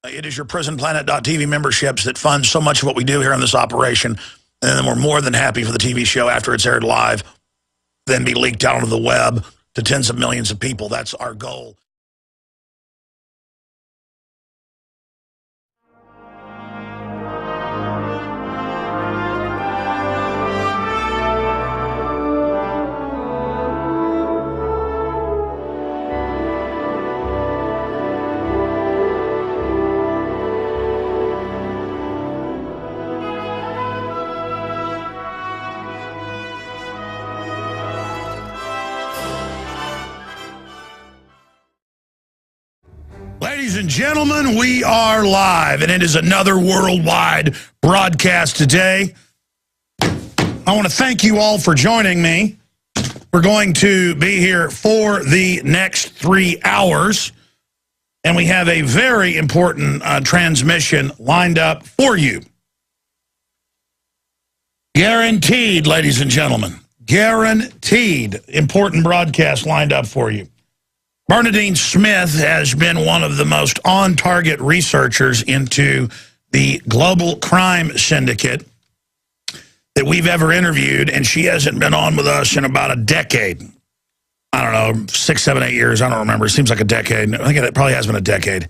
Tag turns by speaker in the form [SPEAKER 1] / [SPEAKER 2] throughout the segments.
[SPEAKER 1] It is your prisonplanet.tv memberships that fund so much of what we do here in this operation. And then we're more than happy for the TV show after it's aired live, then be leaked out onto the web to tens of millions of people. That's our goal. Ladies and gentlemen, we are live, and it is another worldwide broadcast today. I want to thank you all for joining me. We're going to be here for the next 3 hours, and we have a very important transmission lined up for you. Guaranteed, ladies and gentlemen, guaranteed important broadcast lined up for you. Bernadine Smith has been one of the most on-target researchers into the global crime syndicate that we've ever interviewed, and she hasn't been on with us in about a decade. I don't know, 6, 7, 8 years, I don't remember. It seems like a decade. I think it probably has been a decade.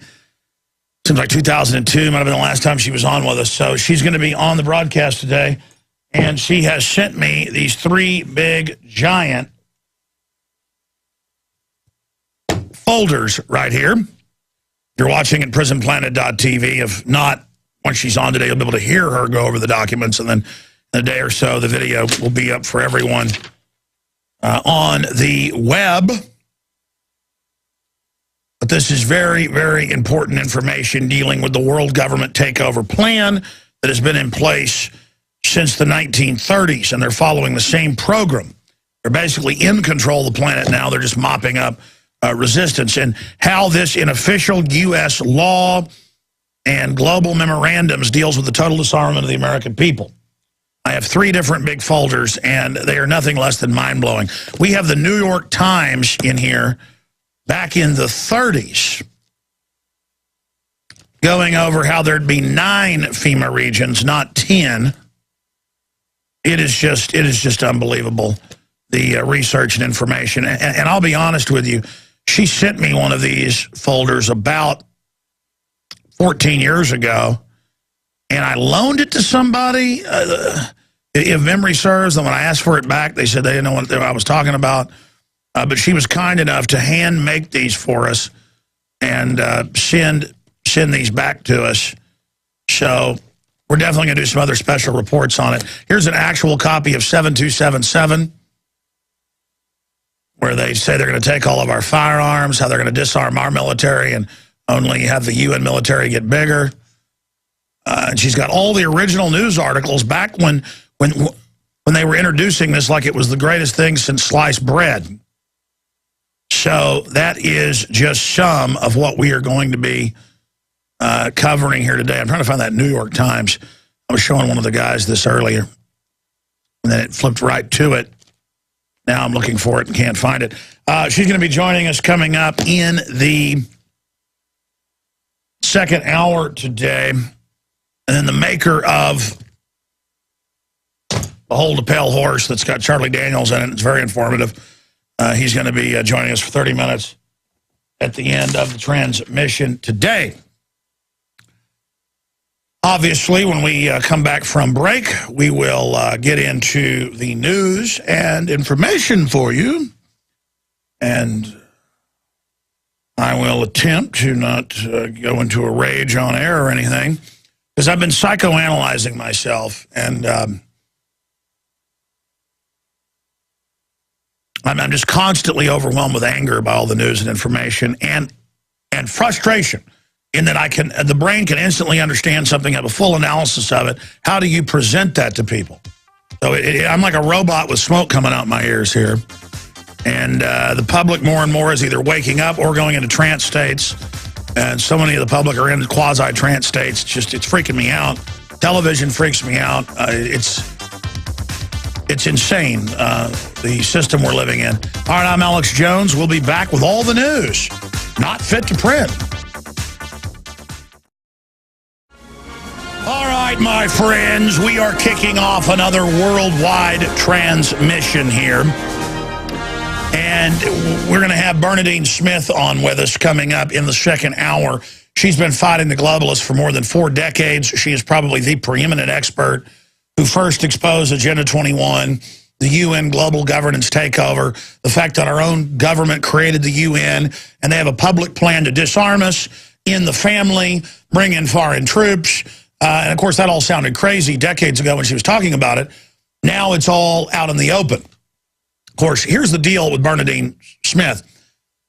[SPEAKER 1] Seems like 2002 might have been the last time she was on with us. So she's going to be on the broadcast today, and she has sent me these 3 big, giant folders right here. You're watching at prisonplanet.tv. If not, once she's on today, you'll be able to hear her go over the documents, and then in a day or so, the video will be up for everyone on the web. But this is very, very important information dealing with the world government takeover plan that has been in place since the 1930s, and they're following the same program. They're basically in control of the planet now. They're just mopping up resistance, and how this in official U.S. law and global memorandums deals with the total disarmament of the American people. I have 3 different big folders, and they are nothing less than mind-blowing. We have the New York Times in here back in the 30s going over how there'd be 9 FEMA regions, not 10. It is just unbelievable, the research and information. And I'll be honest with you, she sent me one of these folders about 14 years ago, and I loaned it to somebody, if memory serves, and when I asked for it back, they said they didn't know what I was talking about. But she was kind enough to hand make these for us and send these back to us. So we're definitely going to do some other special reports on it. Here's an actual copy of 7277. Where they say they're going to take all of our firearms, how they're going to disarm our military and only have the UN military get bigger. And she's got all the original news articles back when they were introducing this like it was the greatest thing since sliced bread. So that is just some of what we are going to be covering here today. I'm trying to find that New York Times. I was showing one of the guys this earlier, and then it flipped right to it. Now I'm looking for it and can't find it. She's going to be joining us coming up in the second hour today. And then the maker of Behold a Pale Horse that's got Charlie Daniels in it. It's very informative. He's going to be joining us for 30 minutes at the end of the transmission today. Obviously, when we come back from break, we will get into the news and information for you. And I will attempt to not go into a rage on air or anything, because I've been psychoanalyzing myself, and I'm just constantly overwhelmed with anger by all the news and information and frustration. In that the brain can instantly understand something, have a full analysis of it. How do you present that to people? So I'm like a robot with smoke coming out my ears here. And the public more and more is either waking up or going into trance states. And so many of the public are in quasi-trance states. It's freaking me out. Television freaks me out. It's insane, the system we're living in. All right, I'm Alex Jones. We'll be back with all the news. Not fit to print. right, my friends, we are kicking off another worldwide transmission here. And we're going to have Bernadine Smith on with us coming up in the second hour. She's been fighting the globalists for more than 4 decades. She is probably the preeminent expert who first exposed Agenda 21, the UN global governance takeover, the fact that our own government created the UN, and they have a public plan to disarm us, in the family, bring in foreign troops. And, of course, that all sounded crazy decades ago when she was talking about it. Now it's all out in the open. Of course, here's the deal with Bernadine Smith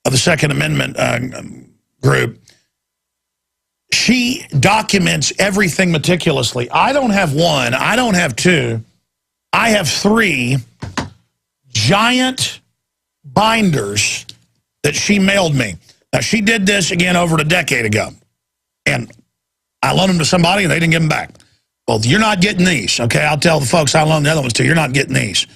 [SPEAKER 1] of the Second Amendment group. She documents everything meticulously. I don't have one. I don't have two. I have 3 giant binders that she mailed me. Now, she did this, again, over a decade ago. And I loaned them to somebody, and they didn't give them back. Well, you're not getting these, okay? I'll tell the folks I loaned the other ones to, you're not getting these.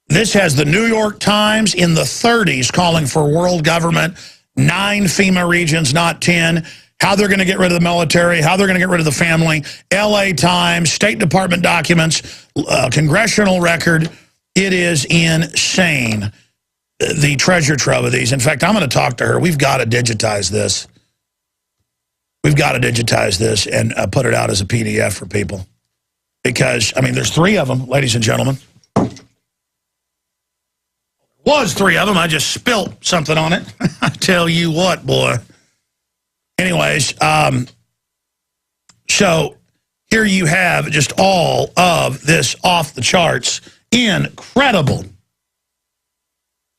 [SPEAKER 1] This has the New York Times in the 30s calling for world government, 9 FEMA regions, not 10, how they're going to get rid of the military, how they're going to get rid of the family, LA Times, State Department documents, congressional record. It is insane, the treasure trove of these. In fact, I'm going to talk to her. We've got to digitize this. We've got to digitize this and put it out as a PDF for people. Because, I mean, there's 3 of them, ladies and gentlemen. Was 3 of them. I just spilt something on it. I tell you what, boy. Anyways, so here you have just all of this off-the-charts, incredible,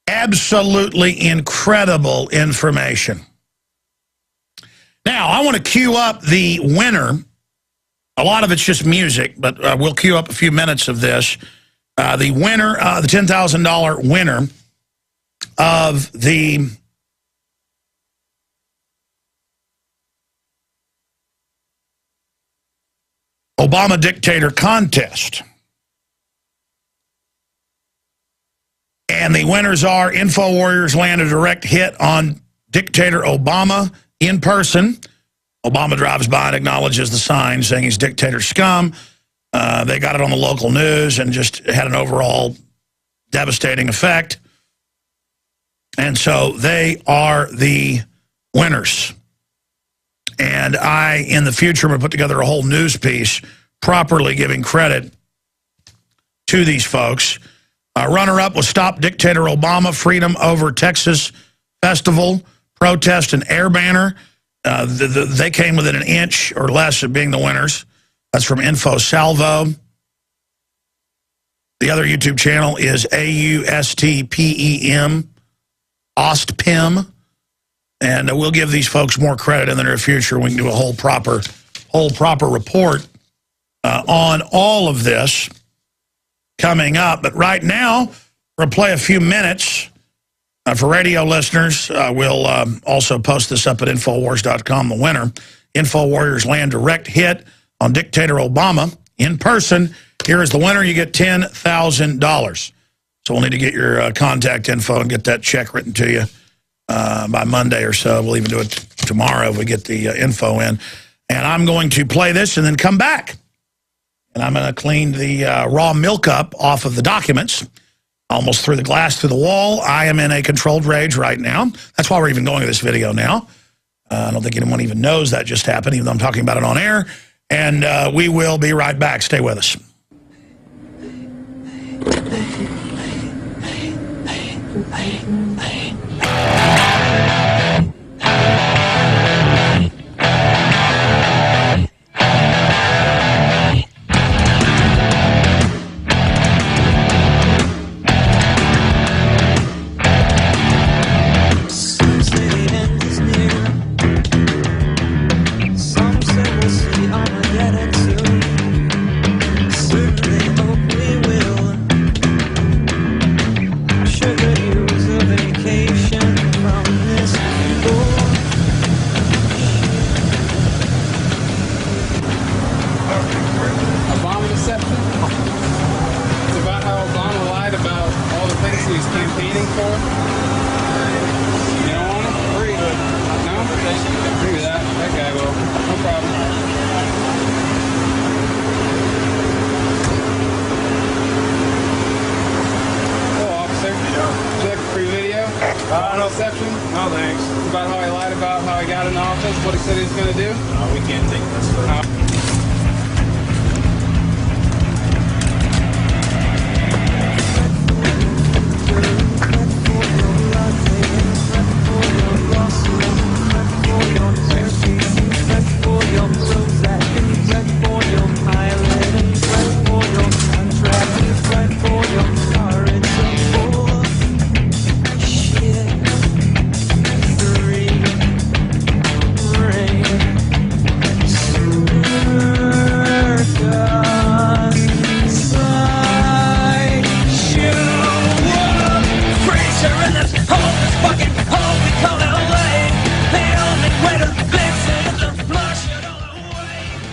[SPEAKER 1] absolutely incredible information. Now, I want to cue up the winner. A lot of it's just music, but we'll cue up a few minutes of this. The winner, the $10,000 winner of the Obama Dictator Contest. And the winners are InfoWarriors land a direct hit on Dictator Obama in person. Obama drives by and acknowledges the sign saying he's dictator scum. They got it on the local news and just had an overall devastating effect. And so they are the winners. And I, in the future, will put together a whole news piece properly giving credit to these folks. Runner-up was Stop Dictator Obama, Freedom Over Texas Festival, Protest and Air Banner. They came within an inch or less of being the winners. That's from Info Salvo. The other YouTube channel is AUSTPEM, OSTPEM. And we'll give these folks more credit in the near future. We can do a whole proper report on all of this coming up. But right now, we'll play a few minutes for radio listeners. We'll also post this up at Infowars.com, the winner. InfoWarriors land direct hit on Dictator Obama in person. Here is the winner. You get $10,000. So we'll need to get your contact info and get that check written to you by Monday or so. We'll even do it tomorrow if we get the info in. And I'm going to play this and then come back. And I'm going to clean the raw milk up off of the documents. Almost threw the glass through the wall. I am in a controlled rage right now. That's why we're even going to this video now. I don't think anyone even knows that just happened, even though I'm talking about it on air. And we will be right back. Stay with us.
[SPEAKER 2] Agree with that. That guy will. No problem. No exception? No thanks. About how he lied about how he got in office, what he said he was going to do? We can't take this stuff.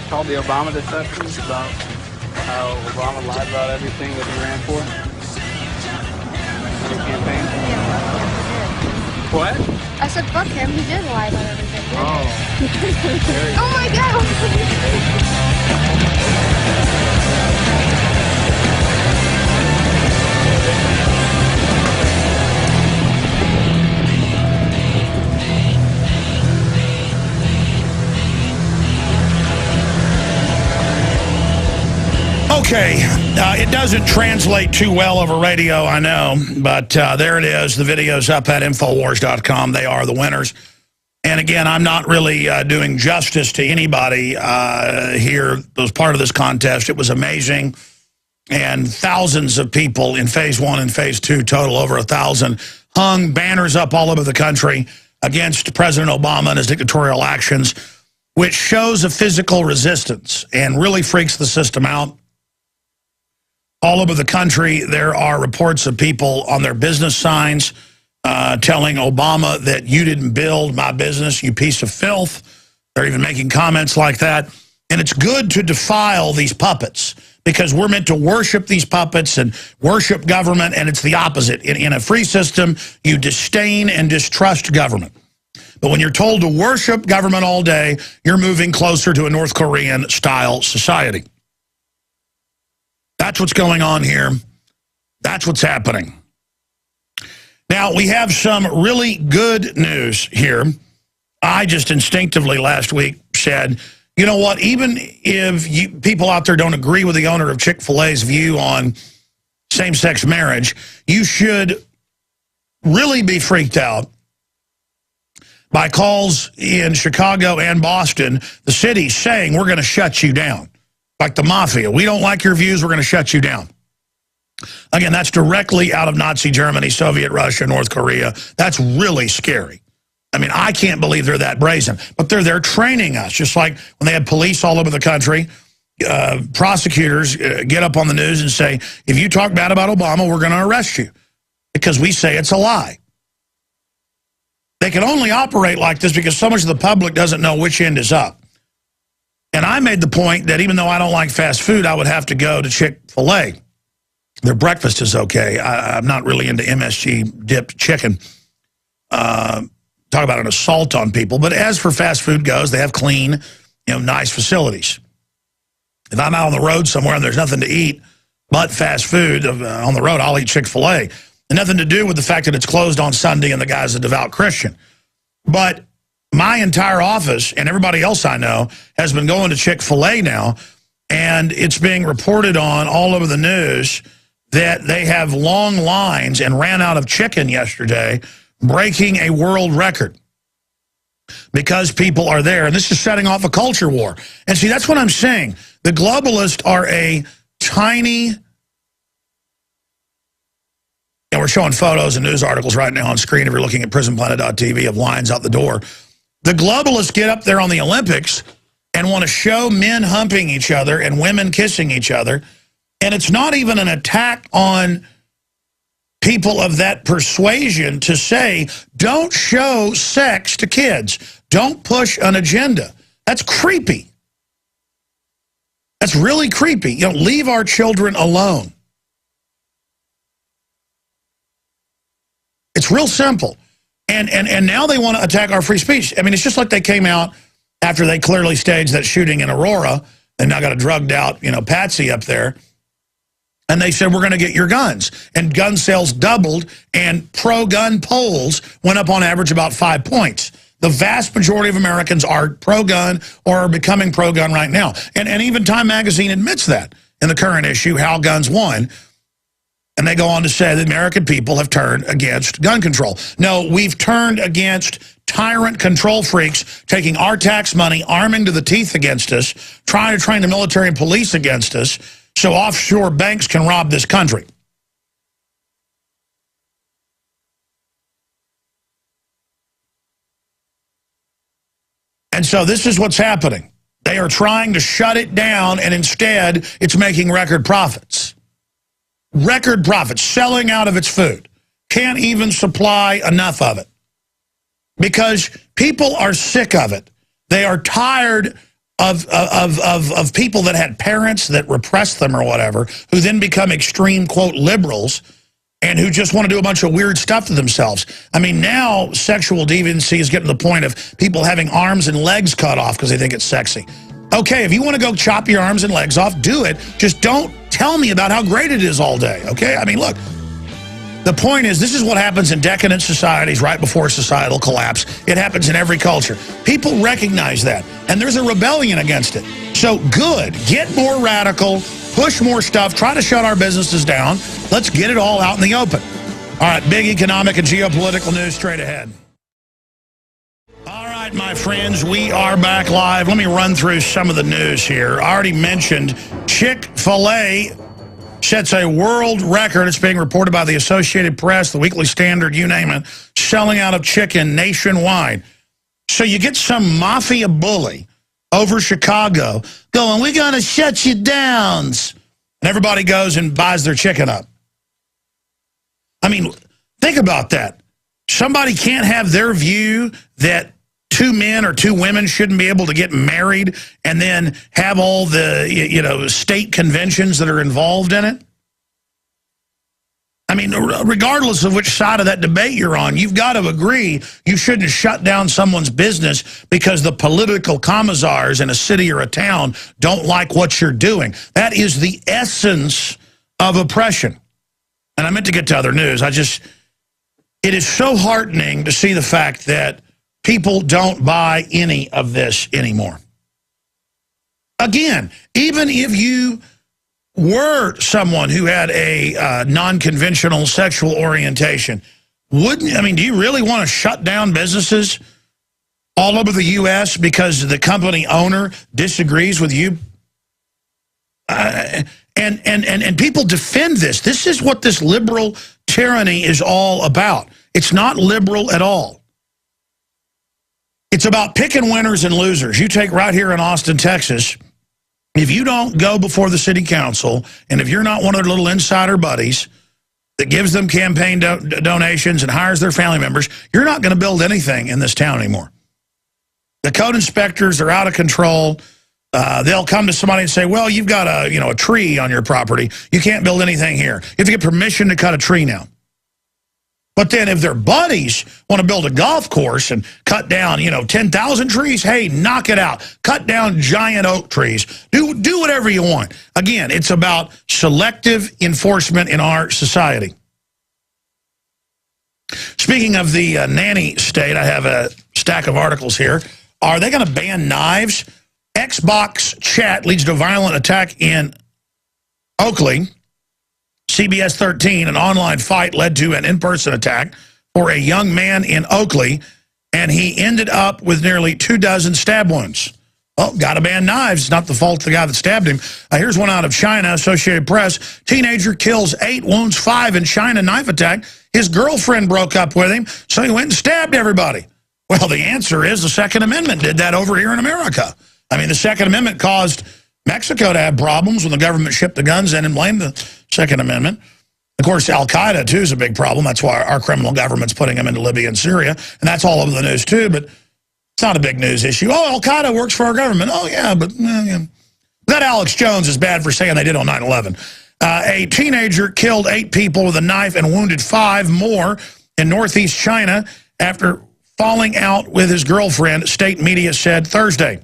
[SPEAKER 2] Called the Obama deception about how Obama lied about everything that he ran for in the campaign. What?
[SPEAKER 3] I said fuck him, he did lie about everything.
[SPEAKER 2] Oh.
[SPEAKER 3] Oh my
[SPEAKER 1] Okay, it doesn't translate too well over radio, I know, but there it is. The video's up at Infowars.com. They are the winners. And again, I'm not really doing justice to anybody here that was part of this contest. It was amazing. And thousands of people in Phase 1 and Phase 2, total over 1,000, hung banners up all over the country against President Obama and his dictatorial actions, which shows a physical resistance and really freaks the system out. All over the country, there are reports of people on their business signs telling Obama that you didn't build my business, you piece of filth. They're even making comments like that. And it's good to defile these puppets because we're meant to worship these puppets and worship government, and it's the opposite. In a free system, you disdain and distrust government. But when you're told to worship government all day, you're moving closer to a North Korean-style society. That's what's going on here. That's what's happening. Now, we have some really good news here. I just instinctively last week said, you know what, even if people out there don't agree with the owner of Chick-fil-A's view on same-sex marriage, you should really be freaked out by calls in Chicago and Boston, the cities saying we're going to shut you down. Like the mafia. We don't like your views, we're going to shut you down. Again, that's directly out of Nazi Germany, Soviet Russia, North Korea. That's really scary. I mean, I can't believe they're that brazen. But they're there training us, just like when they had police all over the country. Prosecutors get up on the news and say, if you talk bad about Obama, we're going to arrest you. Because we say it's a lie. They can only operate like this because so much of the public doesn't know which end is up. And I made the point that even though I don't like fast food, I would have to go to Chick-fil-A. Their breakfast is okay. I'm not really into MSG dipped chicken. Talk about an assault on people. But as for fast food goes, they have clean, nice facilities. If I'm out on the road somewhere and there's nothing to eat but fast food on the road, I'll eat Chick-fil-A. And nothing to do with the fact that it's closed on Sunday and the guy's a devout Christian. But my entire office and everybody else I know has been going to Chick-fil-A now, and it's being reported on all over the news that they have long lines and ran out of chicken yesterday, breaking a world record because people are there. And this is setting off a culture war. And see, that's what I'm saying. The globalists are a tiny... And we're showing photos and news articles right now on screen if you're looking at prisonplanet.tv of lines out the door. The globalists get up there on the Olympics and want to show men humping each other and women kissing each other. And it's not even an attack on people of that persuasion to say, don't show sex to kids. Don't push an agenda. That's creepy. That's really creepy. Leave our children alone. It's real simple. And now they want to attack our free speech. I mean, it's just like they came out after they clearly staged that shooting in Aurora and now got a drugged out, Patsy up there. And they said, we're going to get your guns. And gun sales doubled, and pro-gun polls went up on average about 5 points. The vast majority of Americans are pro-gun or are becoming pro-gun right now. And even Time Magazine admits that in the current issue, How Guns Won. And they go on to say that American people have turned against gun control. No, we've turned against tyrant control freaks taking our tax money, arming to the teeth against us, trying to train the military and police against us, so offshore banks can rob this country. And so this is what's happening. They are trying to shut it down, and instead it's making record profits. Record profits, selling out of its food. Can't even supply enough of it. Because people are sick of it. They are tired of people that had parents that repressed them or whatever, who then become extreme, quote, liberals, and who just want to do a bunch of weird stuff to themselves. I mean, now sexual deviancy is getting to the point of people having arms and legs cut off because they think it's sexy. Okay, if you want to go chop your arms and legs off, do it. Just don't tell me about how great it is all day, okay? I mean, look, the point is, this is what happens in decadent societies right before societal collapse. It happens in every culture. People recognize that, and there's a rebellion against it. So good, get more radical, push more stuff, try to shut our businesses down. Let's get it all out in the open. All right, big economic and geopolitical news straight ahead. All right, my friends, we are back live. Let me run through some of the news here. I already mentioned Chick-fil-A sets a world record. It's being reported by the Associated Press, the Weekly Standard, you name it, selling out of chicken nationwide. So you get some mafia bully over Chicago going, we're going to shut you down. And everybody goes and buys their chicken up. I mean, think about that. Somebody can't have their view that two men or two women shouldn't be able to get married and then have all the, state conventions that are involved in it. I mean, regardless of which side of that debate you're on, you've got to agree you shouldn't shut down someone's business because the political commissars in a city or a town don't like what you're doing. That is the essence of oppression. And I meant to get to other news. It is so heartening to see the fact that people don't buy any of this anymore. Again, even if you were someone who had a non-conventional sexual orientation, do you really want to shut down businesses all over the U.S. because the company owner disagrees with you? And people defend this. This is what this liberal tyranny is all about. It's not liberal at all. It's about picking winners and losers. You take right here in Austin, Texas, if you don't go before the city council, and if you're not one of their little insider buddies that gives them campaign donations and hires their family members, you're not going to build anything in this town anymore. The code inspectors are out of control. They'll come to somebody and say, well, you've got a tree on your property. You can't build anything here. You have to get permission to cut a tree now. But then if their buddies want to build a golf course and cut down, 10,000 trees, hey, knock it out. Cut down giant oak trees. Do whatever you want. Again, it's about selective enforcement in our society. Speaking of the nanny state, I have a stack of articles here. Are they going to ban knives? Xbox chat leads to violent attack in Oakley. CBS 13, an online fight led to an in-person attack for a young man in Oakley, and he ended up with nearly 24 stab wounds. Oh, got to ban knives. It's not the fault of the guy that stabbed him. Here's one out of China, Associated Press. Teenager kills 8, wounds 5 in China knife attack. His girlfriend broke up with him, so he went and stabbed everybody. Well, the answer is the Second Amendment did that over here in America. I mean, the Second Amendment caused Mexico to have problems when the government shipped the guns in and blamed the Second Amendment. Of course, Al-Qaeda, too, is a big problem. That's why our criminal government's putting them into Libya and Syria. And that's all over the news, too. But it's not a big news issue. Oh, Al-Qaeda works for our government. Oh, yeah, but that Alex Jones is bad for saying they did on 9/11. A teenager killed 8 people with a knife and wounded 5 more in northeast China after falling out with his girlfriend, state media said Thursday.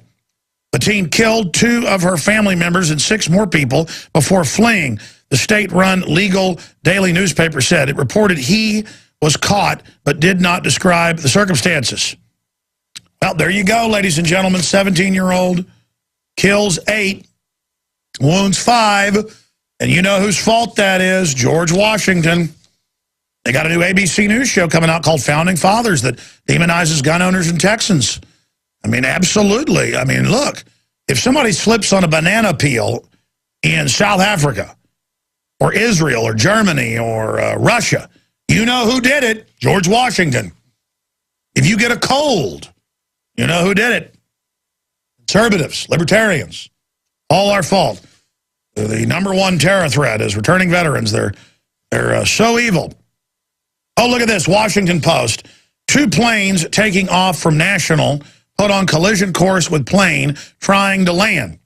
[SPEAKER 1] The teen killed 2 of her family members and 6 more people before fleeing. the state-run legal daily newspaper said. It reported he was caught but did not describe the circumstances. Well, there you go, ladies and gentlemen. 17-year-old kills 8, wounds 5, and you know whose fault that is, George Washington. They got a new ABC News show coming out called Founding Fathers that demonizes gun owners and Texans. I mean, absolutely. I mean, look, if somebody slips on a banana peel in South Africa or Israel or Germany or Russia, you know who did it, George Washington. If you get a cold, you know who did it. Conservatives, libertarians, all our fault. The #1 terror threat is returning veterans. They're so evil. Oh, look at this, Washington Post. 2 planes taking off from National put on collision course with plane trying to land.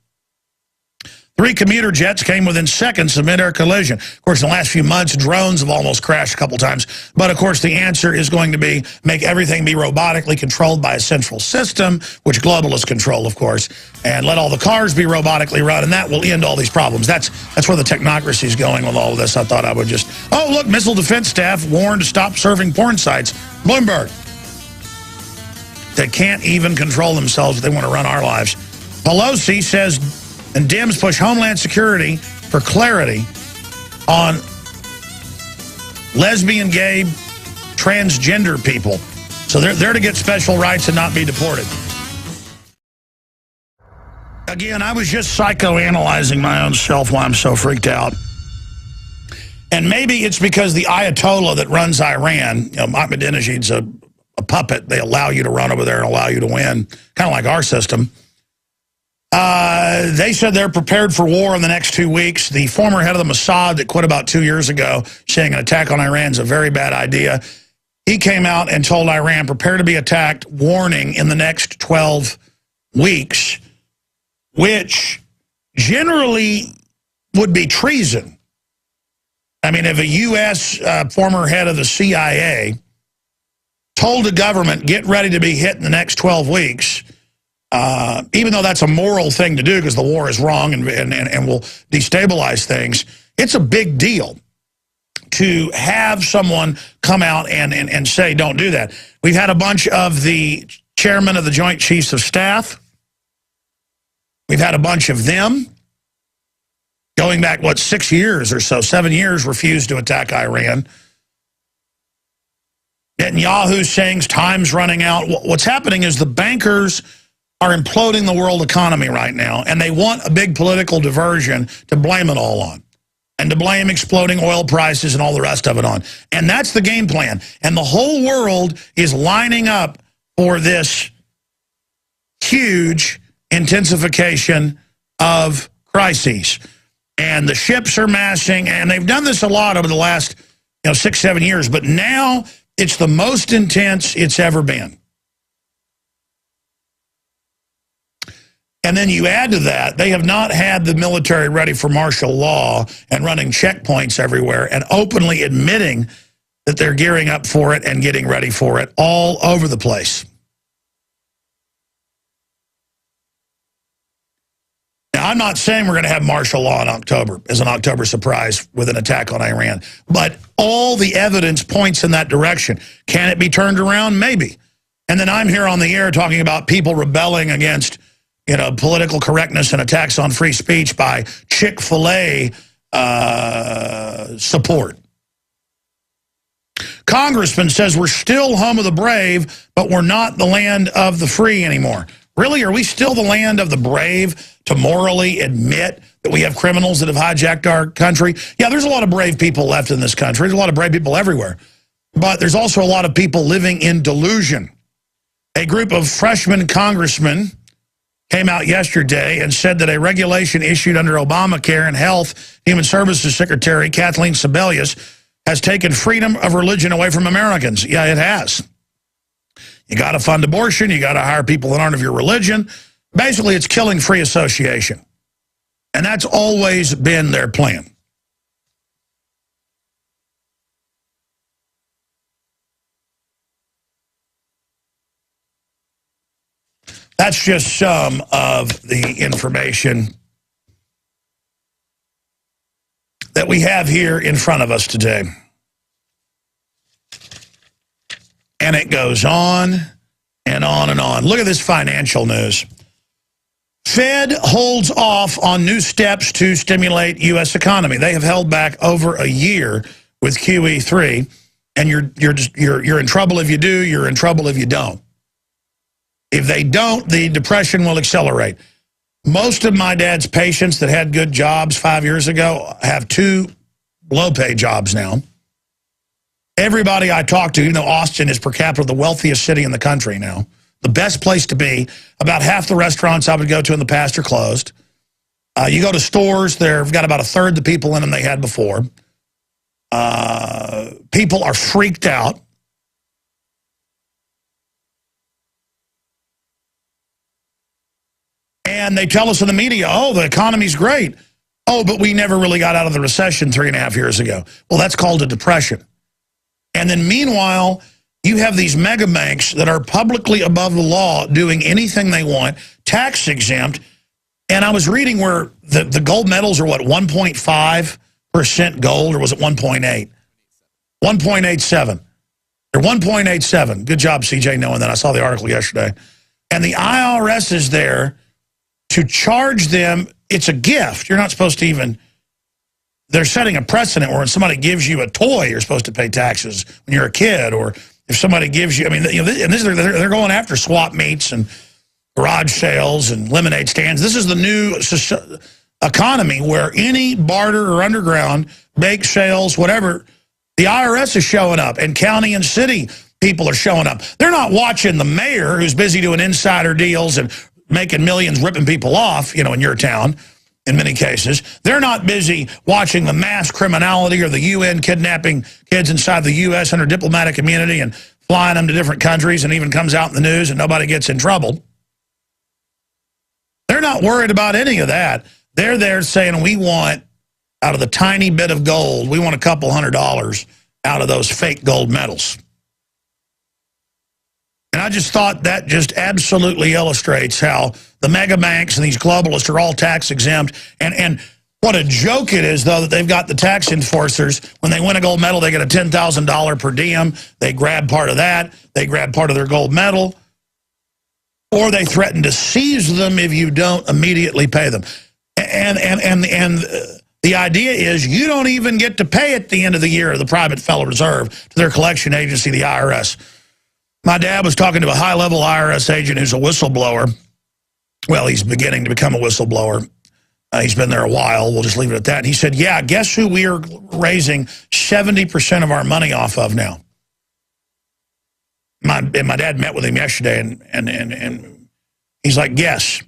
[SPEAKER 1] 3 commuter jets came within seconds of mid-air collision. Of course, in the last few months, drones have almost crashed a couple times. But, of course, the answer is going to be make everything be robotically controlled by a central system, which globalists control, of course, and let all the cars be robotically run, and that will end all these problems. That's where the technocracy is going with all of this. I thought I would just... Oh, look, missile defense staff warned to stop serving porn sites. Bloomberg. They can't even control themselves if they want to run our lives. Pelosi says... And Dems push Homeland Security for clarity on lesbian, gay, transgender people. So they're to get special rights and not be deported. Again, I was just psychoanalyzing my own self why I'm so freaked out. And maybe it's because the Ayatollah that runs Iran, Ahmadinejad's a puppet. They allow you to run over there and allow you to win, kind of like our system. They said they're prepared for war in the next 2 weeks. The former head of the Mossad that quit about 2 years ago, saying an attack on Iran is a very bad idea. He came out and told Iran, prepare to be attacked, warning in the next 12 weeks, which generally would be treason. I mean, if a U.S. Former head of the CIA told the government, get ready to be hit in the next 12 weeks, even though that's a moral thing to do because the war is wrong and will destabilize things, it's a big deal to have someone come out and say, don't do that. We've had a bunch of the chairmen of the Joint Chiefs of Staff. We've had a bunch of them going back, 6 years or so, 7 years, refused to attack Iran. Netanyahu saying time's running out. What's happening is the bankers are imploding the world economy right now, and they want a big political diversion to blame it all on, and to blame exploding oil prices and all the rest of it on. And that's the game plan. And the whole world is lining up for this huge intensification of crises. And the ships are massing, and they've done this a lot over the last 6, 7 years, but now it's the most intense it's ever been. And then you add to that, they have not had the military ready for martial law and running checkpoints everywhere and openly admitting that they're gearing up for it and getting ready for it all over the place. Now, I'm not saying we're going to have martial law in October as an October surprise with an attack on Iran, but all the evidence points in that direction. Can it be turned around? Maybe. And then I'm here on the air talking about people rebelling against political correctness and attacks on free speech by Chick-fil-A support. Congressman says we're still home of the brave, but we're not the land of the free anymore. Really, are we still the land of the brave to morally admit that we have criminals that have hijacked our country? Yeah, there's a lot of brave people left in this country. There's a lot of brave people everywhere. But there's also a lot of people living in delusion. A group of freshman congressmen came out yesterday and said that a regulation issued under Obamacare and Health Human Services Secretary Kathleen Sebelius has taken freedom of religion away from Americans. Yeah, it has. You got to fund abortion. You got to hire people that aren't of your religion. Basically, it's killing free association. And that's always been their plan. That's just some of the information that we have here in front of us today. And it goes on and on and on. Look at this financial news. Fed holds off on new steps to stimulate U.S. economy. They have held back over a year with QE3, and you're in trouble if you do. You're in trouble if you don't. If they don't, the depression will accelerate. Most of my dad's patients that had good jobs 5 years ago have 2 low-pay jobs now. Everybody I talk to, Austin is per capita the wealthiest city in the country now. The best place to be. About half the restaurants I would go to in the past are closed. You go to stores, they've got about a third the people in them they had before. People are freaked out. And they tell us in the media, oh, the economy's great. Oh, but we never really got out of the recession 3.5 years ago. Well, that's called a depression. And then meanwhile, you have these mega banks that are publicly above the law doing anything they want, tax exempt. And I was reading where the gold medals are, what, 1.5% gold, or was it 1.8? 1.87. They're 1.87. Good job, CJ, knowing that. I saw the article yesterday. And the IRS is there to charge them. It's a gift. You're not supposed to even... They're setting a precedent where when somebody gives you a toy, you're supposed to pay taxes when you're a kid, or if somebody gives you, they're going after swap meets and garage sales and lemonade stands. This is the new economy where any barter or underground, bake sales, whatever, the IRS is showing up, and county and city people are showing up. They're not watching the mayor who's busy doing insider deals and making millions ripping people off, in your town. In many cases, they're not busy watching the mass criminality or the UN kidnapping kids inside the U.S. under diplomatic immunity and flying them to different countries, and even comes out in the news and nobody gets in trouble. They're not worried about any of that. They're there saying, we want, out of the tiny bit of gold, we want a couple $100 out of those fake gold medals. And I just thought that just absolutely illustrates how the mega banks and these globalists are all tax exempt. And what a joke it is, though, that they've got the tax enforcers. When they win a gold medal, they get a $10,000 per diem. They grab part of that. They grab part of their gold medal. Or they threaten to seize them if you don't immediately pay them. And the idea is you don't even get to pay at the end of the year the private Federal Reserve to their collection agency, the IRS. My dad was talking to a high-level IRS agent who's a whistleblower. Well, he's beginning to become a whistleblower. He's been there a while. We'll just leave it at that. And he said, yeah, guess who we are raising 70% of our money off of now? My dad met with him yesterday, and he's like, guess.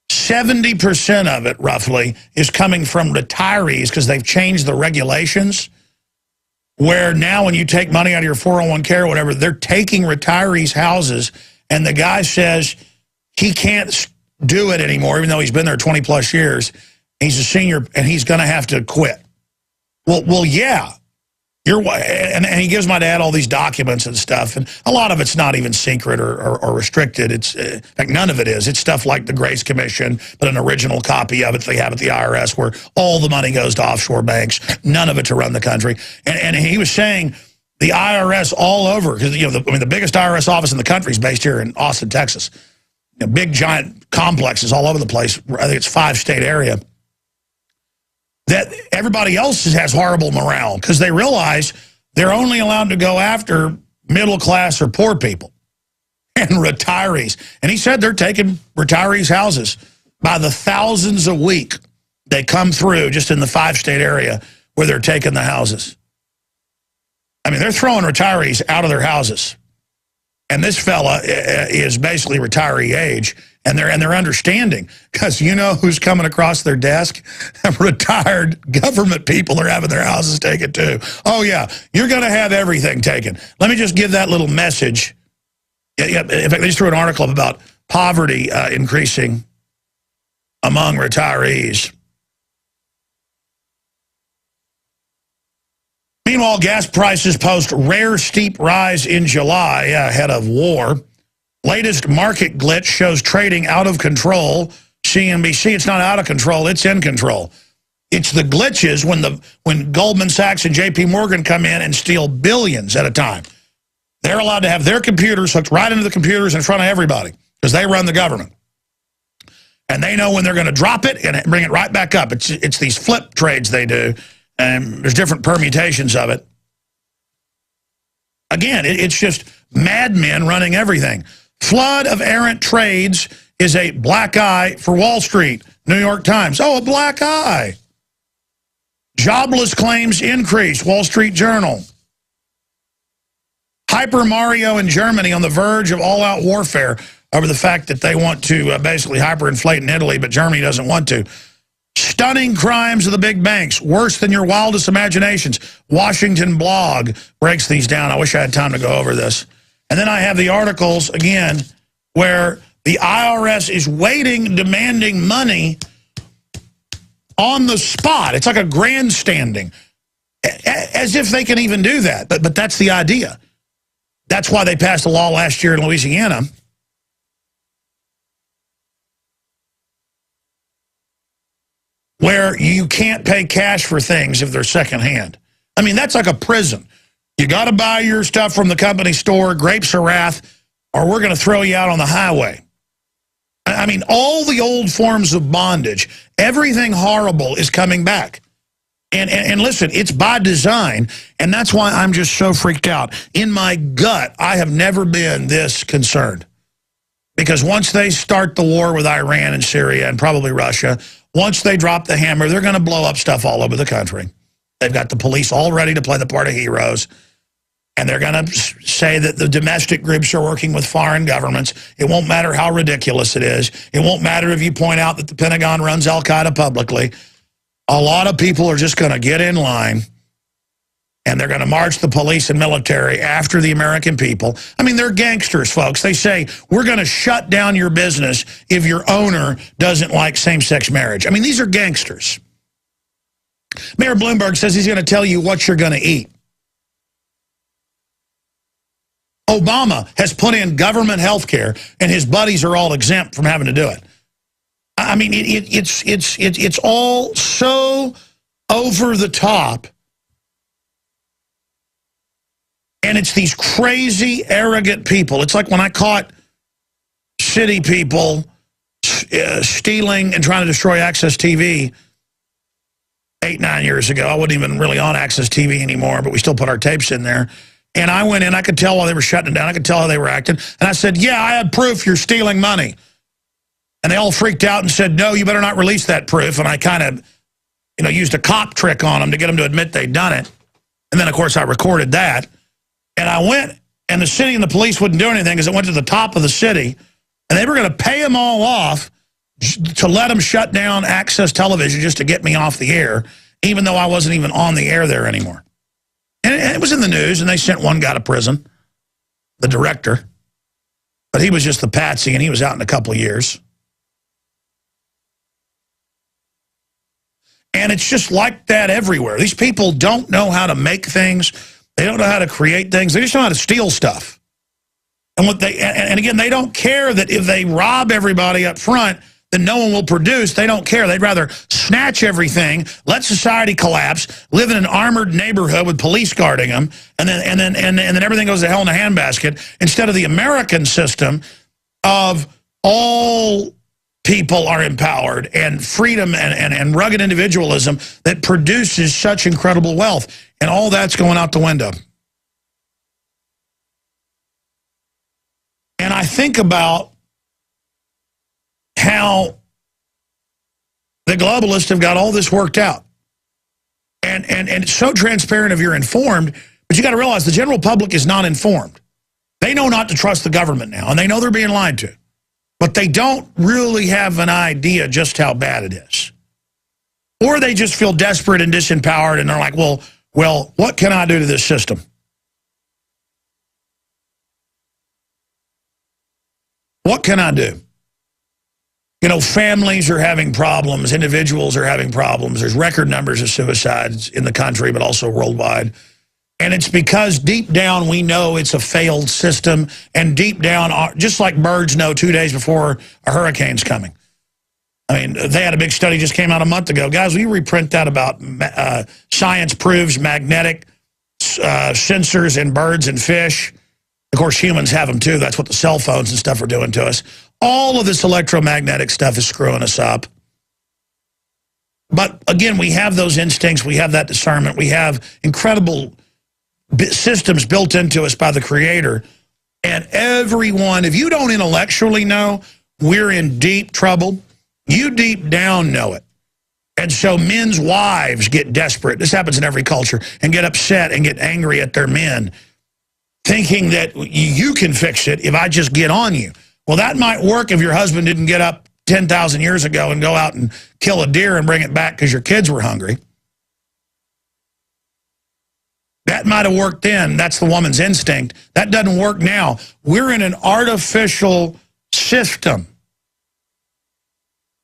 [SPEAKER 1] 70% of it, roughly, is coming from retirees because they've changed the regulations, where now when you take money out of your 401k or whatever, they're taking retirees' houses, and the guy says he can't do it anymore, even though he's been there 20-plus years. He's a senior, and he's going to have to quit. Well, yeah. And he gives my dad all these documents and stuff, and a lot of it's not even secret or restricted. It's in fact, none of it is. It's stuff like the Grace Commission, but an original copy of it they have at the IRS, where all the money goes to offshore banks, none of it to run the country. And he was saying the IRS all over, because the biggest IRS office in the country is based here in Austin, Texas. Big giant complexes all over the place. I think it's 5-state area. That everybody else has horrible morale because they realize they're only allowed to go after middle class or poor people and retirees. And he said they're taking retirees' houses by the thousands a week. They come through just in the 5-state area where they're taking the houses. I mean, they're throwing retirees out of their houses. And this fella is basically retiree age. And they're understanding, because you know who's coming across their desk? Retired government people are having their houses taken too. Oh yeah, you're going to have everything taken. Let me just give that little message. Yeah, in fact, they just threw an article up about poverty increasing among retirees. Meanwhile, gas prices post rare steep rise in July ahead of war. Latest market glitch shows trading out of control. CNBC, it's not out of control, it's in control. It's the glitches when Goldman Sachs and J.P. Morgan come in and steal billions at a time. They're allowed to have their computers hooked right into the computers in front of everybody because they run the government. And they know when they're going to drop it and bring it right back up. It's these flip trades they do, and there's different permutations of it. Again, it's just madmen running everything. Flood of errant trades is a black eye for Wall Street. New York Times. Oh, a black eye. Jobless claims increase. Wall Street Journal. Hyper Mario in Germany on the verge of all-out warfare over the fact that they want to basically hyperinflate in Italy, but Germany doesn't want to. Stunning crimes of the big banks, worse than your wildest imaginations. Washington Blog breaks these down. I wish I had time to go over this. And then I have the articles, again, where the IRS is waiting, demanding money on the spot. It's like a grandstanding, as if they can even do that. But that's the idea. That's why they passed a law last year in Louisiana where you can't pay cash for things if they're secondhand. I mean, that's like a prison. You got to buy your stuff from the company store, grapes of wrath, or we're going to throw you out on the highway. I mean, all the old forms of bondage, everything horrible is coming back. And listen, it's by design, and that's why I'm just so freaked out. In my gut, I have never been this concerned. Because once they start the war with Iran and Syria and probably Russia, once they drop the hammer, they're going to blow up stuff all over the country. They've got the police all ready to play the part of heroes. And they're going to say that the domestic groups are working with foreign governments. It won't matter how ridiculous it is. It won't matter if you point out that the Pentagon runs al-Qaeda publicly. A lot of people are just going to get in line, and they're going to march the police and military after the American people. I mean, they're gangsters, folks. They say, we're going to shut down your business if your owner doesn't like same-sex marriage. I mean, these are gangsters. Mayor Bloomberg says he's going to tell you what you're going to eat. Obama has put in government health care, and his buddies are all exempt from having to do it. I mean, it's all so over the top. And it's these crazy, arrogant people. It's like when I caught city people stealing and trying to destroy Access TV 8, 9 years ago. I wasn't even really on Access TV anymore, but we still put our tapes in there. And I went in, I could tell while they were shutting it down, I could tell how they were acting. And I said, yeah, I have proof you're stealing money. And they all freaked out and said, no, you better not release that proof. And I kind of, used a cop trick on them to get them to admit they'd done it. And then, of course, I recorded that. And I went, and the city and the police wouldn't do anything because it went to the top of the city. And they were going to pay them all off to let them shut down Access Television just to get me off the air, even though I wasn't even on the air there anymore. And it was in the news, and they sent one guy to prison, the director. But he was just the patsy, and he was out in a couple of years. And it's just like that everywhere. These people don't know how to make things. They don't know how to create things. They just know how to steal stuff. And and again, they don't care that if they rob everybody up front, then no one will produce. They don't care. They'd rather snatch everything, let society collapse, live in an armored neighborhood with police guarding them, and then everything goes to hell in a handbasket, instead of the American system of all people are empowered and freedom and rugged individualism that produces such incredible wealth. And all that's going out the window. And I think about how the globalists have got all this worked out. And it's so transparent if you're informed, but you got to realize the general public is not informed. They know not to trust the government now, and they know they're being lied to. But they don't really have an idea just how bad it is. Or they just feel desperate and disempowered, and they're like, well, what can I do to this system? What can I do? Families are having problems. Individuals are having problems. There's record numbers of suicides in the country, but also worldwide. And it's because deep down we know it's a failed system. And deep down, just like birds know 2 days before a hurricane's coming. I mean, they had a big study just came out a month ago. Guys, we reprint that about science proves magnetic sensors in birds and fish. Of course, humans have them too. That's what the cell phones and stuff are doing to us. All of this electromagnetic stuff is screwing us up. But again, we have those instincts. We have that discernment. We have incredible systems built into us by the Creator. And everyone, if you don't intellectually know, we're in deep trouble. You deep down know it. And so men's wives get desperate. This happens in every culture. And get upset and get angry at their men, thinking that you can fix it if I just get on you. Well, that might work if your husband didn't get up 10,000 years ago and go out and kill a deer and bring it back because your kids were hungry. That might have worked then. That's the woman's instinct. That doesn't work now. We're in an artificial system.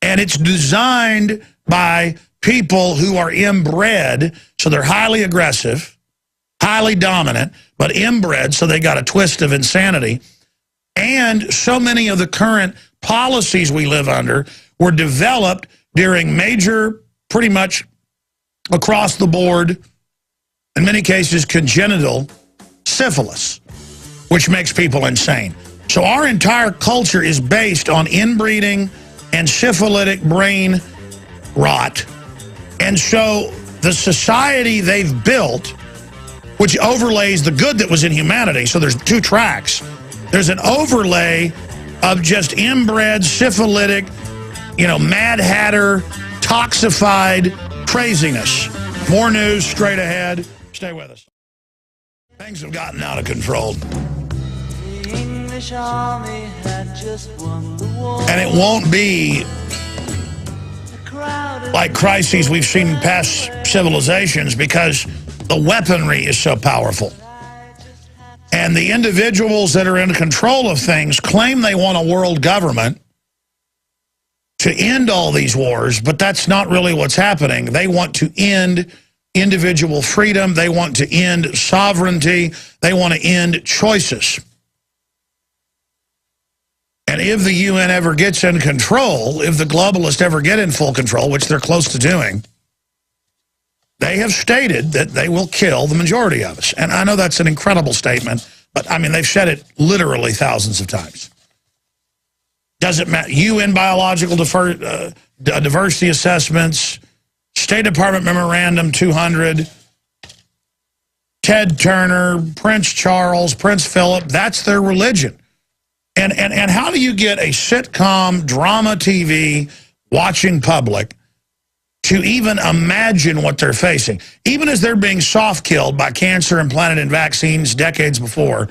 [SPEAKER 1] And it's designed by people who are inbred, so they're highly aggressive, highly dominant, but inbred, so they got a twist of insanity. And so many of the current policies we live under were developed during major, pretty much across the board, in many cases, congenital syphilis, which makes people insane. So our entire culture is based on inbreeding and syphilitic brain rot. And so the society they've built, which overlays the good that was in humanity, so there's two tracks. There's an overlay of just inbred, syphilitic, Mad Hatter, toxified craziness. More news straight ahead. Stay with us. Things have gotten out of control. The English army had just won the war. And it won't be like crises we've seen in past civilizations because the weaponry is so powerful. And the individuals that are in control of things claim they want a world government to end all these wars, but that's not really what's happening. They want to end individual freedom. They want to end sovereignty. They want to end choices. And if the UN ever gets in control, if the globalists ever get in full control, which they're close to doing, they have stated that they will kill the majority of us. And I know that's an incredible statement, but I mean, they've said it literally thousands of times. Doesn't matter. UN biological diversity assessments, State Department Memorandum 200, Ted Turner, Prince Charles, Prince Philip, that's their religion. And how do you get a sitcom, drama TV, watching public to even imagine what they're facing? Even as they're being soft-killed by cancer implanted in vaccines decades before,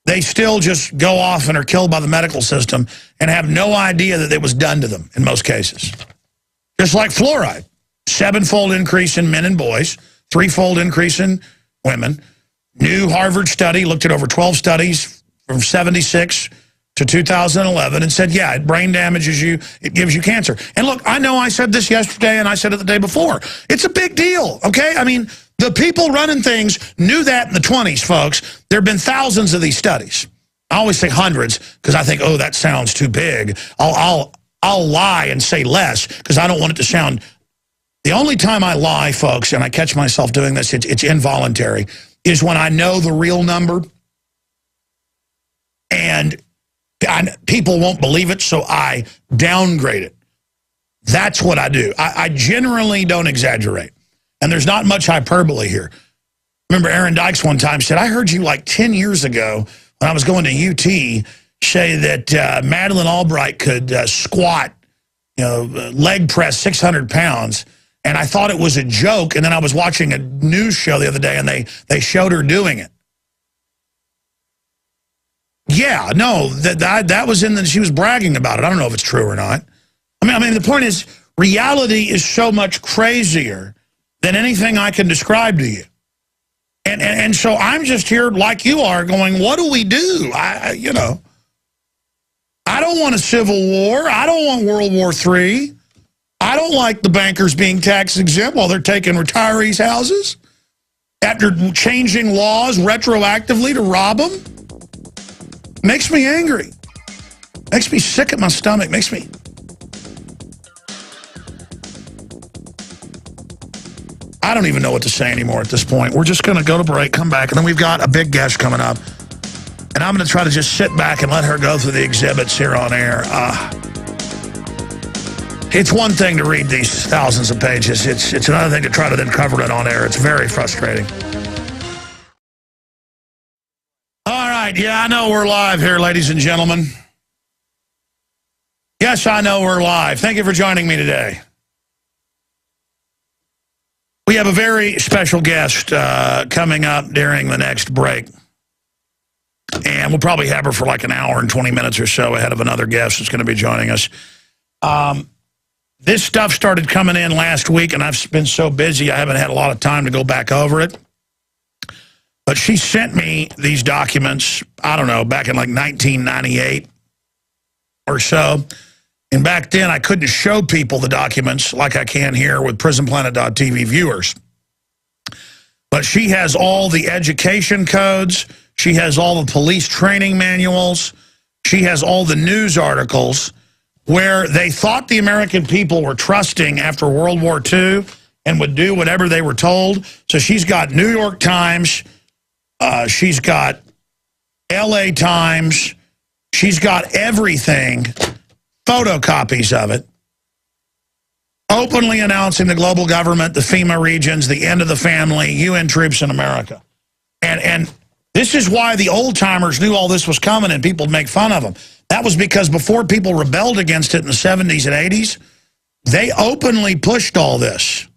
[SPEAKER 1] they still just go off and are killed by the medical system and have no idea that it was done to them in most cases. Just like fluoride. 7-fold increase in men and boys, 3-fold increase in women. New Harvard study looked at over 12 studies from 76 to 2011 and said, yeah, it brain damages you, it gives you cancer. And look, I know I said this yesterday and I said it the day before. It's a big deal, okay? I mean, the people running things knew that in the 20s, folks. There have been thousands of these studies. I always say hundreds because I think, oh, that sounds too big. I'll lie and say less because I don't want it to sound... The only time I lie, folks, and I catch myself doing this, it's involuntary, is when I know the real number and people won't believe it, so I downgrade it. That's what I do. I generally don't exaggerate. And there's not much hyperbole here. Remember Aaron Dykes one time said, I heard you like 10 years ago when I was going to UT say that Madeleine Albright could squat, leg press 600 pounds. And I thought it was a joke. And then I was watching a news show the other day and they showed her doing it. Yeah, no, that was she was bragging about it. I don't know if it's true or not. I mean, the point is, reality is so much crazier than anything I can describe to you. And so I'm just here like you are going, what do we do? I don't want a civil war. I don't want World War III. I don't like the bankers being tax exempt while they're taking retirees' houses after changing laws retroactively to rob them. Makes me angry. Makes me sick at my stomach. Makes me... I don't even know what to say anymore at this point. We're just going to go to break, come back, and then we've got a big guest coming up. And I'm going to try to just sit back and let her go through the exhibits here on air. It's one thing to read these thousands of pages. It's another thing to try to then cover it on air. It's very frustrating. All right, yeah, I know we're live here, ladies and gentlemen. Yes, I know we're live. Thank you for joining me today. We have a very special guest coming up during the next break. And we'll probably have her for like an hour and 20 minutes or so ahead of another guest that's going to be joining us. This stuff started coming in last week, and I've been so busy I haven't had a lot of time to go back over it. But she sent me these documents, I don't know, back in like 1998 or so. And back then, I couldn't show people the documents like I can here with PrisonPlanet.tv viewers. But she has all the education codes. She has all the police training manuals. She has all the news articles where they thought the American people were trusting after World War II and would do whatever they were told. So she's got New York Times. She's got LA Times. She's got everything, photocopies of it, openly announcing the global government, the FEMA regions, the end of the family, UN troops in America. And this is why the old-timers knew all this was coming and people would make fun of them. That was because before people rebelled against it in the 70s and 80s, they openly pushed all this.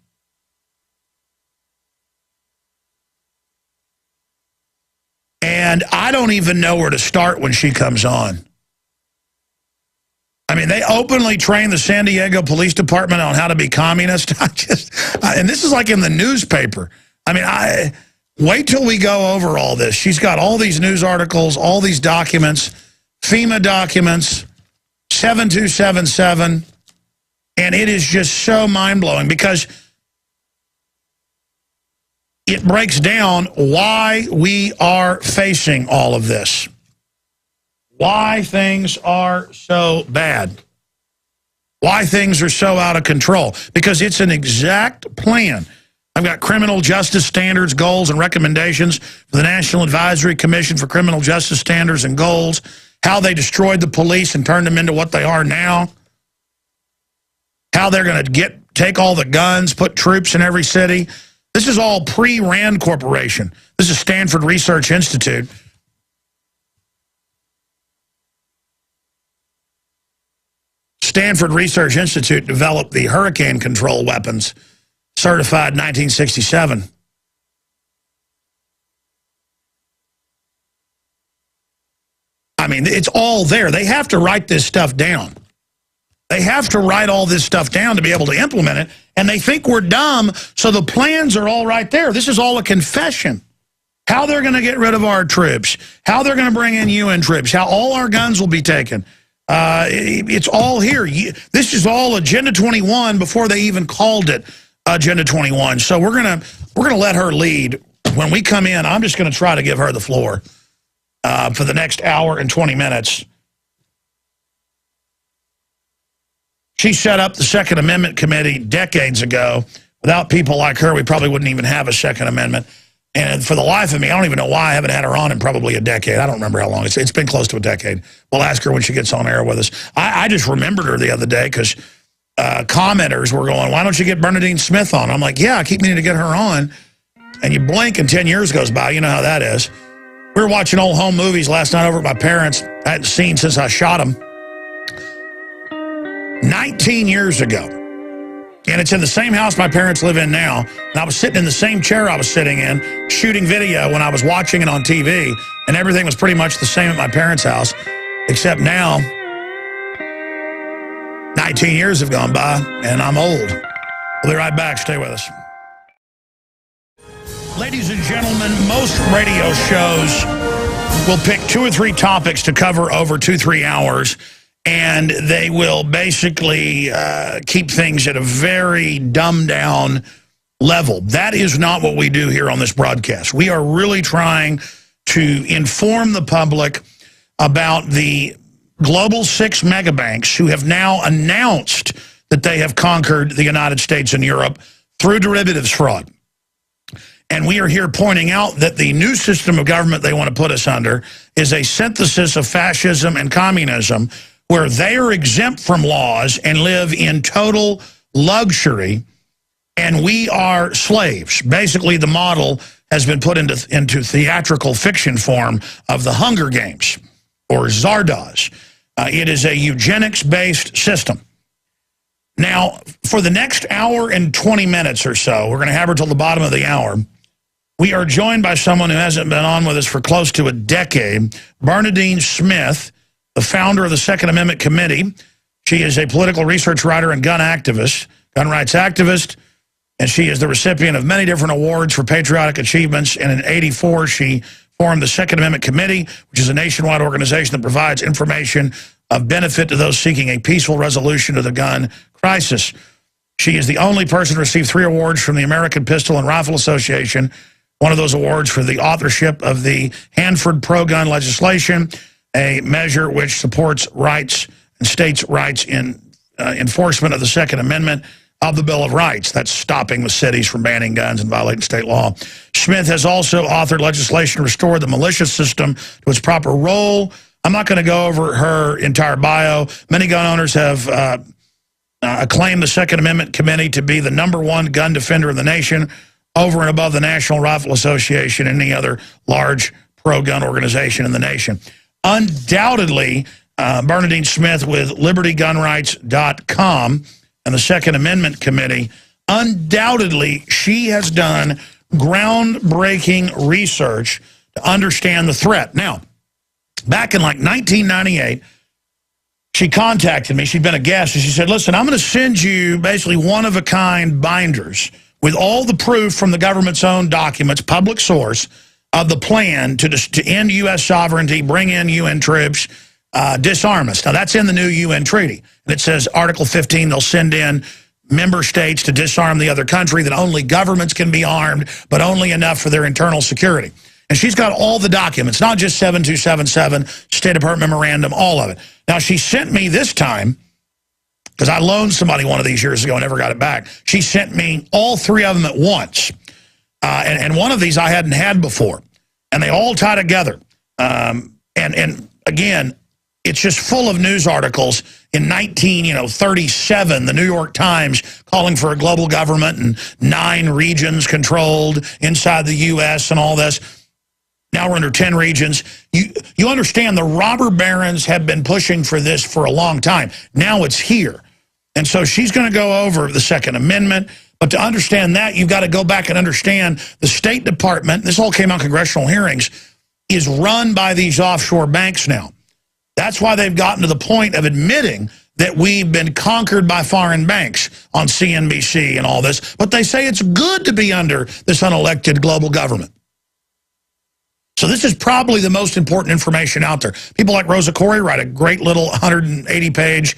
[SPEAKER 1] And I don't even know where to start when she comes on. I mean, they openly train the San Diego Police Department on how to be communist. And this is like in the newspaper. I mean, wait till we go over all this. She's got all these news articles, all these documents, FEMA documents, 7277, and it is just so mind-blowing because it breaks down why we are facing all of this, why things are so bad, why things are so out of control, because it's an exact plan. I've got criminal justice standards, goals, and recommendations for the National Advisory Commission for Criminal Justice Standards and Goals, how they destroyed the police and turned them into what they are now, how they're going to take all the guns, put troops in every city. This is all pre-RAND Corporation. This is Stanford Research Institute. Stanford Research Institute developed the hurricane control weapons, certified in 1967. I mean, it's all there. They have to write this stuff down. They have to write all this stuff down to be able to implement it, and they think we're dumb, so the plans are all right there. This is all a confession. How they're going to get rid of our troops, how they're going to bring in UN troops, how all our guns will be taken. It's all here. This is all Agenda 21 before they even called it Agenda 21. So we're gonna let her lead. When we come in, I'm just going to try to give her the floor for the next hour and 20 minutes. She set up the Second Amendment Committee decades ago. Without people like her, we probably wouldn't even have a Second Amendment. And for the life of me, I don't even know why I haven't had her on in probably a decade. I don't remember how long. It's been close to a decade. We'll ask her when she gets on air with us. I just remembered her the other day because commenters were going, why don't you get Bernadine Smith on? I'm like, yeah, I keep meaning to get her on. And you blink and 10 years goes by. You know how that is. We were watching old home movies last night over at my parents'. I hadn't seen since I shot them 19 years ago. And it's in the same house my parents live in now. And I was sitting in the same chair I was sitting in, shooting video when I was watching it on TV. And everything was pretty much the same at my parents' house. Except now, 19 years have gone by, and I'm old. We'll be right back. Stay with us. Ladies and gentlemen, most radio shows will pick 2 or 3 topics to cover over 2-3 hours. And they will basically keep things at a very dumbed-down level. That is not what we do here on this broadcast. We are really trying to inform the public about the global 6 megabanks who have now announced that they have conquered the United States and Europe through derivatives fraud. And we are here pointing out that the new system of government they want to put us under is a synthesis of fascism and communism, where they are exempt from laws and live in total luxury, and we are slaves. Basically, the model has been put into theatrical fiction form of the Hunger Games, or Zardoz. It is a eugenics-based system. Now, for the next hour and 20 minutes or so, we're going to have her till the bottom of the hour, we are joined by someone who hasn't been on with us for close to a decade, Bernadine Smith, the founder of the Second Amendment Committee. She is a political research writer and gun activist, gun rights activist, and she is the recipient of many different awards for patriotic achievements. And in '84, she formed the Second Amendment Committee, which is a nationwide organization that provides information of benefit to those seeking a peaceful resolution to the gun crisis. She is the only person to receive 3 awards from the American Pistol and Rifle Association, one of those awards for the authorship of the Hanford pro-gun legislation, a measure which supports rights and states' rights in enforcement of the Second Amendment of the Bill of Rights. That's stopping the cities from banning guns and violating state law. Smith has also authored legislation to restore the militia system to its proper role. I'm not going to go over her entire bio. Many gun owners have acclaimed the Second Amendment Committee to be the #1 gun defender in the nation, over and above the National Rifle Association and any other large pro-gun organization in the nation. Undoubtedly, Bernadine Smith with LibertyGunRights.com and the Second Amendment Committee, undoubtedly she has done groundbreaking research to understand the threat. Now, back in like 1998, she contacted me. She'd been a guest, and she said, listen, I'm going to send you basically one-of-a-kind binders with all the proof from the government's own documents, public source, of the plan to end U.S. sovereignty, bring in UN troops, disarm us. Now, that's in the new UN treaty. And it says, Article 15, they'll send in member states to disarm the other country, that only governments can be armed, but only enough for their internal security. And she's got all the documents, not just 7277, State Department memorandum, all of it. Now, she sent me this time, because I loaned somebody one of these years ago and never got it back. She sent me all 3 of them at once. And one of these I hadn't had before. And they all tie together. And again, it's just full of news articles. In 1937, the New York Times calling for a global government and 9 regions controlled inside the U.S. and all this. Now we're under 10 regions. You understand the robber barons have been pushing for this for a long time. Now it's here. And so she's going to go over the Second Amendment. But to understand that, you've got to go back and understand the State Department, this all came out in congressional hearings, is run by these offshore banks now. That's why they've gotten to the point of admitting that we've been conquered by foreign banks on CNBC and all this. But they say it's good to be under this unelected global government. So this is probably the most important information out there. People like Rosa Corey write a great little 180-page,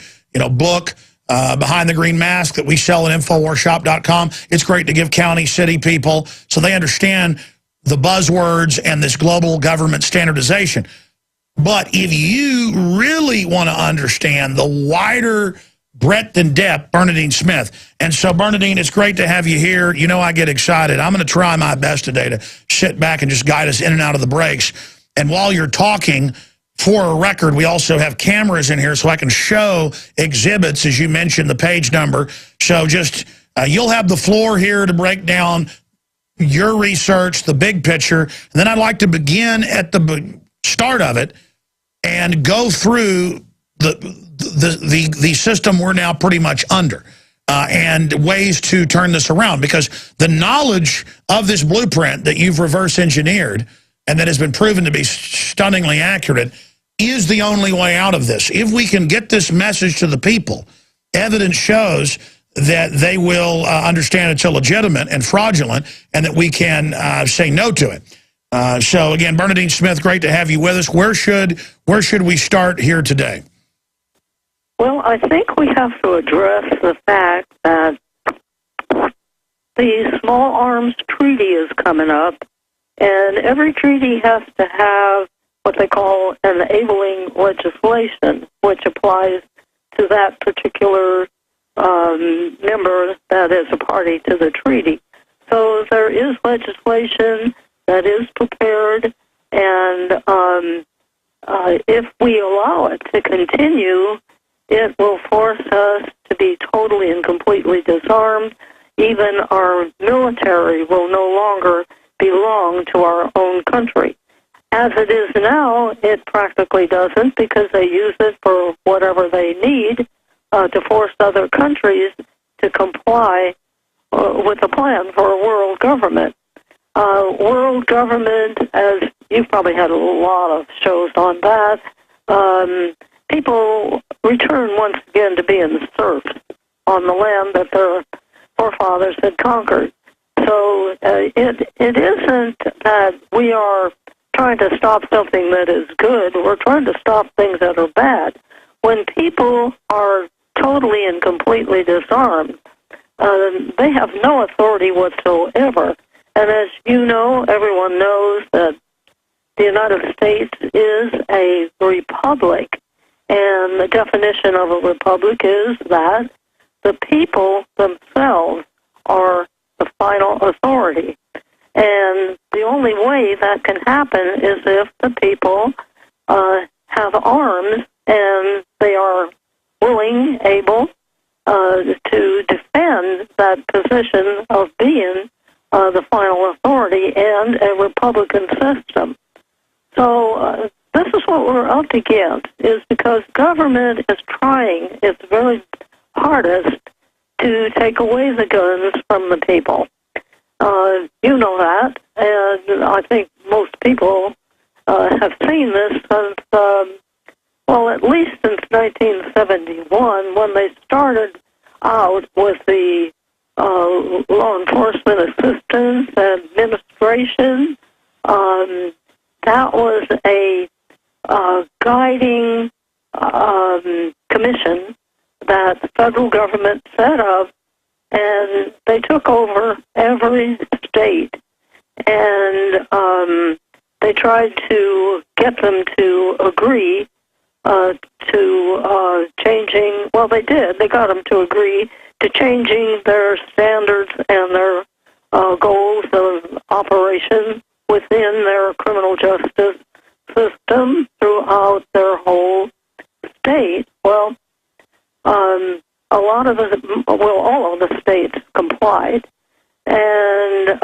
[SPEAKER 1] book, Behind the Green Mask, that we sell at InfoWarsShop.com. It's great to give county, city people so they understand the buzzwords and this global government standardization. But if you really want to understand the wider breadth and depth, Bernadine Smith. And so, Bernadine, it's great to have you here. You know I get excited. I'm going to try my best today to sit back and just guide us in and out of the breaks. And while you're talking, for a record, we also have cameras in here so I can show exhibits, as you mentioned, the page number. So just, you'll have the floor here to break down your research, the big picture. And then I'd like to begin at the start of it and go through the system we're now pretty much under and ways to turn this around. Because the knowledge of this blueprint that you've reverse engineered and that has been proven to be stunningly accurate is the only way out of this. If we can get this message to the people, evidence shows that they will understand it's illegitimate and fraudulent, and that we can say no to it. So again, Bernadine Smith, great to have you with us. Where should we start here today?
[SPEAKER 4] Well, I think we have to address the fact that the Small Arms Treaty is coming up, and every treaty has to have what they call enabling legislation, which applies to that particular member that is a party to the treaty. So there is legislation that is prepared, and if we allow it to continue, it will force us to be totally and completely disarmed. Even our military will no longer belong to our own country. As it is now, it practically doesn't, because they use it for whatever they need to force other countries to comply with a plan for a world government. World government, as you've probably had a lot of shows on that, people return once again to being serfs on the land that their forefathers had conquered. So it isn't that we are trying to stop something that is good. We're trying to stop things that are bad. When people are totally and completely disarmed, they have no authority whatsoever. And as you know, everyone knows that the United States is a republic. And the definition of a republic is that the people themselves are the final authority. And the only way that can happen is if the people have arms and they are willing, able to defend that position of being the final authority and a republican system. So this is what we're up against, is because government is trying its very hardest to take away the guns from the people. You know that, and I think most people have seen this since, well, at least since 1971, when they started out with the Law Enforcement Assistance Administration. That was a guiding commission that the federal government set up, and they took over every state, and they tried to get them to agree to changing, well, they did. They got them to agree to changing their standards and their goals of operation within their criminal justice system throughout their whole state. Well, a lot of the, well, all of the states complied, and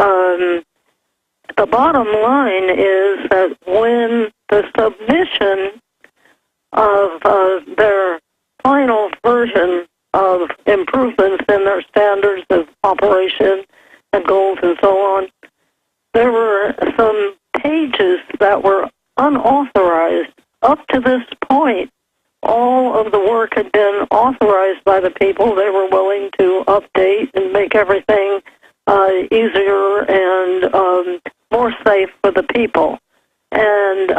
[SPEAKER 4] the bottom line is that when the submission of their final version of improvements in their standards of operation and goals and so on, there were some pages that were unauthorized. Up to this point, all of the work had been authorized by the people. They were willing to update and make everything easier and more safe for the people. And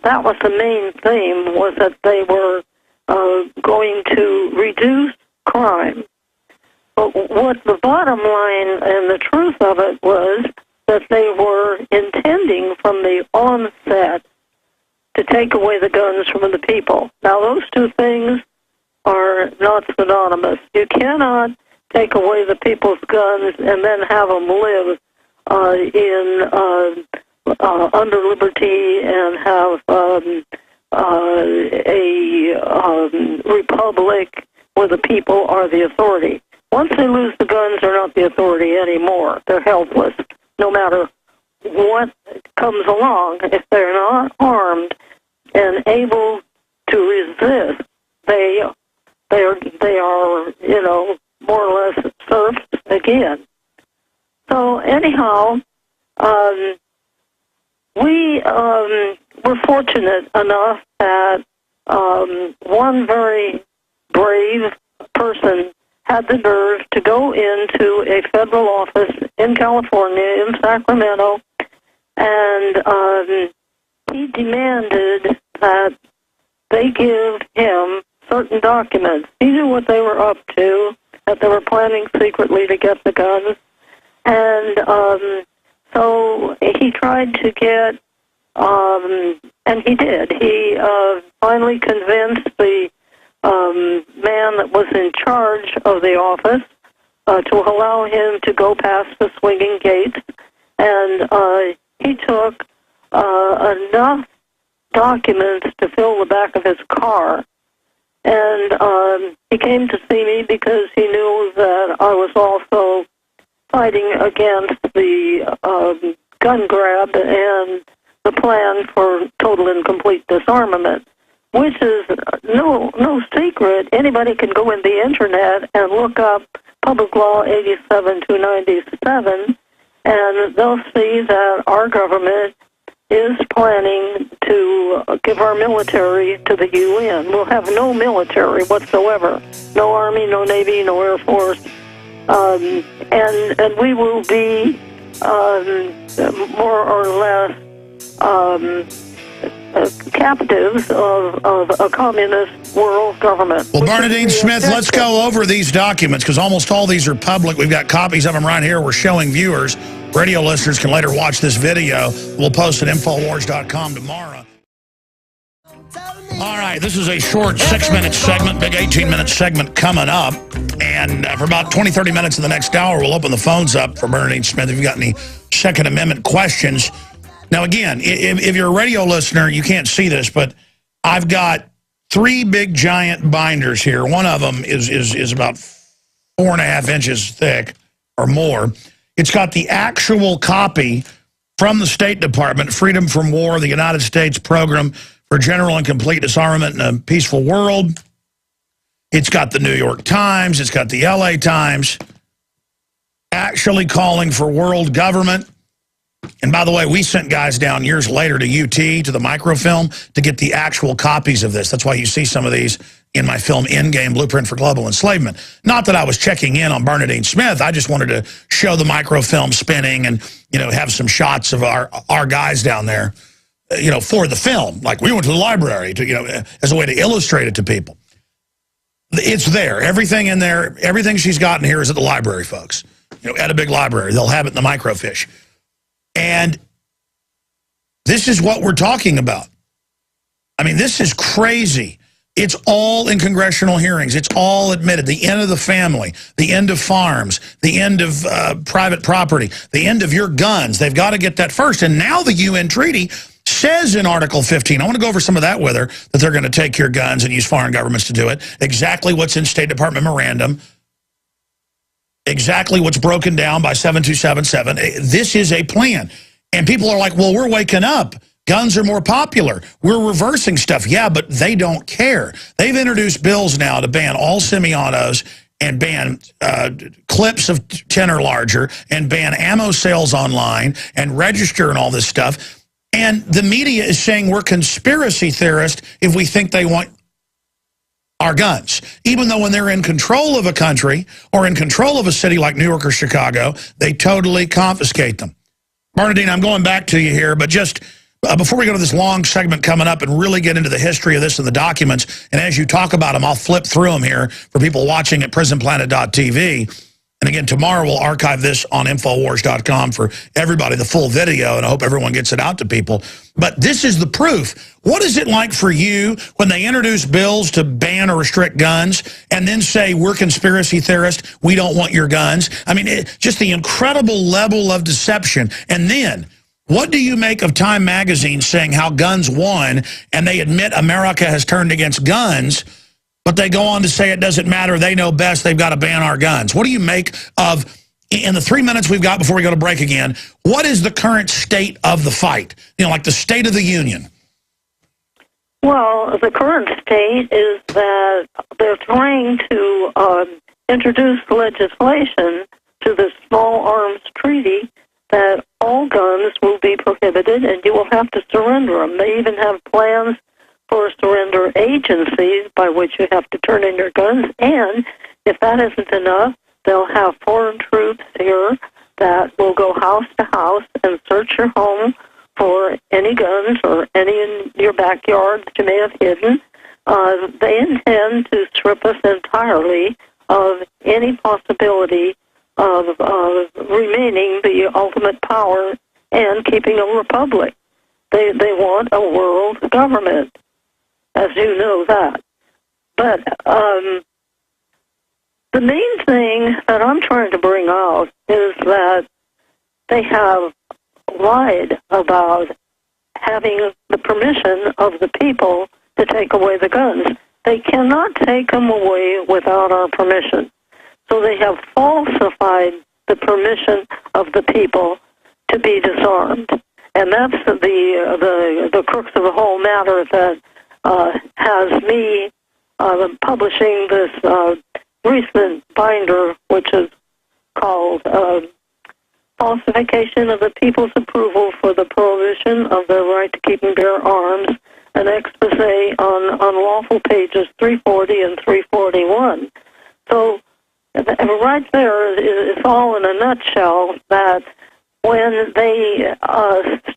[SPEAKER 4] that was the main theme, was that they were going to reduce crime. But what the bottom line and the truth of it was that they were intending from the onset to take away the guns from the people. Now, those two things are not synonymous. You cannot take away the people's guns and then have them live under liberty and have a republic where the people are the authority. Once they lose the guns, they're not the authority anymore. They're helpless. No matter what comes along, if they're not armed and able to resist, they are, you know, more or less serfs again. So anyhow, we were fortunate enough that one very brave person had the nerve to go into a federal office in California, in Sacramento, and he demanded that they give him certain documents. He knew what they were up to, that they were planning secretly to get the guns, and so he tried to get, and he did. He finally convinced the man man that was in charge of the office to allow him to go past the swinging gates, and he took enough documents to fill the back of his car. And he came to see me because he knew that I was also fighting against the gun grab and the plan for total and complete disarmament, which is no secret. Anybody can go in the Internet and look up Public Law 87-297, and they'll see that our government is planning to give our military to the UN. We'll have no military whatsoever, no Army, no Navy, no Air Force, and we will be more or less captives of a communist world government.
[SPEAKER 1] Well, Bernadine Smith, let's go over these documents, because almost all these are public. We've got copies of them right here. We're showing viewers. Radio listeners can later watch this video. We'll post at Infowars.com tomorrow. All right, this is a short 6-minute segment, big 18-minute segment coming up. And for about 20, 30 minutes in the next hour, we'll open the phones up for Bernadine Smith if you've got any Second Amendment questions. Now, again, if you're a radio listener, you can't see this, but I've got 3 big giant binders here. One of them is about 4.5 inches thick or more. It's got the actual copy from the State Department, Freedom from War, the United States Program for General and Complete Disarmament in a Peaceful World. It's got the New York Times. It's got the LA Times actually calling for world government. And by the way, we sent guys down years later to UT, to the microfilm, to get the actual copies of this. That's why you see some of these in my film, Endgame, Blueprint for Global Enslavement. Not that I was checking in on Bernadine Smith. I just wanted to show the microfilm spinning and, have some shots of our guys down there, for the film. Like, we went to the library to, as a way to illustrate it to people. It's there. Everything in there, everything she's got in here is at the library, folks. At a big library. They'll have it in the microfiche. And this is what we're talking about. I mean, this is crazy. It's all in congressional hearings. It's all admitted. The end of the family, the end of farms, the end of private property, the end of your guns. They've got to get that first. And now the UN treaty says in Article 15, I want to go over some of that with her, that they're going to take your guns and use foreign governments to do it. Exactly what's in State Department memorandum. Exactly what's broken down by 7277. This is a plan. And people are like, well, we're waking up. Guns are more popular. We're reversing stuff. Yeah, but they don't care. They've introduced bills now to ban all semi-autos and ban clips of 10 or larger and ban ammo sales online and register and all this stuff. And the media is saying we're conspiracy theorists if we think they want our guns, even though when they're in control of a country or in control of a city like New York or Chicago, they totally confiscate them. Bernadine, I'm going back to you here, but just before we go to this long segment coming up and really get into the history of this and the documents, and as you talk about them, I'll flip through them here for people watching at prisonplanet.tv. And again, tomorrow we'll archive this on Infowars.com for everybody, the full video, and I hope everyone gets it out to people. But this is the proof. What is it like for you when they introduce bills to ban or restrict guns and then say, we're conspiracy theorists, we don't want your guns? I mean, just the incredible level of deception. And then, what do you make of Time magazine saying how guns won, and they admit America has turned against guns, but they go on to say it doesn't matter, they know best, they've got to ban our guns? What do you make of, in the 3 minutes we've got before we go to break again, what is the current state of the fight? Like the State of the Union.
[SPEAKER 4] Well, the current state is that they're trying to introduce legislation to the Small Arms Treaty that all guns will be prohibited and you will have to surrender them. They even have plans for surrender agencies by which you have to turn in your guns. And if that isn't enough, they'll have foreign troops here that will go house to house and search your home for any guns or any in your backyard that you may have hidden. They intend to strip us entirely of any possibility of remaining the ultimate power and keeping a republic. They want a world government, as you know that. But the main thing that I'm trying to bring out is that they have lied about having the permission of the people to take away the guns. They cannot take them away without our permission. So they have falsified the permission of the people to be disarmed. And that's the crux of the whole matter that has me publishing this recent binder, which is called Falsification of the People's Approval for the Prohibition of Their Right to Keep and Bear Arms, an expose on unlawful pages 340 and 341. So right there, it's all in a nutshell that when they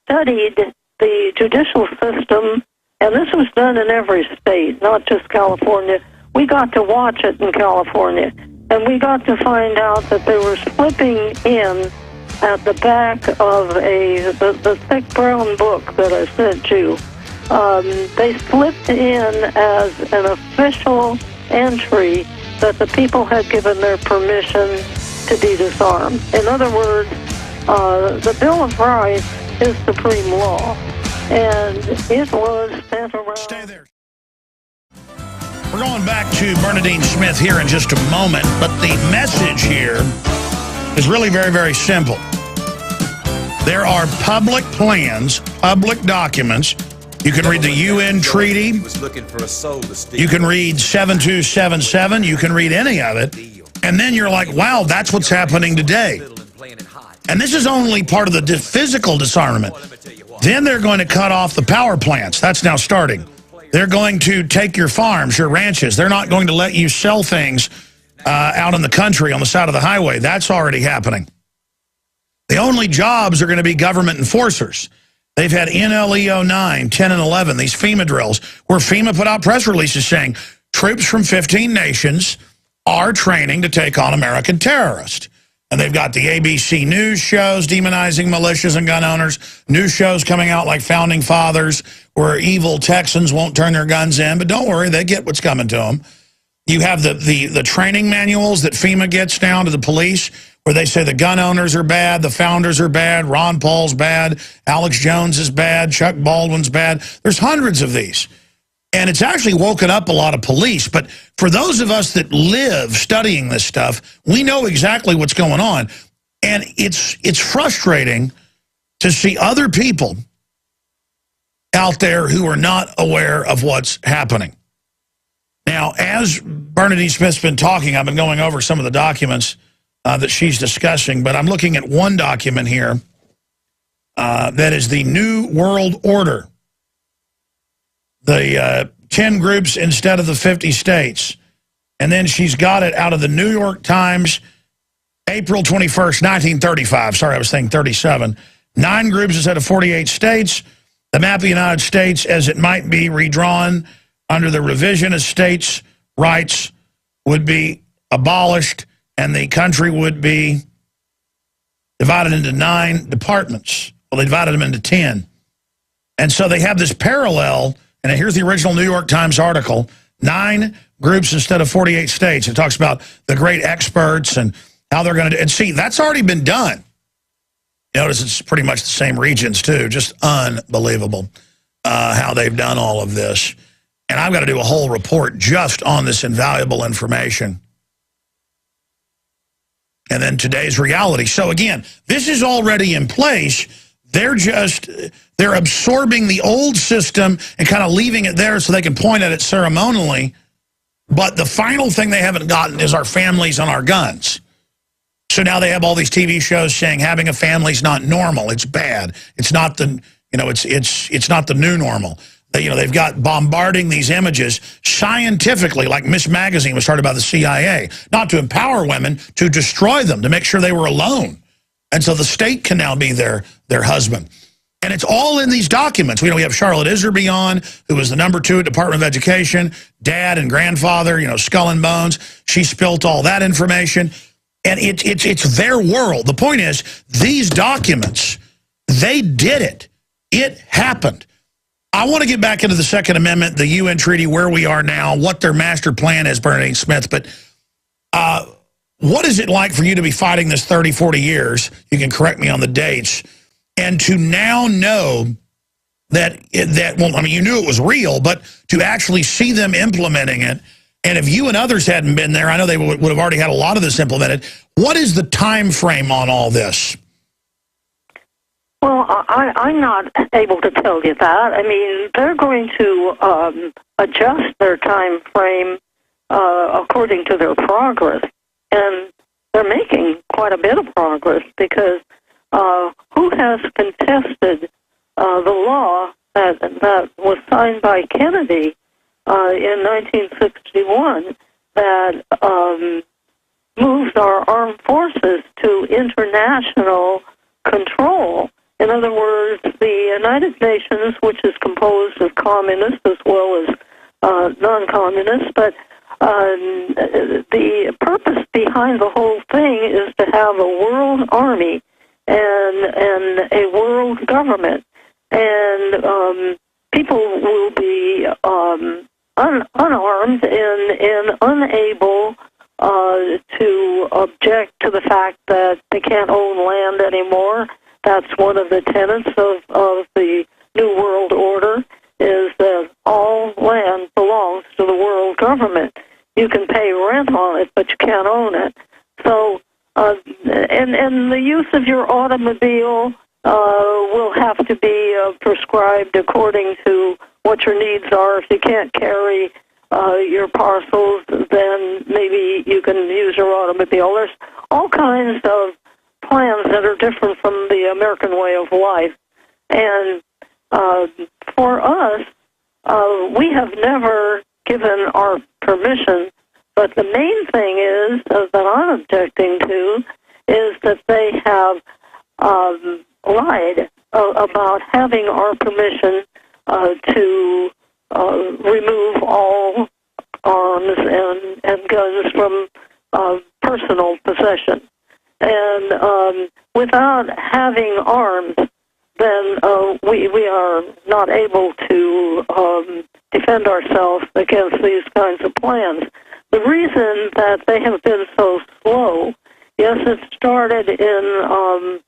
[SPEAKER 4] studied the judicial system, and this was done in every state, not just California, we got to watch it in California, and we got to find out that they were slipping in at the back of the thick brown book that I sent you. They slipped in as an official entry that the people had given their permission to be disarmed. In other words, the Bill of Rights is supreme law, and it was sent around.
[SPEAKER 1] Stay there. We're going back to Bernadine Smith here in just a moment, but the message here is really very, very simple. There are public plans, public documents. You can read the UN treaty. You can read 7277. You can read any of it. And then you're like, wow, that's what's happening today. And this is only part of the physical disarmament. Then they're going to cut off the power plants. That's now starting. They're going to take your farms, your ranches. They're not going to let you sell things out in the country on the side of the highway. That's already happening. The only jobs are going to be government enforcers. They've had NLEO 9, 10, and 11, these FEMA drills, where FEMA put out press releases saying troops from 15 nations are training to take on American terrorists. And they've got the ABC News shows demonizing militias and gun owners, news shows coming out like Founding Fathers, where evil Texans won't turn their guns in. But don't worry, they get what's coming to them. You have the training manuals that FEMA gets down to the police, where they say the gun owners are bad, the founders are bad, Ron Paul's bad, Alex Jones is bad, Chuck Baldwin's bad. There's hundreds of these. And it's actually woken up a lot of police. But for those of us that live studying this stuff, we know exactly what's going on. And it's frustrating to see other people out there who are not aware of what's happening. Now, as Bernadine Smith's been talking, I've been going over some of the documents that she's discussing, but I'm looking at one document here that is the New World Order. The 10 groups instead of the 50 states. And then she's got it out of the New York Times, April 21st, 1935. Sorry, I was saying 37. 9 groups instead of 48 states. The map of the United States as it might be redrawn under the revisionist states' rights would be abolished, and the country would be divided into 9 departments. Well, they divided them into 10. And so they have this parallel. And here's the original New York Times article, 9 groups instead of 48 states. It talks about the great experts and how they're going to do. And see, that's already been done. Notice it's pretty much the same regions, too. Just unbelievable how they've done all of this. And I've got to do a whole report just on this invaluable information. And then today's reality. So, again, this is already in place. They're absorbing the old system and kind of leaving it there so they can point at it ceremonially. But the final thing they haven't gotten is our families and our guns. So now they have all these TV shows saying having a family is not normal. It's bad. It's not the, it's not the new normal. They've got bombarding these images scientifically, like Miss Magazine was started by the CIA, not to empower women, to destroy them, to make sure they were alone. And so the state can now be their husband. And it's all in these documents. We have Charlotte Iserby on, who was the #2 at Department of Education, dad and grandfather, skull and bones. She spilt all that information. And it's their world. The point is, these documents, they did it. It happened. I want to get back into the Second Amendment, the UN treaty, where we are now, what their master plan is, Bernadine Smith. But What is it like for you to be fighting this 30, 40 years? You can correct me on the dates. And to now know that well, I mean, you knew it was real, but to actually see them implementing it, and if you and others hadn't been there, I know they would have already had a lot of this implemented. What is the time frame on all this?
[SPEAKER 4] Well, I'm not able to tell you that. I mean, they're going to adjust their time frame according to their progress, and they're making quite a bit of progress because who has contested the law that was signed by Kennedy in 1961 that moves our armed forces to international control? In other words, the United Nations, which is composed of communists as well as non-communists, but the purpose behind the whole thing is to have a world army and a world government. And people will be unarmed and unable to object to the fact that they can't own land anymore. That's one of the tenets of the New World Order, is that all land belongs to the world government. You can pay rent on it, but you can't own it. So, and the use of your automobile will have to be prescribed according to what your needs are. If you can't carry your parcels, then maybe you can use your automobile. There's all kinds of plans that are different from the American way of life. And for us, we have never given our permission, but the main thing is that I'm objecting to is that they have lied about having our permission to remove all arms and guns from personal possession. And without having arms, then we are not able to defend ourselves against these kinds of plans. The reason that they have been so slow, yes, it started in,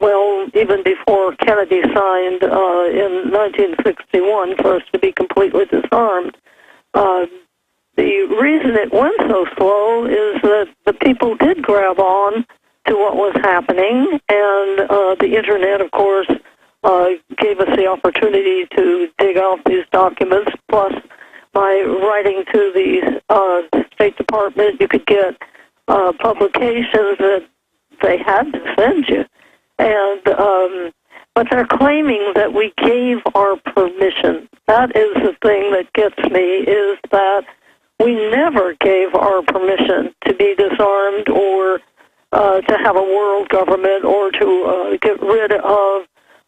[SPEAKER 4] well, even before Kennedy signed in 1961 for us to be completely disarmed. The reason it went so slow is that the people did grab on to what was happening, and the Internet, of course, gave us the opportunity to dig out these documents, plus by writing to the State Department, you could get publications that they had to send you. And but they're claiming that we gave our permission. That is the thing that gets me, is that we never gave our permission to be disarmed or to have a world government or to get rid of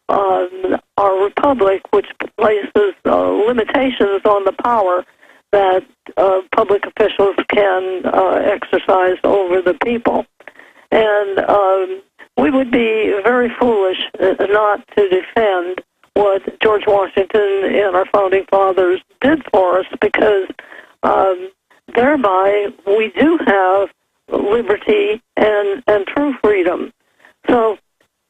[SPEAKER 4] our republic, which places limitations on the power that public officials can exercise over the people. And we would be very foolish not to defend what George Washington and our founding fathers did for us, because thereby we do have liberty and true freedom. So,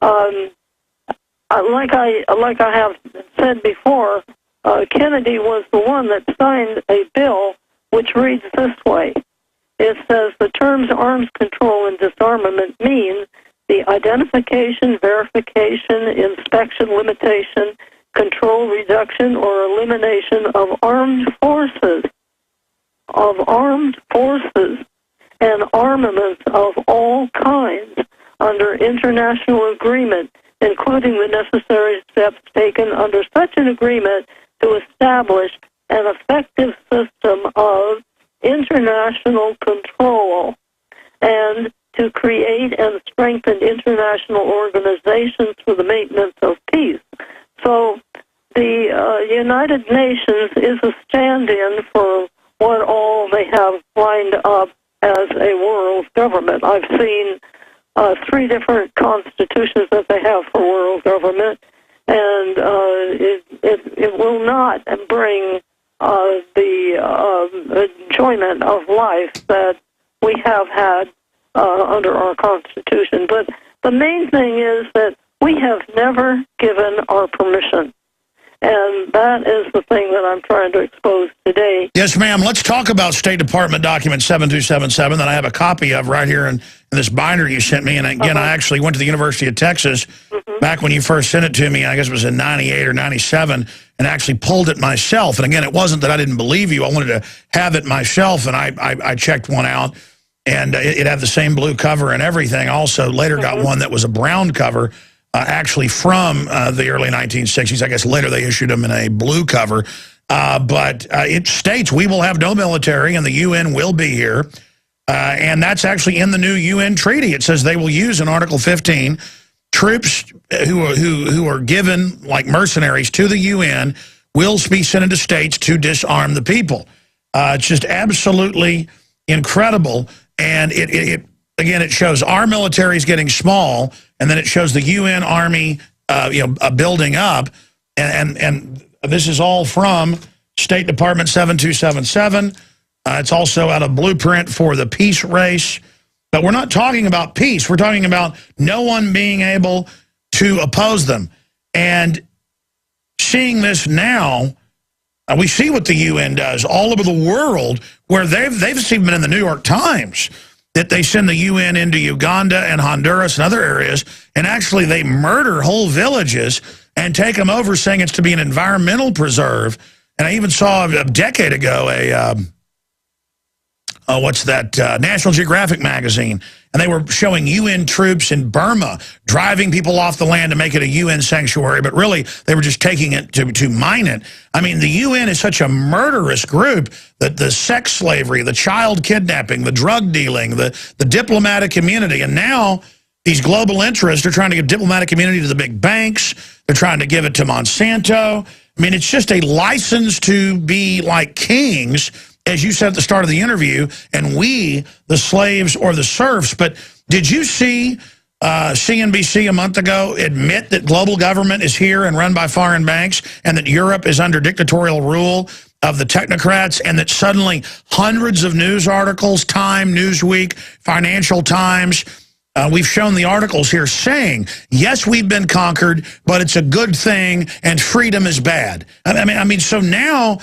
[SPEAKER 4] like I have said before, Kennedy was the one that signed a bill which reads this way. It says the terms arms control and disarmament mean the identification, verification, inspection, limitation, control, reduction, or elimination of armed forces, and armaments of all kinds under international agreement, including the necessary steps taken under such an agreement to establish an effective system of international control and to create and strengthen international organizations for the maintenance of peace. So the United Nations is a stand-in for what all they have lined up as a world government. I've seen 3 different constitutions that they have for world government, and it will not bring the enjoyment of life that we have had under our Constitution. But the main thing is that we have never given our permission. And that is the thing that I'm trying to expose today.
[SPEAKER 1] Yes, ma'am. Let's talk about State Department document 7277 that I have a copy of right here in this binder you sent me. And again, I actually went to the University of Texas back when you first sent it to me. I guess it was in 98 or 97, and actually pulled it myself. And again, it wasn't that I didn't believe you. I wanted to have it myself, and I checked one out. And it had the same blue cover and everything. Also, later got one that was a brown cover. Actually from the early 1960s. I guess later they issued them in a blue cover. But it states we will have no military and the UN will be here. And that's actually in the new UN treaty. It says they will use in Article 15 troops who are given like mercenaries to the UN will be sent into states to disarm the people. It's just absolutely incredible. And again, it shows our military is getting small, and then it shows the UN Army, building up, and this is all from State Department 7277. It's also out of Blueprint for the Peace Race. But we're not talking about peace. We're talking about no one being able to oppose them. And seeing this now, we see what the UN does all over the world, where they've even been in the New York Times, that they send the UN into Uganda and Honduras and other areas, and actually they murder whole villages and take them over, saying it's to be an environmental preserve. And I even saw a decade ago National Geographic magazine, and they were showing UN troops in Burma driving people off the land to make it a UN sanctuary, but really they were just taking it to mine it. I mean, the UN is such a murderous group that the sex slavery, the child kidnapping, the drug dealing, the diplomatic community, and now these global interests are trying to give diplomatic community to the big banks. They're trying to give it to Monsanto. I mean, it's just a license to be like kings, as you said at the start of the interview, and we, the slaves or the serfs. But did you see CNBC a month ago admit that global government is here and run by foreign banks, and that Europe is under dictatorial rule of the technocrats, and that suddenly hundreds of news articles, Time, Newsweek, Financial Times, we've shown the articles here saying, yes, we've been conquered, but it's a good thing, and freedom is bad. I mean, so now...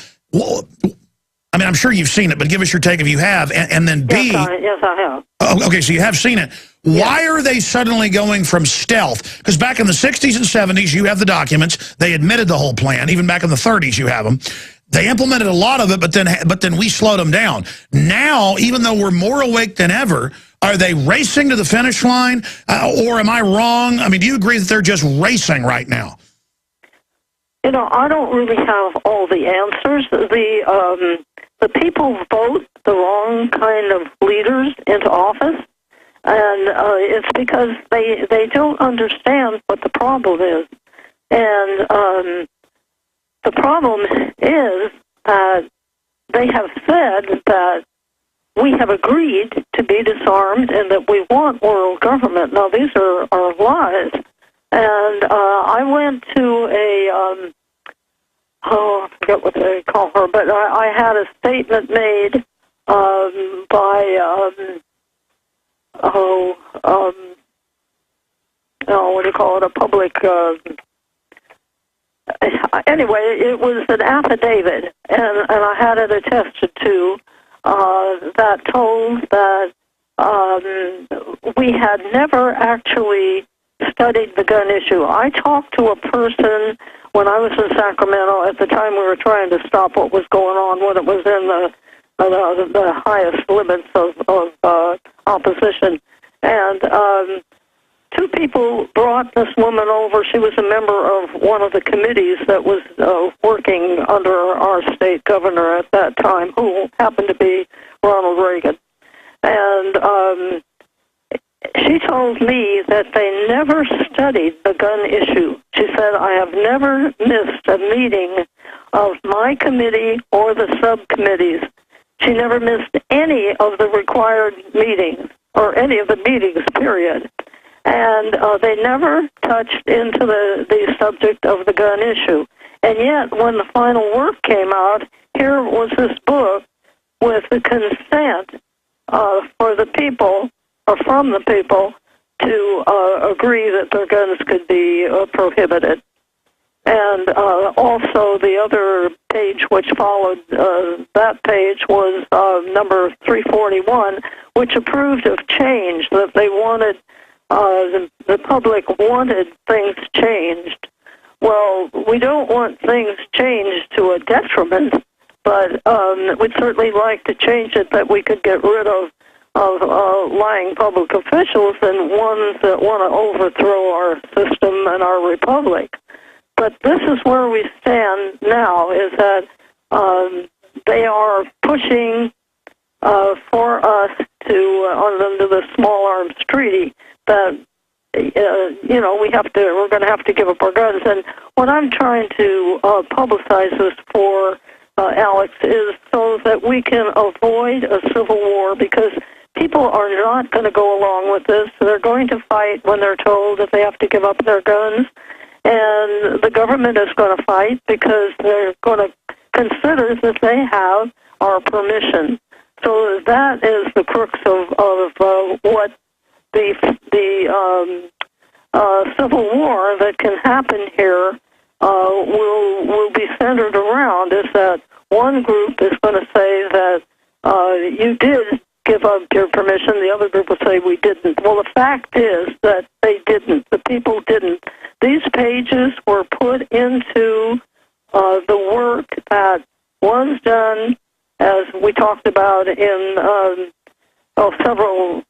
[SPEAKER 1] I mean, I'm sure you've seen it, but give us your take if you have. And then B...
[SPEAKER 4] Yes, I have.
[SPEAKER 1] Oh, okay, so you have seen it.
[SPEAKER 4] Yes.
[SPEAKER 1] Why are they suddenly going from stealth? Because back in the 60s and 70s, you have the documents. They admitted the whole plan. Even back in the 30s, you have them. They implemented a lot of it, but then we slowed them down. Now, even though we're more awake than ever, are they racing to the finish line? Or am I wrong? I mean, do you agree that they're just racing right now?
[SPEAKER 4] You know, I don't really have all the answers. The people vote the wrong kind of leaders into office, and it's because they don't understand what the problem is. And the problem is that they have said that we have agreed to be disarmed and that we want world government. Now, these are lies. And I went to a... I forget what they call her, but I had a statement made by, what do you call it, a public, anyway, it was an affidavit, and I had it attested to, that told that we had never actually studied the gun issue. I talked to a person when I was in Sacramento. At the time, we were trying to stop what was going on when it was in the highest limits of opposition. And two people brought this woman over. She was a member of one of the committees that was working under our state governor at that time, who happened to be Ronald Reagan. And she told me that they never studied the gun issue. She said, I have never missed a meeting of my committee or the subcommittees. She never missed any of the required meetings, or any of the meetings, period. And they never touched into the subject of the gun issue. And yet, when the final work came out, here was this book with the consent for the people, or from the people, to agree that their guns could be prohibited. And also the other page which followed that page was number 341, which approved of change, that they wanted, the public wanted things changed. Well, we don't want things changed to a detriment, but we'd certainly like to change it that we could get rid of lying public officials and ones that want to overthrow our system and our republic. But this is where we stand now, is that they are pushing for us under the small arms treaty that, we're going to have to give up our guns. And what I'm trying to publicize this for, Alex, is so that we can avoid a civil war, because people are not going to go along with this. They're going to fight when they're told that they have to give up their guns. And the government is going to fight because they're going to consider that they have our permission. So that is the crux of what the civil war that can happen here will be centered around, is that one group is going to say that you did give up your permission, the other group will say we didn't. Well, the fact is that they didn't. The people didn't. These pages were put into the work that was done, as we talked about in several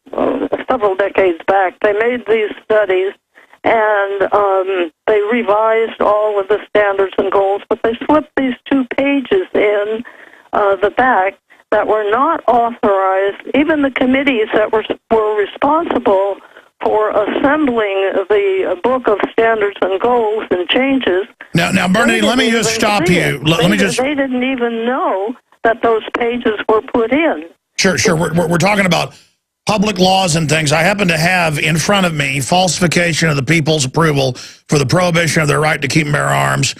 [SPEAKER 4] decades back. They made these studies, and they revised all of the standards and goals, but they slipped these 2 pages in the back that were not authorized. Even the committees that were responsible for assembling the book of standards and goals and changes.
[SPEAKER 1] Now, Bernadine, let me just stop you.
[SPEAKER 4] They didn't even know that those pages were put in.
[SPEAKER 1] Sure. We're talking about public laws and things. I happen to have in front of me falsification of the people's approval for the prohibition of their right to keep and bear arms,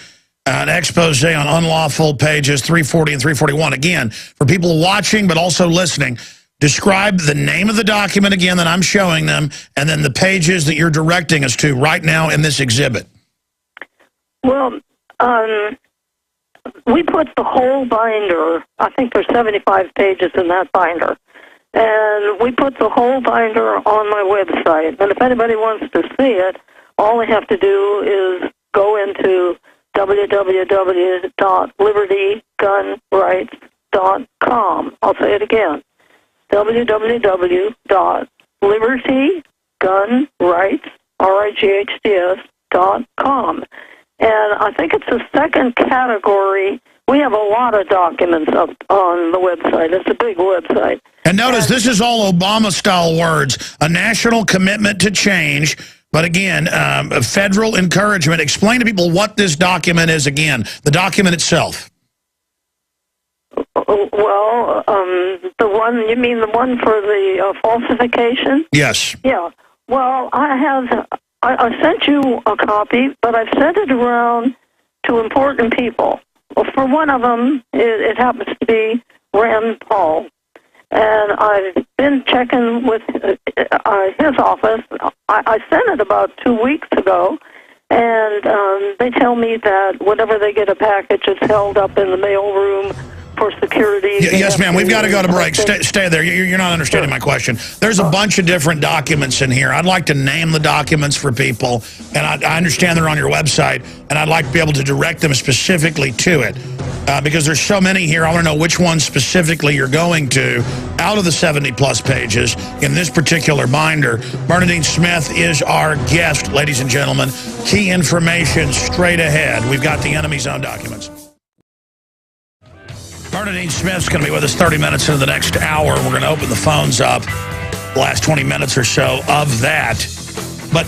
[SPEAKER 1] an expose on unlawful, pages 340 and 341. Again, for people watching but also listening, describe the name of the document again that I'm showing them, and then the pages that you're directing us to right now in this exhibit.
[SPEAKER 4] Well, we put the whole binder, I think there's 75 pages in that binder, and we put the whole binder on my website. And if anybody wants to see it, all they have to do is go into www.libertygunrights.com. I'll say it again. www.libertygunrights.com. And I think it's the second category. We have a lot of documents up on the website. It's a big website.
[SPEAKER 1] And notice this is all Obama-style words. A national commitment to change, but again, federal encouragement. Explain to people what this document is again, the document itself.
[SPEAKER 4] Well, the one, you mean the one for the falsification?
[SPEAKER 1] Yes.
[SPEAKER 4] Yeah. Well, I sent you a copy, but I've sent it around to important people. Well, for one of them, it happens to be Rand Paul. And I've been checking with his office. I sent it about 2 weeks ago, and they tell me that whenever they get a package, it's held up in the mail room for security.
[SPEAKER 1] Yes, ma'am. We've got to go to break. Stay there. You're not understanding my question. There's a bunch of different documents in here. I'd like to name the documents for people, and I understand they're on your website, and I'd like to be able to direct them specifically to it. Because there's so many here, I want to know which one specifically you're going to out of the 70-plus pages in this particular binder. Bernadine Smith is our guest, ladies and gentlemen. Key information straight ahead. We've got the enemy zone documents. Bernadine Smith's going to be with us 30 minutes into the next hour. We're going to open the phones up the last 20 minutes or so of that. But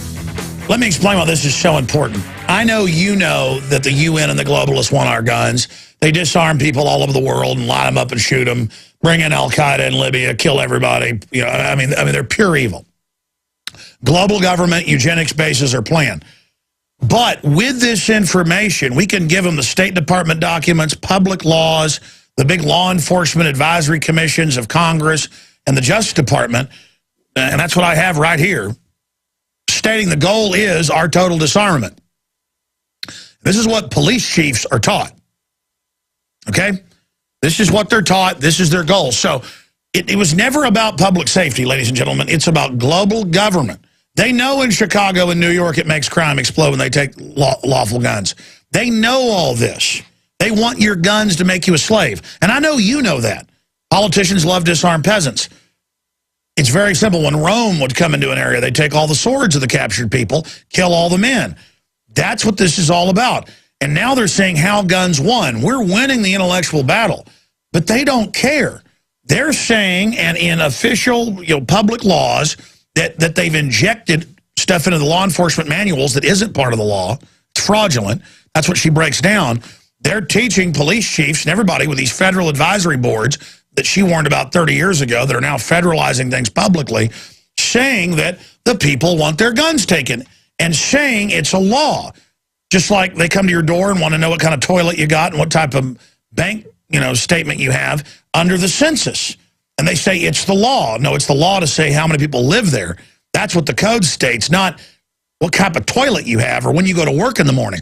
[SPEAKER 1] let me explain why this is so important. I know you know that the UN and the globalists want our guns. They disarm people all over the world and line them up and shoot them, bring in Al-Qaeda in Libya, kill everybody. You know, I mean, they're pure evil. Global government, eugenics bases are planned. But with this information, we can give them the State Department documents, public laws, the big law enforcement advisory commissions of Congress, and the Justice Department, and that's what I have right here, stating the goal is our total disarmament. This is what police chiefs are taught. Okay? This is what they're taught. This is their goal. So it was never about public safety, ladies and gentlemen. It's about global government. They know in Chicago and New York it makes crime explode when they take lawful guns. They know all this. They want your guns to make you a slave. And I know you know that. Politicians love to disarm peasants. It's very simple. When Rome would come into an area, they'd take all the swords of the captured people, kill all the men. That's what this is all about. And now they're saying how guns won. We're winning the intellectual battle. But they don't care. They're saying, and in official public laws, that they've injected stuff into the law enforcement manuals that isn't part of the law. It's fraudulent. That's what she breaks down. They're teaching police chiefs and everybody with these federal advisory boards that she warned about 30 years ago that are now federalizing things publicly, saying that the people want their guns taken and saying it's a law. Just like they come to your door and want to know what kind of toilet you got and what type of bank statement you have under the census. And they say it's the law. No, it's the law to say how many people live there. That's what the code states, not what type of toilet you have or when you go to work in the morning.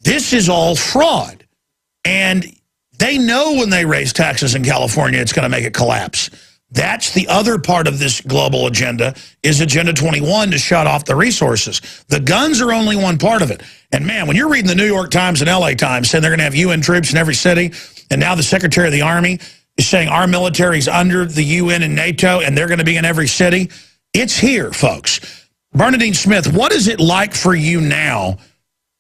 [SPEAKER 1] This is all fraud. And they know when they raise taxes in California, it's going to make it collapse. That's the other part of this global agenda, is Agenda 21, to shut off the resources. The guns are only one part of it. And man, when you're reading the New York Times and LA Times saying they're going to have UN troops in every city, and now the Secretary of the Army is saying our military's under the UN and NATO and they're going to be in every city, it's here, folks. Bernadine Smith, what is it like for you now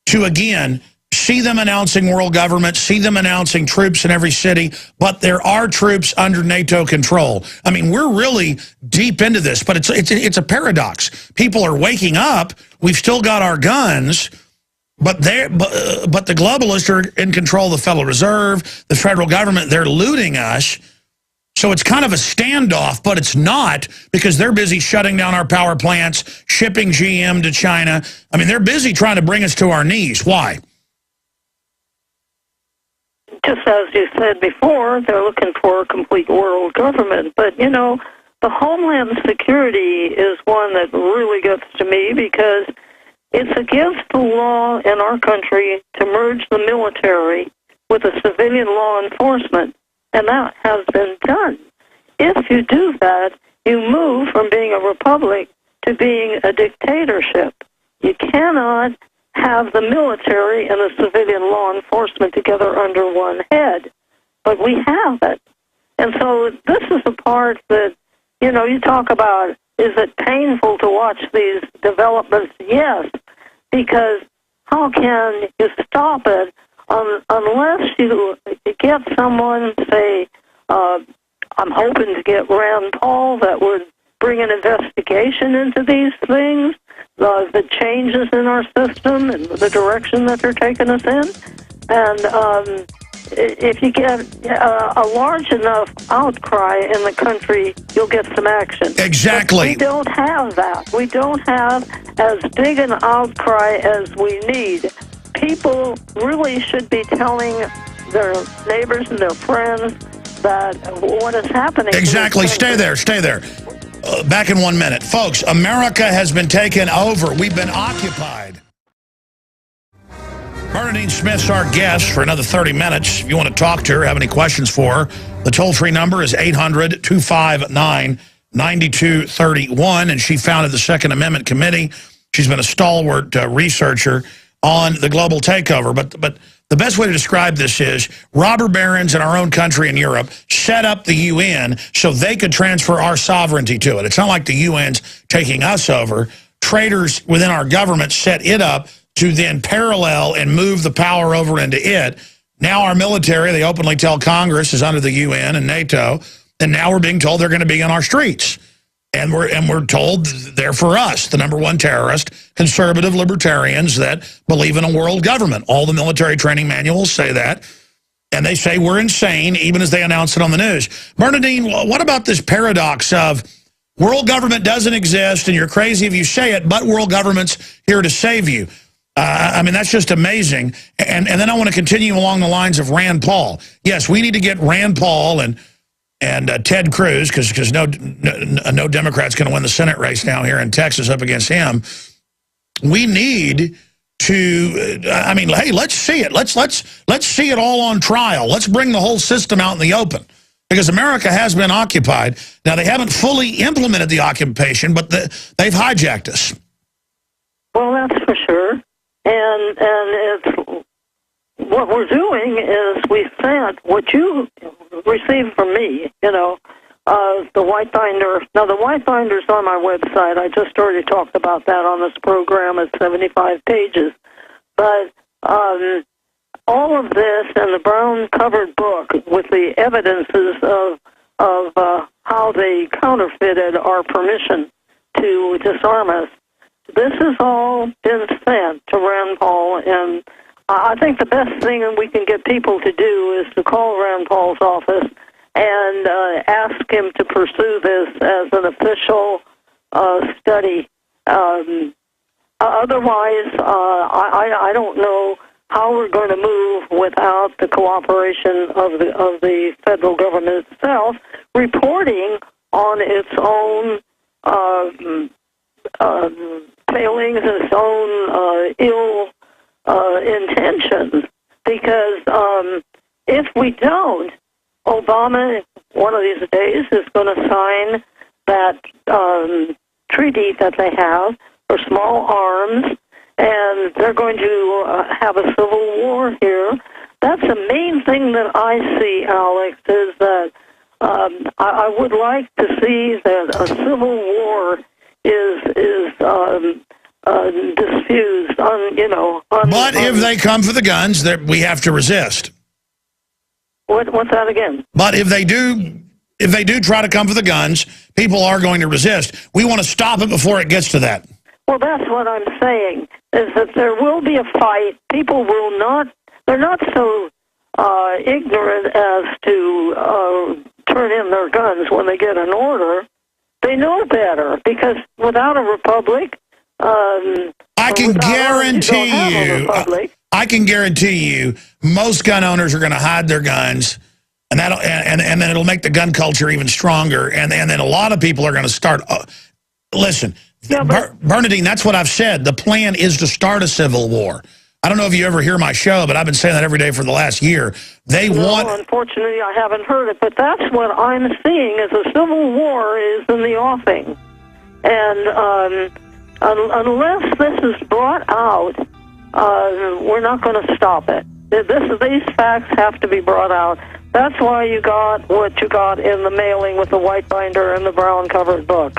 [SPEAKER 1] to, again, see them announcing world government, see them announcing troops in every city, but there are troops under NATO control? I mean, we're really deep into this, but it's a paradox. People are waking up. We've still got our guns, but the globalists are in control of the Federal Reserve, the federal government. They're looting us. So it's kind of a standoff, but it's not, because they're busy shutting down our power plants, shipping GM to China. I mean, they're busy trying to bring us to our knees. Why?
[SPEAKER 4] Just as you said before, they're looking for a complete world government. But, the Homeland Security is one that really gets to me, because it's against the law in our country to merge the military with a civilian law enforcement, and that has been done. If you do that, you move from being a republic to being a dictatorship. You cannot have the military and the civilian law enforcement together under one head. But we have it. And so this is the part that, you talk about, is it painful to watch these developments? Yes, because how can you stop it unless you get someone, say, I'm hoping to get Rand Paul, that would bring an investigation into these things, the changes in our system and the direction that they're taking us in. And if you get a large enough outcry in the country, you'll get some action.
[SPEAKER 1] Exactly.
[SPEAKER 4] But we don't have that. We don't have as big an outcry as we need. People really should be telling their neighbors and their friends that what is happening.
[SPEAKER 1] Exactly. Stay there. Stay there. Back in 1 minute. Folks, America has been taken over. We've been occupied. Bernadine Smith's our guest for another 30 minutes. If you want to talk to her, have any questions for her, the toll-free number is 800-259-9231, and she founded the Second Amendment Committee. She's been a stalwart researcher on the global takeover. But the best way to describe this is robber barons in our own country in Europe set up the UN so they could transfer our sovereignty to it. It's not like the UN's taking us over. Traitors within our government set it up to then parallel and move the power over into it. Now our military, they openly tell Congress, is under the UN and NATO, and now we're being told they're going to be on our streets. And we're told they're for us, the #1 terrorist, conservative libertarians that believe in a world government. All the military training manuals say that. And they say we're insane, even as they announce it on the news. Bernadine, what about this paradox of world government doesn't exist and you're crazy if you say it, but world government's here to save you? I mean, that's just amazing. And then I want to continue along the lines of Rand Paul. Yes, we need to get Rand Paul and and Ted Cruz, because no Democrat's going to win the Senate race now here in Texas up against him. We need to, I mean, hey, let's see it. Let's see it all on trial. Let's bring the whole system out in the open. Because America has been occupied. Now, they haven't fully implemented the occupation, but they've hijacked us.
[SPEAKER 4] Well, that's for sure. And it's what we're doing is we sent what you received from me, you know, the white binder. Now, the white binder's on my website. I just already talked about that on this program. It's 75 pages. But all of this and the brown-covered book with the evidences of how they counterfeited our permission to disarm us, this has all been sent to Rand Paul, and I think the best thing we can get people to do is to call Rand Paul's office and ask him to pursue this as an official study. Otherwise, I don't know how we're going to move without the cooperation of the federal government itself reporting on its own failings and its own ill intentions. Because if we don't, Obama, one of these days, is going to sign that treaty that they have for small arms, and they're going to have a civil war here. That's the main thing that I see, Alex, is that I would like to see that a civil war is diffused on, you know.
[SPEAKER 1] But if they come for the guns, we have to resist.
[SPEAKER 4] What's that again?
[SPEAKER 1] But if they do try to come for the guns, people are going to resist. We want to stop it before it gets to that.
[SPEAKER 4] Well, that's what I'm saying, is that there will be a fight. People will not, they're not so ignorant as to turn in their guns when they get an order. They know better, because without a republic,
[SPEAKER 1] I can guarantee you, most gun owners are going to hide their guns, and then it'll make the gun culture even stronger. And then a lot of people are going to start. Listen,
[SPEAKER 4] yeah,
[SPEAKER 1] Bernadine, that's what I've said. The plan is to start a civil war. I don't know if you ever hear my show, but I've been saying that every day for the last year.
[SPEAKER 4] Unfortunately, I haven't heard it, but that's what I'm seeing is a civil war is in the offing. And unless this is brought out, we're not going to stop it. These facts have to be brought out. That's why you got what you got in the mailing with the white binder and the brown-covered book.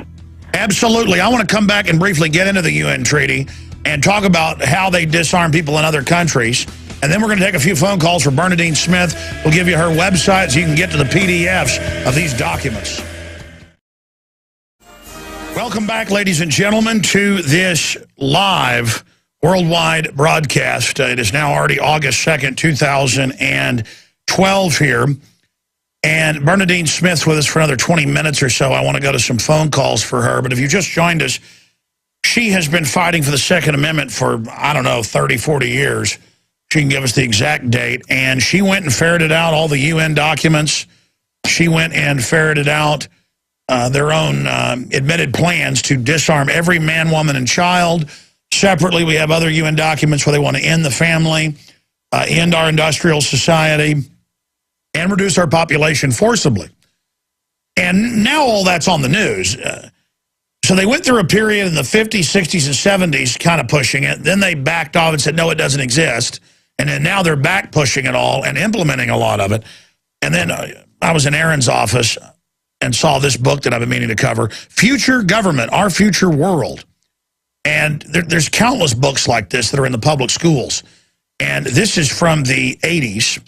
[SPEAKER 1] Absolutely. I want to come back and briefly get into the UN treaty and talk about how they disarm people in other countries. And then we're going to take a few phone calls for Bernadine Smith. We'll give you her website so you can get to the PDFs of these documents. Welcome back, ladies and gentlemen, to this live worldwide broadcast. It is now already August 2nd, 2012 here. And Bernadine Smith's with us for another 20 minutes or so. I want to go to some phone calls for her. But if you just joined us, she has been fighting for the Second Amendment for, I don't know, 30, 40 years. She can give us the exact date. And she went and ferreted out all the UN documents. She went and ferreted out their own admitted plans to disarm every man, woman, and child. Separately, we have other UN documents where they want to end the family, end our industrial society, and reduce our population forcibly. And now all that's on the news. So they went through a period in the 50s, 60s, and 70s kind of pushing it. Then they backed off and said, no, it doesn't exist. And then now they're back pushing it all and implementing a lot of it. And then I was in Aaron's office and saw this book that I've been meaning to cover, Future Government, Our Future World. And there's countless books like this that are in the public schools. And this is from the 80s.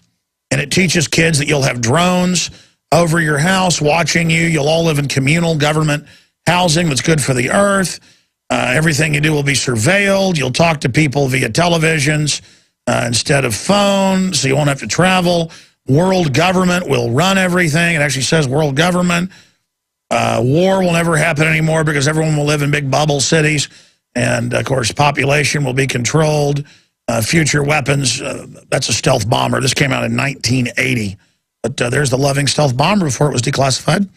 [SPEAKER 1] And it teaches kids that you'll have drones over your house watching you. You'll all live in communal government housing that's good for the earth. Everything you do will be surveilled. You'll talk to people via televisions instead of phones, so you won't have to travel. World government will run everything. It actually says world government. War will never happen anymore because everyone will live in big bubble cities. And, of course, population will be controlled. Future weapons, that's a stealth bomber. This came out in 1980. But there's the Loving stealth bomber before it was declassified.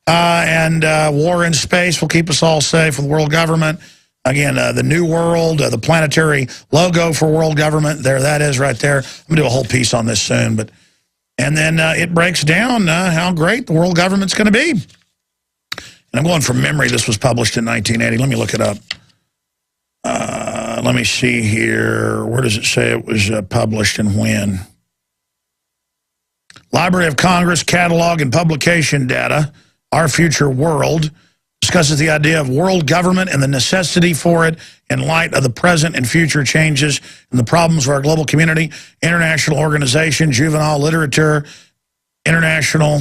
[SPEAKER 1] And war in space will keep us all safe with world government. Again, the New World, the planetary logo for world government. There, that is right there. I'm going to do a whole piece on this soon. And then it breaks down how great the world government's going to be. And I'm going from memory. This was published in 1980. Let me look it up. Let me see here. Where does it say it was published and when? Library of Congress Catalog and Publication Data, Our Future World, discusses the idea of world government and the necessity for it in light of the present and future changes and the problems of our global community, international organization, juvenile literature, international,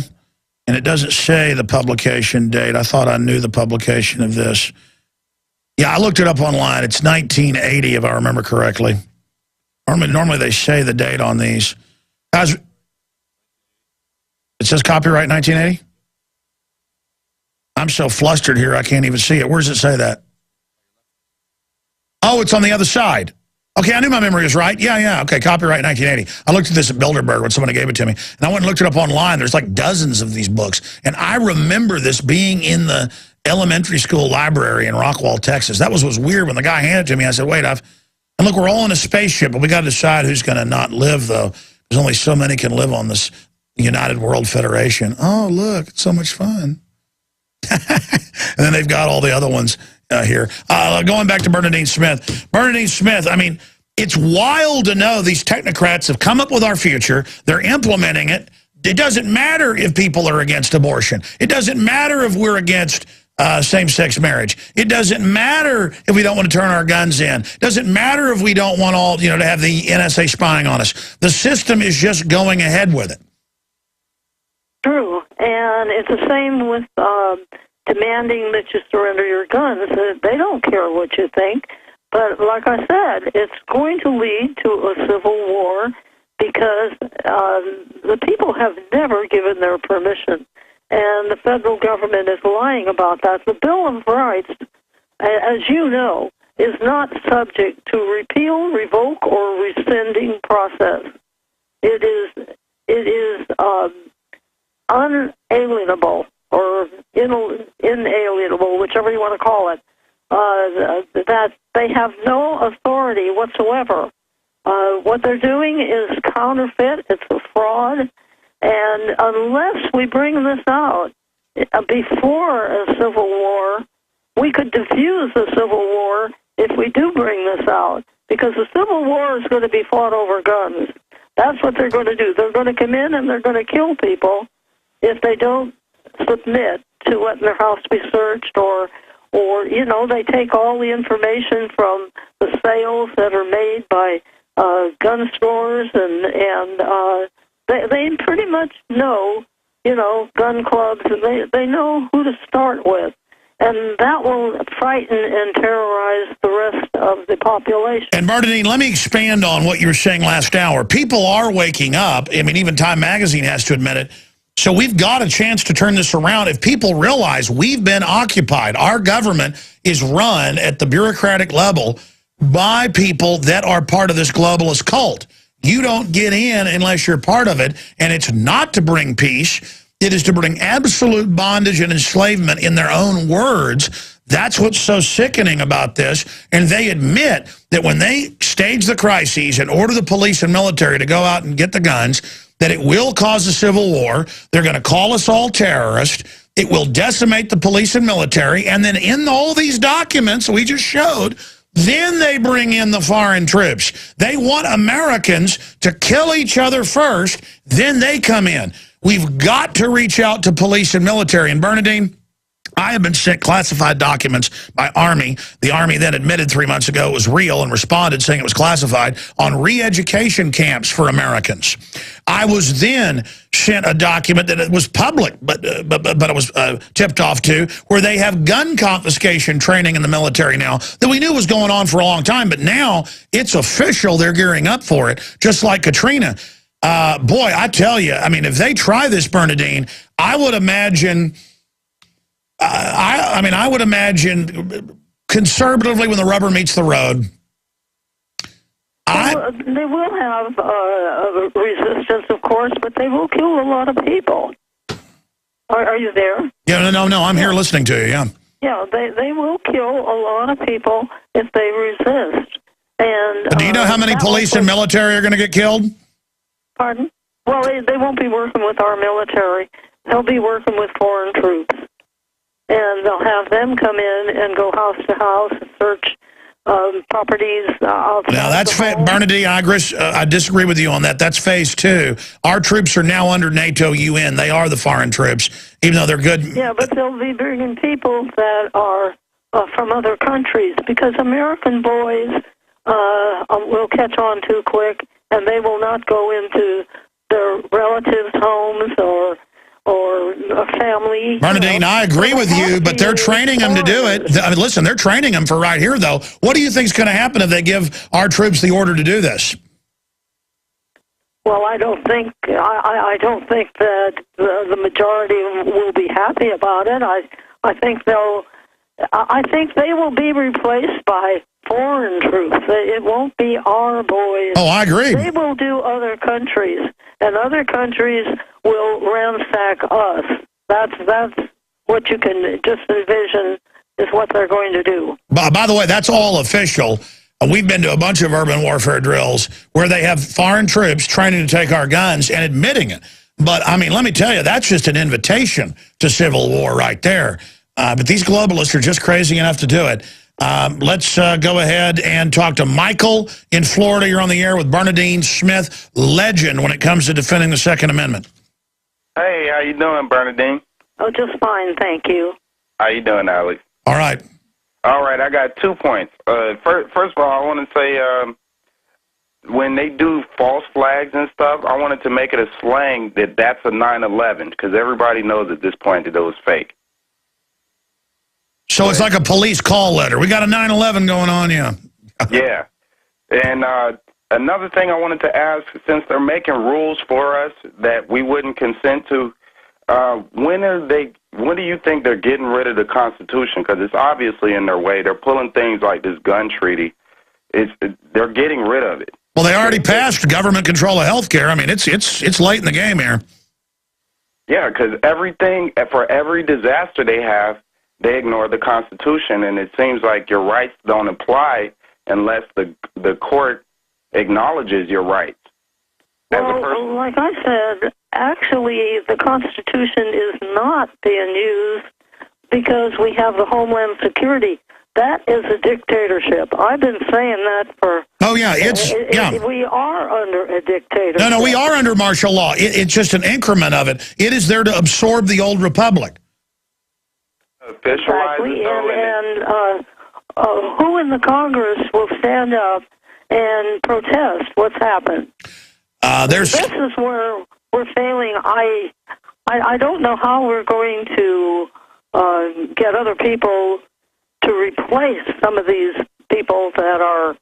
[SPEAKER 1] and it doesn't say the publication date. I thought I knew the publication of this. Yeah, I looked it up online. It's 1980, if I remember correctly. Normally they say the date on these. Guys, it says copyright 1980? I'm so flustered here I can't even see it. Where does it say that? Oh, it's on the other side. Okay, I knew my memory was right. Yeah, okay, copyright 1980. I looked at this at Bilderberg when somebody gave it to me, and I went and looked it up online. There's like dozens of these books, and I remember this being in the elementary school library in Rockwall, Texas. That was what was weird when the guy handed it to me. I said, wait, and look, we're all in a spaceship, but we got to decide who's going to not live, though. There's only so many can live on this United World Federation. Oh, look, it's so much fun. And then they've got all the other ones here. Going back to Bernadine Smith. Bernadine Smith, I mean, it's wild to know these technocrats have come up with our future. They're implementing it. It doesn't matter if people are against abortion. It doesn't matter if we're against same-sex marriage. It doesn't matter if we don't want to turn our guns in. It doesn't matter if we don't want all, to have the NSA spying on us. The system is just going ahead with it.
[SPEAKER 4] True, and it's the same with demanding that you surrender your guns. They don't care what you think, but like I said, it's going to lead to a civil war because the people have never given their permission, and the federal government is lying about that. The Bill of Rights, as you know, is not subject to repeal, revoke, or rescinding process. It is unalienable or inalienable, whichever you want to call it, that they have no authority whatsoever. What they're doing is counterfeit, it's a fraud, and unless we bring this out before a civil war, we could diffuse the civil war if we do bring this out, because the civil war is going to be fought over guns. That's what they're going to do. They're going to come in and they're going to kill people if they don't submit to letting their house be searched, or they take all the information from the sales that are made by gun stores, and they pretty much know, gun clubs, and they know who to start with. And that will frighten and terrorize the rest of the population.
[SPEAKER 1] And Bernadine, let me expand on what you were saying last hour. People are waking up. I mean, even Time Magazine has to admit it. So we've got a chance to turn this around if people realize we've been occupied. Our government is run at the bureaucratic level by people that are part of this globalist cult. You don't get in unless you're part of it, and it's not to bring peace. It is to bring absolute bondage and enslavement in their own words. That's what's so sickening about this. And they admit that when they stage the crises and order the police and military to go out and get the guns, that it will cause a civil war. They're going to call us all terrorists. It will decimate the police and military. And then in all these documents we just showed, then they bring in the foreign troops. They want Americans to kill each other first, then they come in. We've got to reach out to police and military. And Bernadine, I have been sent classified documents by Army. The Army then admitted 3 months ago it was real and responded saying it was classified on re-education camps for Americans. I was then sent a document that it was public, but it was tipped off to, where they have gun confiscation training in the military now that we knew was going on for a long time, but now it's official. They're gearing up for it, just like Katrina. Boy, I tell you, I mean, if they try this, Bernadine, I would imagine... I would imagine conservatively when the rubber meets the road,
[SPEAKER 4] They will have resistance, of course, but they will kill a lot of people. Are you there?
[SPEAKER 1] Yeah, no, I'm here listening to you, yeah.
[SPEAKER 4] Yeah, they will kill a lot of people if they resist. And
[SPEAKER 1] do you know how many police and military are going to get killed?
[SPEAKER 4] Pardon? Well, they won't be working with our military. They'll be working with foreign troops. And they'll have them come in and go house to house and search properties outside. Now,
[SPEAKER 1] that's Bernadine, I disagree with you on that. That's phase 2. Our troops are now under NATO UN. They are the foreign troops, even though they're good.
[SPEAKER 4] Yeah, but they'll be bringing people that are from other countries, because American boys will catch on too quick, and they will not go into their relatives' homes or a family.
[SPEAKER 1] Bernadine, I agree with you, but they're training them to do it. I mean, listen, they're training them for right here, though. What do you think is going to happen if they give our troops the order to do this?
[SPEAKER 4] Well, I don't think that the majority will be happy about it. I think they will be replaced by foreign troops. It won't be our boys.
[SPEAKER 1] Oh, I agree.
[SPEAKER 4] They will do other countries, and other countries will ransack us. That's what you can just envision is what they're going to do.
[SPEAKER 1] By the way, that's all official. We've been to a bunch of urban warfare drills where they have foreign troops training to take our guns and admitting it. But, I mean, let me tell you, that's just an invitation to civil war right there. But these globalists are just crazy enough to do it. Let's go ahead and talk to Michael in Florida. You're on the air with Bernadine Smith, legend when it comes to defending the Second Amendment.
[SPEAKER 5] Hey, how you doing, Bernadine?
[SPEAKER 4] Oh, just fine, thank you.
[SPEAKER 5] How you doing, Alex?
[SPEAKER 1] All right.
[SPEAKER 5] All right, I got 2 points. First of all, I want to say when they do false flags and stuff, I wanted to make it a slang that's a 9/11, because everybody knows at this point that it was fake.
[SPEAKER 1] So it's like a police call letter. We got a 9/11 going on, yeah.
[SPEAKER 5] Yeah. And another thing I wanted to ask, since they're making rules for us that we wouldn't consent to, when do you think they're getting rid of the Constitution? Because it's obviously in their way. They're pulling things like this gun treaty. They're getting rid of it.
[SPEAKER 1] Well, they already passed government control of health care. I mean, it's late in the game here.
[SPEAKER 5] Yeah, because for every disaster they have, they ignore the Constitution, and it seems like your rights don't apply unless the court acknowledges your rights.
[SPEAKER 4] Well, like I said, actually the Constitution is not being used because we have the Homeland Security. That is a dictatorship. I've been saying that for...
[SPEAKER 1] Oh, yeah,
[SPEAKER 4] we are under a dictatorship.
[SPEAKER 1] No, we are under martial law. It's just an increment of it. It is there to absorb the old republic.
[SPEAKER 4] Exactly, and who in the Congress will stand up and protest what's happened? This is where we're failing. I don't know how we're going to get other people to replace some of these people that are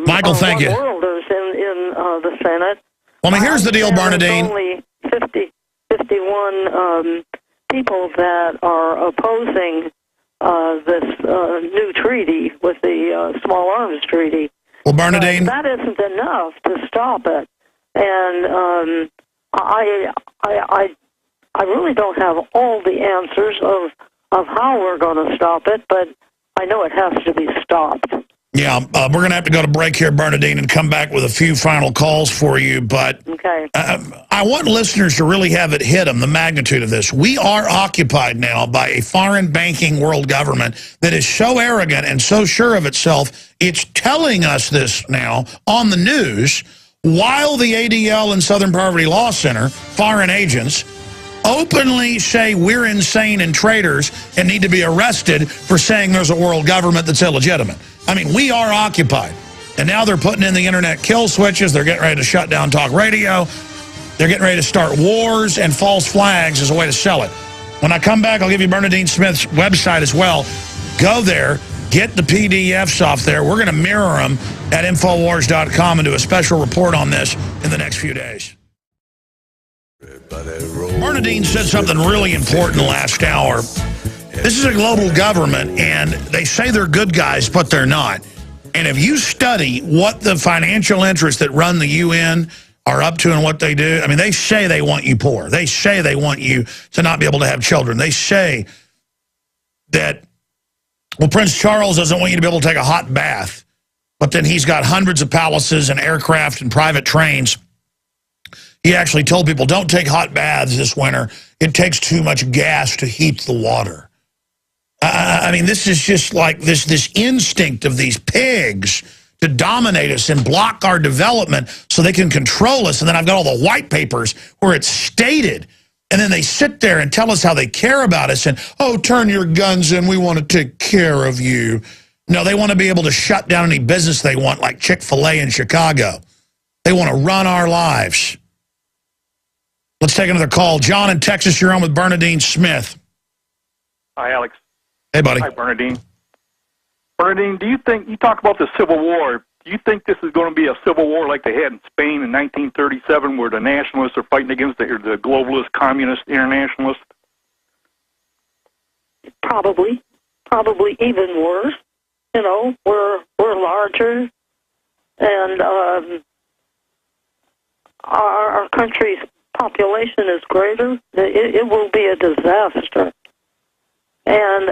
[SPEAKER 1] Michael, thank you.
[SPEAKER 4] Worlders in the Senate.
[SPEAKER 1] Well, I mean, here's the deal, Bernadine.
[SPEAKER 4] There's only 51 people that are opposing this new treaty with the small arms treaty.
[SPEAKER 1] Well, Bernadine,
[SPEAKER 4] that isn't enough to stop it, and I really don't have all the answers of how we're going to stop it, but I know it has to be stopped.
[SPEAKER 1] Yeah, we're going to have to go to break here, Bernadine, and come back with a few final calls for you. But
[SPEAKER 4] okay.
[SPEAKER 1] I want listeners to really have it hit them, the magnitude of this. We are occupied now by a foreign banking world government that is so arrogant and so sure of itself, it's telling us this now on the news, while the ADL and Southern Poverty Law Center, foreign agents, openly say we're insane and traitors and need to be arrested for saying there's a world government that's illegitimate. I mean, we are occupied. And now they're putting in the internet kill switches. They're getting ready to shut down talk radio. They're getting ready to start wars and false flags as a way to sell it. When I come back, I'll give you Bernadine Smith's website as well. Go there. Get the PDFs off there. We're going to mirror them at Infowars.com and do a special report on this in the next few days. Bernadine said something really important last hour. This is a global government, and they say they're good guys, but they're not. And if you study what the financial interests that run the UN are up to and what they do, I mean, they say they want you poor. They say they want you to not be able to have children. They say that, well, Prince Charles doesn't want you to be able to take a hot bath, but then he's got hundreds of palaces and aircraft and private trains. He actually told people, don't take hot baths this winter. It takes too much gas to heat the water. I mean, this is just like this instinct of these pigs to dominate us and block our development so they can control us. And then I've got all the white papers where it's stated. And then they sit there and tell us how they care about us. And, oh, turn your guns in. We want to take care of you. No, they want to be able to shut down any business they want, like Chick-fil-A in Chicago. They want to run our lives. Let's take another call. John in Texas, you're on with Bernadine Smith.
[SPEAKER 6] Hi, Alex.
[SPEAKER 1] Hey, buddy.
[SPEAKER 6] Hi, Bernadine. Bernadine, do you think, you talk about the Civil War, do you think this is going to be a civil war like they had in Spain in 1937 where the nationalists are fighting against the globalist, communist, internationalists?
[SPEAKER 4] Probably even worse. You know, we're larger, and our country's population is greater. It will be a disaster. And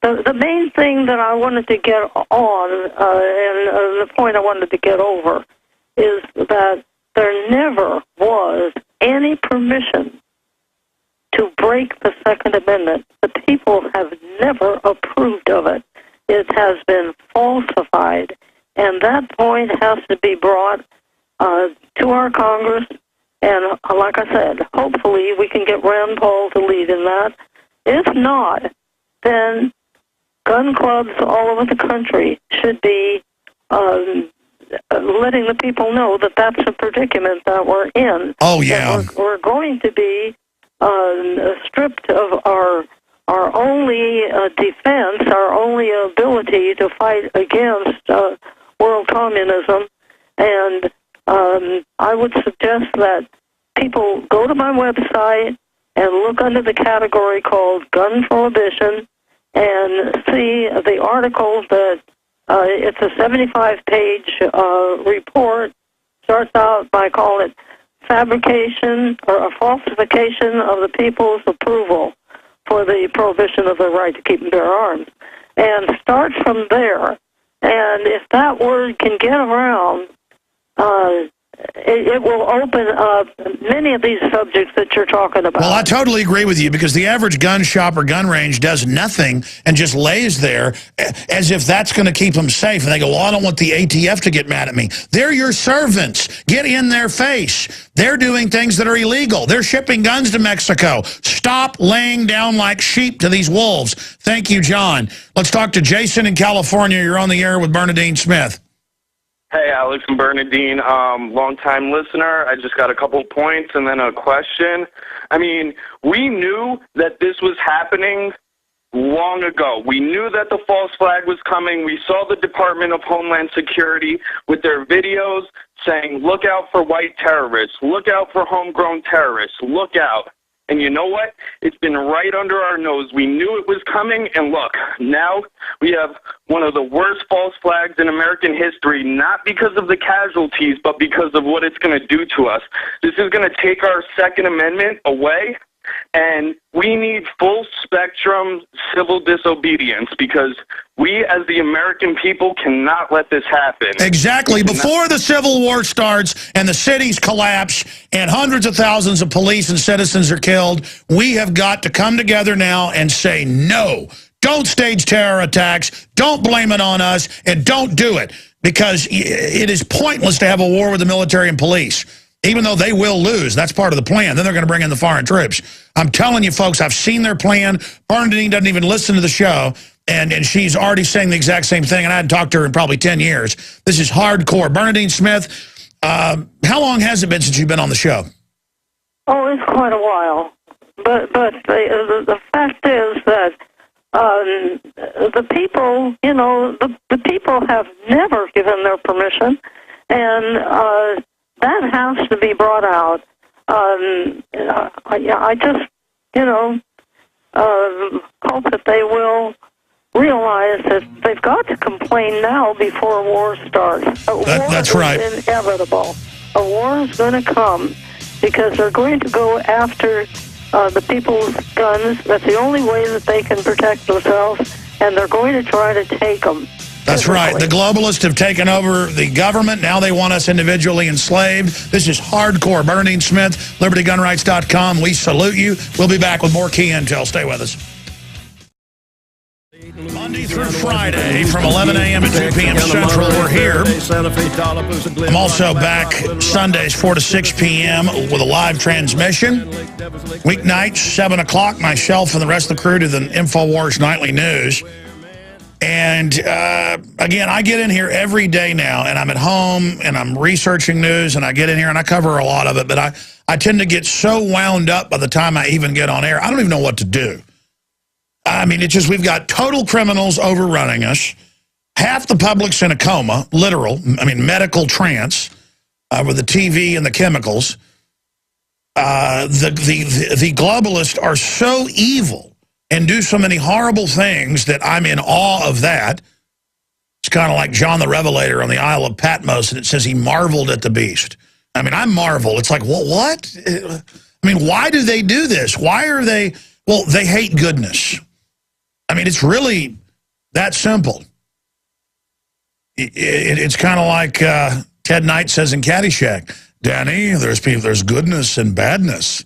[SPEAKER 4] the main thing that I wanted to get on, and the point I wanted to get over, is that there never was any permission to break the Second Amendment. The people have never approved of it. It has been falsified, and that point has to be brought to our Congress. And like I said, hopefully we can get Rand Paul to lead in that. If not, then gun clubs all over the country should be letting the people know that that's a predicament that we're in.
[SPEAKER 1] Oh, yeah.
[SPEAKER 4] We're going to be stripped of our only defense, our only ability to fight against world communism. And I would suggest that people go to my website and look under the category called Gun Prohibition and see the article that it's a 75-page report. Starts out by calling it fabrication or a falsification of the people's approval for the prohibition of the right to keep and bear arms. And start from there. And if that word can get around, it will open up many of these subjects that you're talking about.
[SPEAKER 1] Well, I totally agree with you, because the average gun shop or gun range does nothing and just lays there as if that's going to keep them safe. And they go, well, I don't want the ATF to get mad at me. They're your servants. Get in their face. They're doing things that are illegal. They're shipping guns to Mexico. Stop laying down like sheep to these wolves. Thank you, John. Let's talk to Jason in California. You're on the air with Bernadine Smith.
[SPEAKER 5] Hey, Alex and Bernadine, long-time listener. I just got a couple points and then a question. I mean, we knew that this was happening long ago. We knew that the false flag was coming. We saw the Department of Homeland Security with their videos saying, look out for white terrorists, look out for homegrown terrorists, look out. And you know what? It's been right under our nose. We knew it was coming, and look, now we have one of the worst false flags in American history, not because of the casualties, but because of what it's going to do to us. This is going to take our Second Amendment away, and we need full-spectrum civil disobedience, because we, as the American people, cannot let this happen.
[SPEAKER 1] Exactly. Before the Civil War starts and the cities collapse and hundreds of thousands of police and citizens are killed, we have got to come together now and say, no, don't stage terror attacks, don't blame it on us, and don't do it, because it is pointless to have a war with the military and police. Even though they will lose, that's part of the plan. Then they're going to bring in the foreign troops. I'm telling you, folks, I've seen their plan. Bernadine doesn't even listen to the show, and she's already saying the exact same thing, and I hadn't talked to her in probably 10 years. This is hardcore. Bernadine Smith, how long has it been since you've been on the show?
[SPEAKER 4] Oh, it's quite a while. But the fact is that the people, you know, the people have never given their permission, and that has to be brought out. I just, you know, hope that they will realize that they've got to complain now before a war starts.
[SPEAKER 1] That's right.
[SPEAKER 4] It's inevitable. A war is going to come because they're going to go after the people's guns. That's the only way that they can protect themselves, and they're going to try to take them.
[SPEAKER 1] That's right. The globalists have taken over the government. Now they want us individually enslaved. This is hardcore. Bernadine Smith, LibertyGunRights.com. We salute you. We'll be back with more key intel. Stay with us. Monday through Friday from 11 a.m. to 2 p.m. Central, we're here. I'm also back Sundays 4 to 6 p.m. with a live transmission. Weeknights, 7 o'clock, myself and the rest of the crew to the InfoWars Nightly News. And, again, I get in here every day now, and I'm at home, and I'm researching news, and I get in here, and I cover a lot of it, but I tend to get so wound up by the time I even get on air, I don't even know what to do. I mean, it's just we've got total criminals overrunning us. Half the public's in a coma, literal, I mean, medical trance, with the TV and the chemicals. The globalists are so evil and do so many horrible things that I'm in awe of that. It's kind of like John the Revelator on the Isle of Patmos, and it says he marveled at the beast. I mean, I marvel. It's like, well, what? I mean, why do they do this? Why are they... Well, they hate goodness. I mean, it's really that simple. It's kind of like Ted Knight says in Caddyshack, Danny, there's goodness and badness.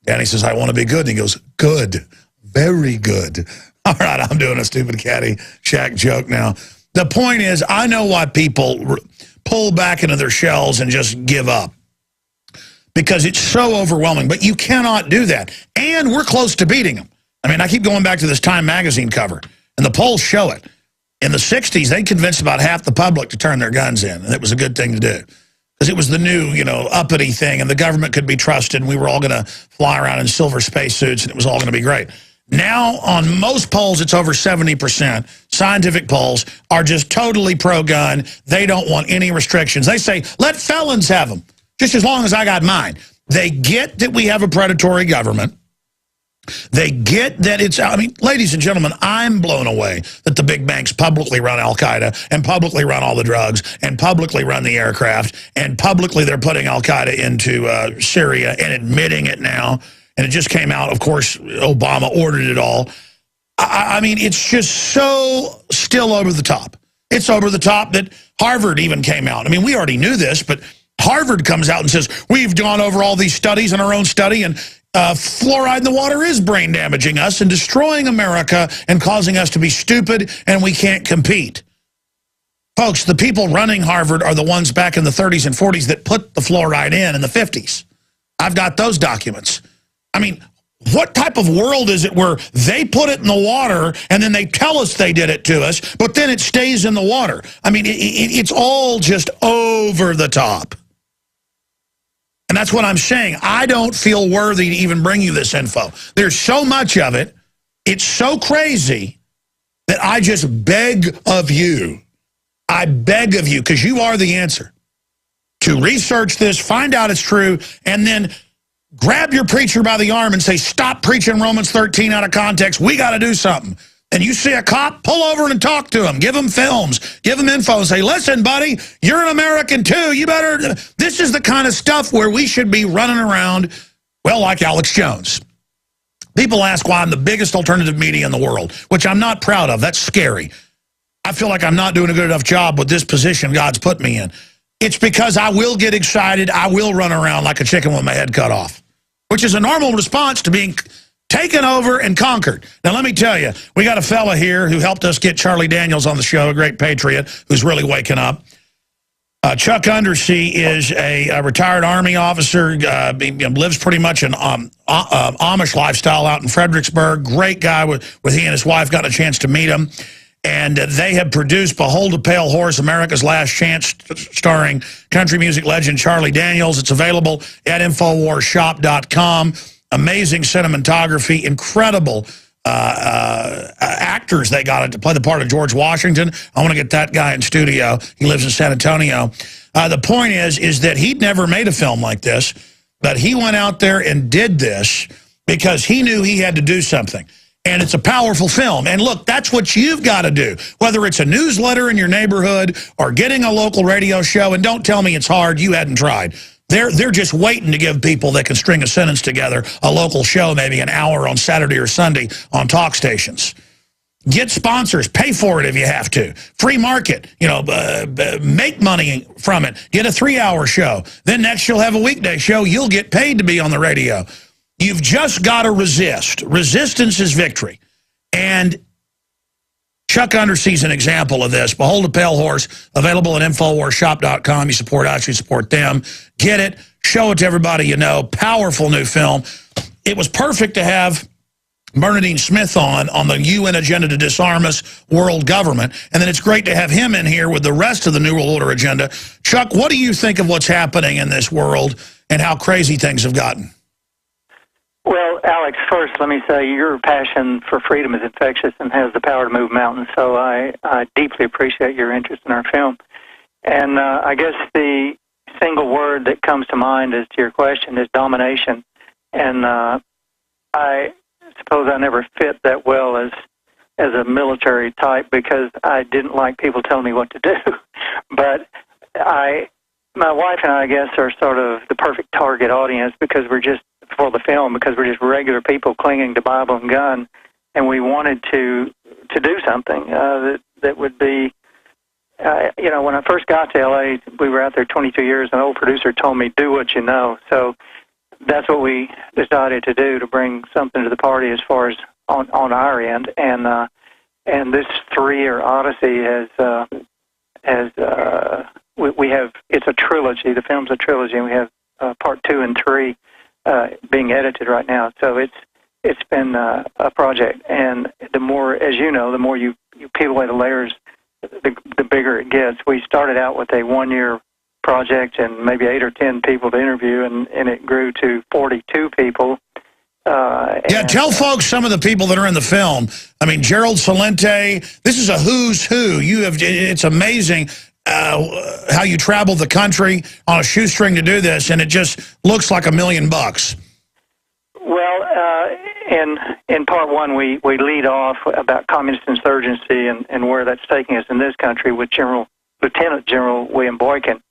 [SPEAKER 1] Danny says, I want to be good. And he goes, good. Very good. All right, I'm doing a stupid Caddyshack joke now. The point is, I know why people pull back into their shells and just give up. Because it's so overwhelming. But you cannot do that. And we're close to beating them. I mean, I keep going back to this Time magazine cover. And the polls show it. In the 60s, they convinced about half the public to turn their guns in. And it was a good thing to do. Because it was the new, uppity thing. And the government could be trusted. And we were all going to fly around in silver spacesuits. And it was all going to be great. Now, on most polls, it's over 70%. Scientific polls are just totally pro-gun. They don't want any restrictions. They say, let felons have them, just as long as I got mine. They get that we have a predatory government. They get that it's, I mean, ladies and gentlemen, I'm blown away that the big banks publicly run Al-Qaeda and publicly run all the drugs and publicly run the aircraft and publicly they're putting Al-Qaeda into Syria and admitting it now. And it just came out, of course, Obama ordered it all. I mean, it's just so still over the top. It's over the top that Harvard even came out. I mean, we already knew this, but Harvard comes out and says, we've gone over all these studies in our own study, and fluoride in the water is brain damaging us and destroying America and causing us to be stupid, and we can't compete. Folks, the people running Harvard are the ones back in the 30s and 40s that put the fluoride in the 50s. I've got those documents. I mean, what type of world is it where they put it in the water and then they tell us they did it to us, but then it stays in the water? I mean, it's all just over the top. And that's what I'm saying. I don't feel worthy to even bring you this info. There's so much of it. It's so crazy that I just beg of you. I beg of you, because you are the answer, to research this, find out it's true, and then grab your preacher by the arm and say, stop preaching Romans 13 out of context. We got to do something. And you see a cop, pull over and talk to him. Give him films. Give him info and say, listen, buddy, you're an American too. You better. This is the kind of stuff where we should be running around, well, like Alex Jones. People ask why I'm the biggest alternative media in the world, which I'm not proud of. That's scary. I feel like I'm not doing a good enough job with this position God's put me in. It's because I will get excited. I will run around like a chicken with my head cut off, which is a normal response to being taken over and conquered. Now, let me tell you, we got a fella here who helped us get Charlie Daniels on the show, a great patriot who's really waking up. Chuck Untersee is a retired Army officer, lives pretty much an Amish lifestyle out in Fredericksburg. Great guy with he and his wife, got a chance to meet him. And they have produced Behold a Pale Horse, America's Last Chance, starring country music legend Charlie Daniels. It's available at InfoWarsShop.com. Amazing cinematography, incredible actors they got to play the part of George Washington. I want to get that guy in studio. He lives in San Antonio. The point is that he'd never made a film like this, but he went out there and did this because he knew he had to do something. And it's a powerful film. And look, that's what you've got to do. Whether it's a newsletter in your neighborhood or getting a local radio show, and don't tell me it's hard, you hadn't tried. They're just waiting to give people that can string a sentence together a local show, maybe an hour on Saturday or Sunday on talk stations. Get sponsors. Pay for it if you have to. Free market. Make money from it. Get a 3-hour show. Then next you'll have a weekday show. You'll get paid to be on the radio. You've just got to resist. Resistance is victory. And Chuck Undersee is an example of this. Behold a Pale Horse, available at InfoWarsShop.com. You support us, you support them. Get it. Show it to everybody you know. Powerful new film. It was perfect to have Bernadine Smith on the UN agenda to disarm us, world government. And then it's great to have him in here with the rest of the New World Order agenda. Chuck, what do you think of what's happening in this world and how crazy things have gotten?
[SPEAKER 7] Well, Alex, first let me say your passion for freedom is infectious and has the power to move mountains, so I deeply appreciate your interest in our film. And I guess the single word that comes to mind as to your question is domination. And I suppose I never fit that well as a military type because I didn't like people telling me what to do. But my wife and I guess, are sort of the perfect target audience because we're just regular people clinging to Bible and gun, and we wanted to do something that would be, when I first got to L.A., we were out there 22 years, an old producer told me, do what you know. So that's what we decided to do, to bring something to the party as far as on our end. And this 3-year odyssey we have, it's a trilogy. The film's a trilogy, and we have part 2 and 3 being edited right now. So it's been a project, and the more, as you know, the more you peel away the layers, the bigger it gets. We started out with a 1-year project and maybe 8 or 10 people to interview, and it grew to 42 people.
[SPEAKER 1] Tell folks some of the people that are in the film. I mean, Gerald Celente, this is a who's who. It's amazing how you traveled the country on a shoestring to do this, and it just looks like $1 million.
[SPEAKER 7] Well, in part 1, we lead off about communist insurgency and where that's taking us in this country with Lieutenant General William Boykin,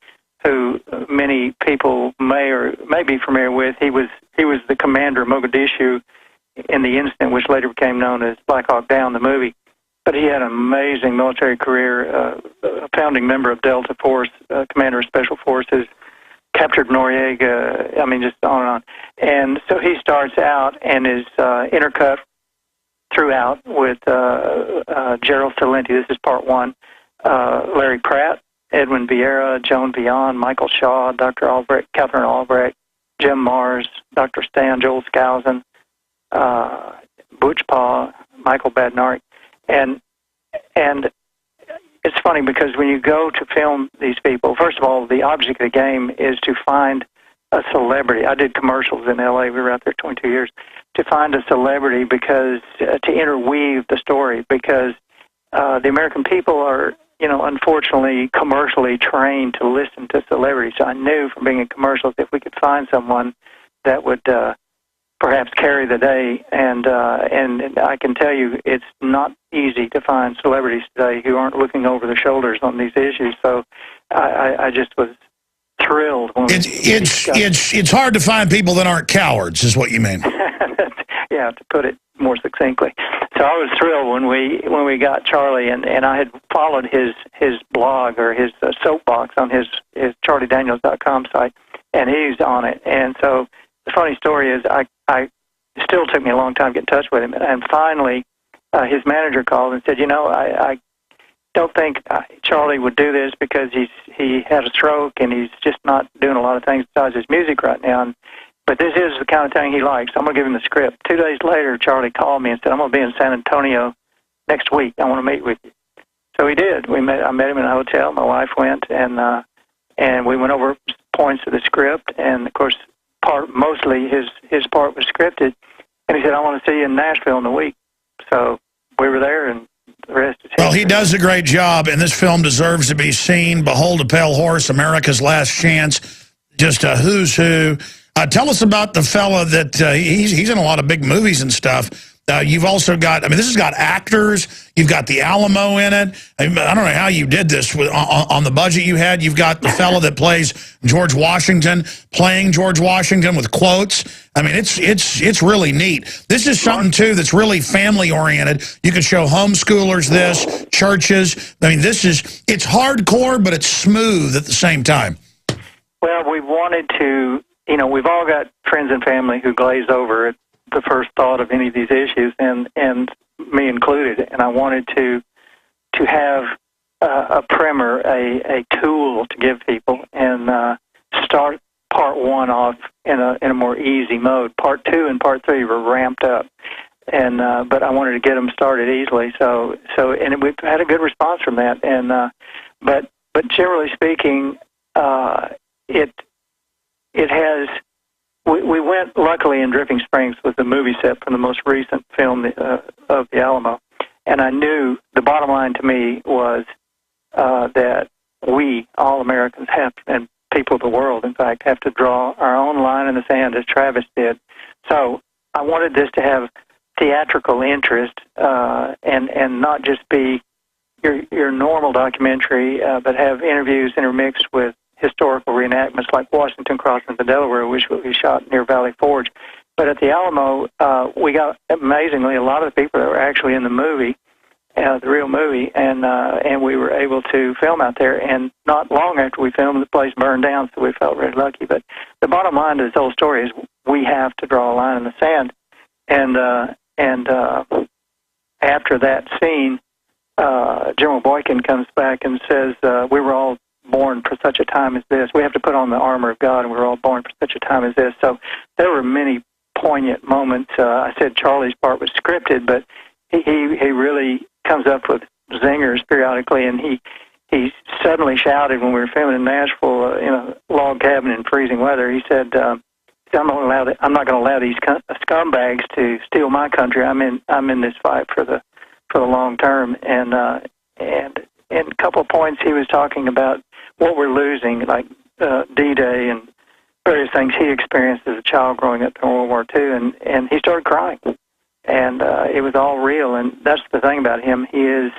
[SPEAKER 7] who many people may be familiar with. He was the commander of Mogadishu in the incident which later became known as Black Hawk Down, the movie. But he had an amazing military career, a founding member of Delta Force, commander of Special Forces, captured Noriega, just on and on. And so he starts out and is intercut throughout with Gerald Celente. This is part 1. Larry Pratt, Edwin Vieira, Joan Vion, Michael Shaw, Dr. Albrecht, Catherine Albrecht, Jim Mars, Dr. Stan, Joel Skousen, Butch Paw, Michael Badnarik. And it's funny because when you go to film these people, first of all, the object of the game is to find a celebrity. I did commercials in L.A. We were out there 22 years. To find a celebrity because to interweave the story, because the American people are, unfortunately, commercially trained to listen to celebrities. So I knew from being in commercials if we could find someone that would perhaps carry the day, and I can tell you it's not easy to find celebrities today who aren't looking over their shoulders on these issues. So I just was thrilled.
[SPEAKER 1] It's hard to find people that aren't cowards, is what you mean.
[SPEAKER 7] Yeah, to put it more succinctly. So I was thrilled when we got Charlie, and I had followed his blog or his soapbox on his charliedaniels.com site, and he's on it. And so the funny story is it still took me a long time to get in touch with him, and finally his manager called and said, I don't think Charlie would do this because he had a stroke and he's just not doing a lot of things besides his music right now. But this is the kind of thing he likes. I'm going to give him the script. 2 days later, Charlie called me and said, I'm going to be in San Antonio next week. I want to meet with you. So he did. I met him in a hotel. My wife went, and we went over points of the script. And, of course, mostly his part was scripted. And he said, I want to see you in Nashville in a week. So we were there, and the rest is history.
[SPEAKER 1] Well, he does a great job, and this film deserves to be seen. Behold a Pale Horse, America's Last Chance. Just a who's who. Tell us about the fella that he's in a lot of big movies and stuff. You've also got, I mean, this has got actors. You've got the Alamo in it. I don't know how you did this on the budget you had. You've got the fellow that plays George Washington playing George Washington with quotes. I mean, it's really neat. This is something, too, that's really family-oriented. You can show homeschoolers this, churches. I mean, it's hardcore, but it's smooth at the same time.
[SPEAKER 7] Well, we wanted to, we've all got friends and family who glaze over at the first thought of any of these issues, and me included. And I wanted to have a primer, a tool to give people, and start part one off in a more easy mode. Part two and part three were ramped up, and but I wanted to get them started easily. So and we've had a good response from that. And but generally speaking, it has. We went, luckily, in Dripping Springs with the movie set from the most recent film of the Alamo, and I knew the bottom line to me was that we, all Americans, have, and people of the world, in fact, have to draw our own line in the sand, as Travis did. So I wanted this to have theatrical interest and not just be your normal documentary, but have interviews intermixed with historical reenactments like Washington Crossing the Delaware, which we shot near Valley Forge. But at the Alamo, we got, amazingly, a lot of the people that were actually in the movie, the real movie, and we were able to film out there. And not long after we filmed, the place burned down, so we felt very lucky. But the bottom line to this whole story is we have to draw a line in the sand. And after that scene, General Boykin comes back and says, we were all born for such a time as this. We have to put on the armor of God, and we're all born for such a time as this. So there were many poignant moments. I said Charlie's part was scripted, but he really comes up with zingers periodically, and he suddenly shouted when we were filming in Nashville in a log cabin in freezing weather. He said, "I'm not going to allow these scumbags to steal my country. I'm in this fight for the long term." And in a couple of points, he was talking about what we're losing, like D-Day and various things he experienced as a child growing up in World War II, and he started crying. And it was all real, and that's the thing about him. He's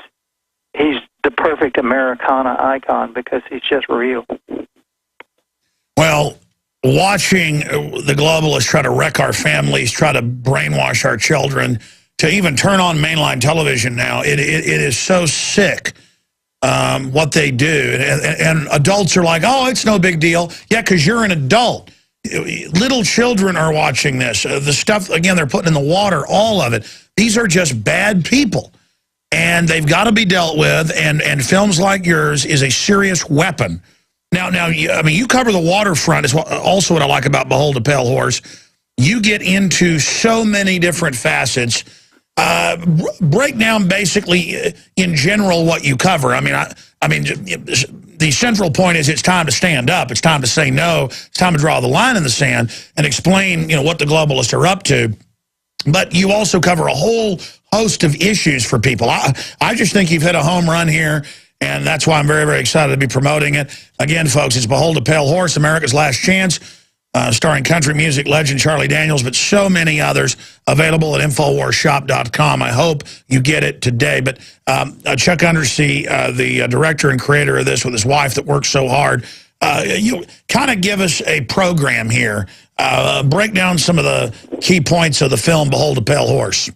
[SPEAKER 7] the perfect Americana icon because he's just real.
[SPEAKER 1] Well, watching the globalists try to wreck our families, try to brainwash our children, to even turn on mainline television now, it is so sick. What they do, and adults are like, oh, it's no big deal. Yeah, because you're an adult. Little children are watching this. The stuff, again, they're putting in the water, all of it. These are just bad people, and they've got to be dealt with, and films like yours is a serious weapon. Now, I mean, you cover the waterfront is also what I like about Behold a Pale Horse. You get into so many different facets. Break down basically in general what you cover. I mean, the central point is it's time to stand up. It's time to say no. It's time to draw the line in the sand and explain, what the globalists are up to. But you also cover a whole host of issues for people. I just think you've hit a home run here, and that's why I'm very, very excited to be promoting it. Again, folks, it's Behold a Pale Horse, America's Last Chance. Starring country music legend Charlie Daniels, but so many others, available at InfoWarsShop.com. I hope you get it today. But Chuck Untersee, the director and creator of this with his wife that works so hard, you kind of give us a program here. Break down some of the key points of the film Behold a Pale Horse.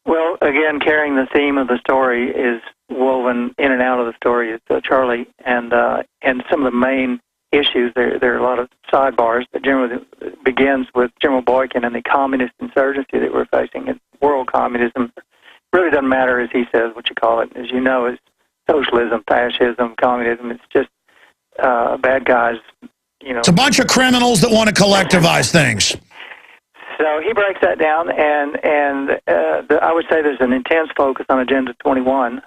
[SPEAKER 1] Well,
[SPEAKER 7] again, carrying the theme of the story is woven in and out of the story is Charlie, and some of the main issues. There are a lot of sidebars, but generally it begins with General Boykin and the communist insurgency that we're facing. And world communism really doesn't matter, as he says, what you call it. As you know, it's socialism, fascism, communism. It's just bad guys.
[SPEAKER 1] It's a bunch of criminals that want to collectivize things.
[SPEAKER 7] So he breaks that down, and I would say there's an intense focus on Agenda 21.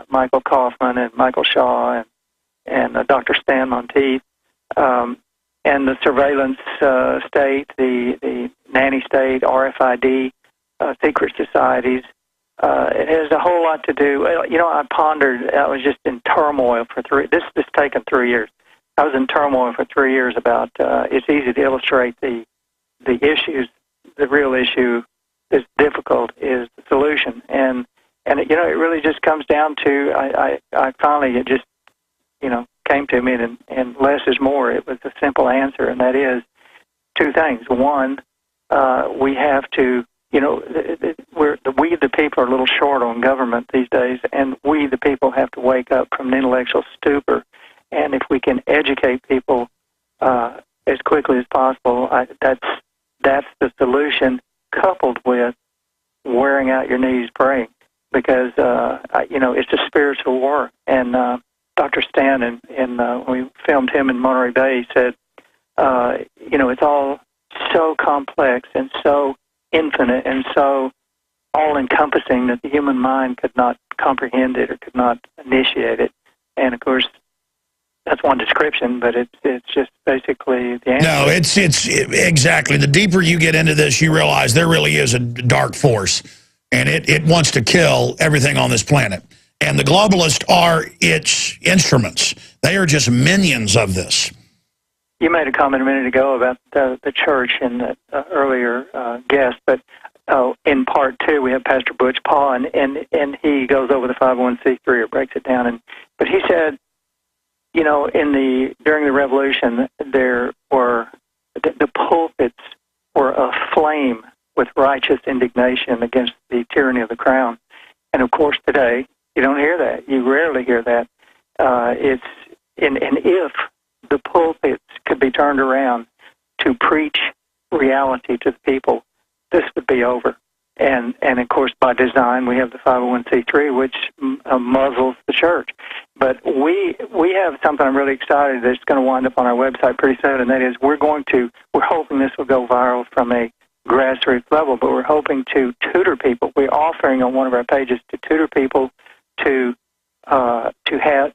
[SPEAKER 7] Michael Kaufman and Michael Shaw and Dr. Stan Monteith, and the surveillance state, the nanny state, RFID, secret societies. It has a whole lot to do. I pondered. I was just in turmoil for This has taken 3 years. I was in turmoil for 3 years about. It's easy to illustrate the issues. The real issue is difficult comes down to, I finally, it just, came to me, and less is more. It was a simple answer, and that is two things. One, we have to, we the people are a little short on government these days, and we the people have to wake up from an intellectual stupor. And if we can educate people as quickly as possible, that's the solution, coupled with wearing out your knees praying, because it's a spiritual war. And Dr. Stan, when we filmed him in Monterey Bay, said, it's all so complex and so infinite and so all-encompassing that the human mind could not comprehend it or could not initiate it. And, of course, that's one description, but it's just basically the answer.
[SPEAKER 1] No, it's exactly. The deeper you get into this, you realize there really is a dark force, and it wants to kill everything on this planet. And the globalists are its instruments. They are just minions of this.
[SPEAKER 7] You made a comment a minute ago about the church in the earlier guest, but in part two we have Pastor Butch Paul, and he goes over the 501c3 or breaks it down. But he said, during the Revolution, there were the pulpits were aflame with righteous indignation against the tyranny of the crown. And of course, today you don't hear that. You rarely hear that. And if the pulpits could be turned around to preach reality to the people, this would be over. And of course, by design, we have the 501c3, which muzzles the church. But we have something I'm really excited that's going to wind up on our website pretty soon, and that is we're hoping this will go viral from a grassroots level, but we're hoping to tutor people. We're offering on one of our pages to tutor people to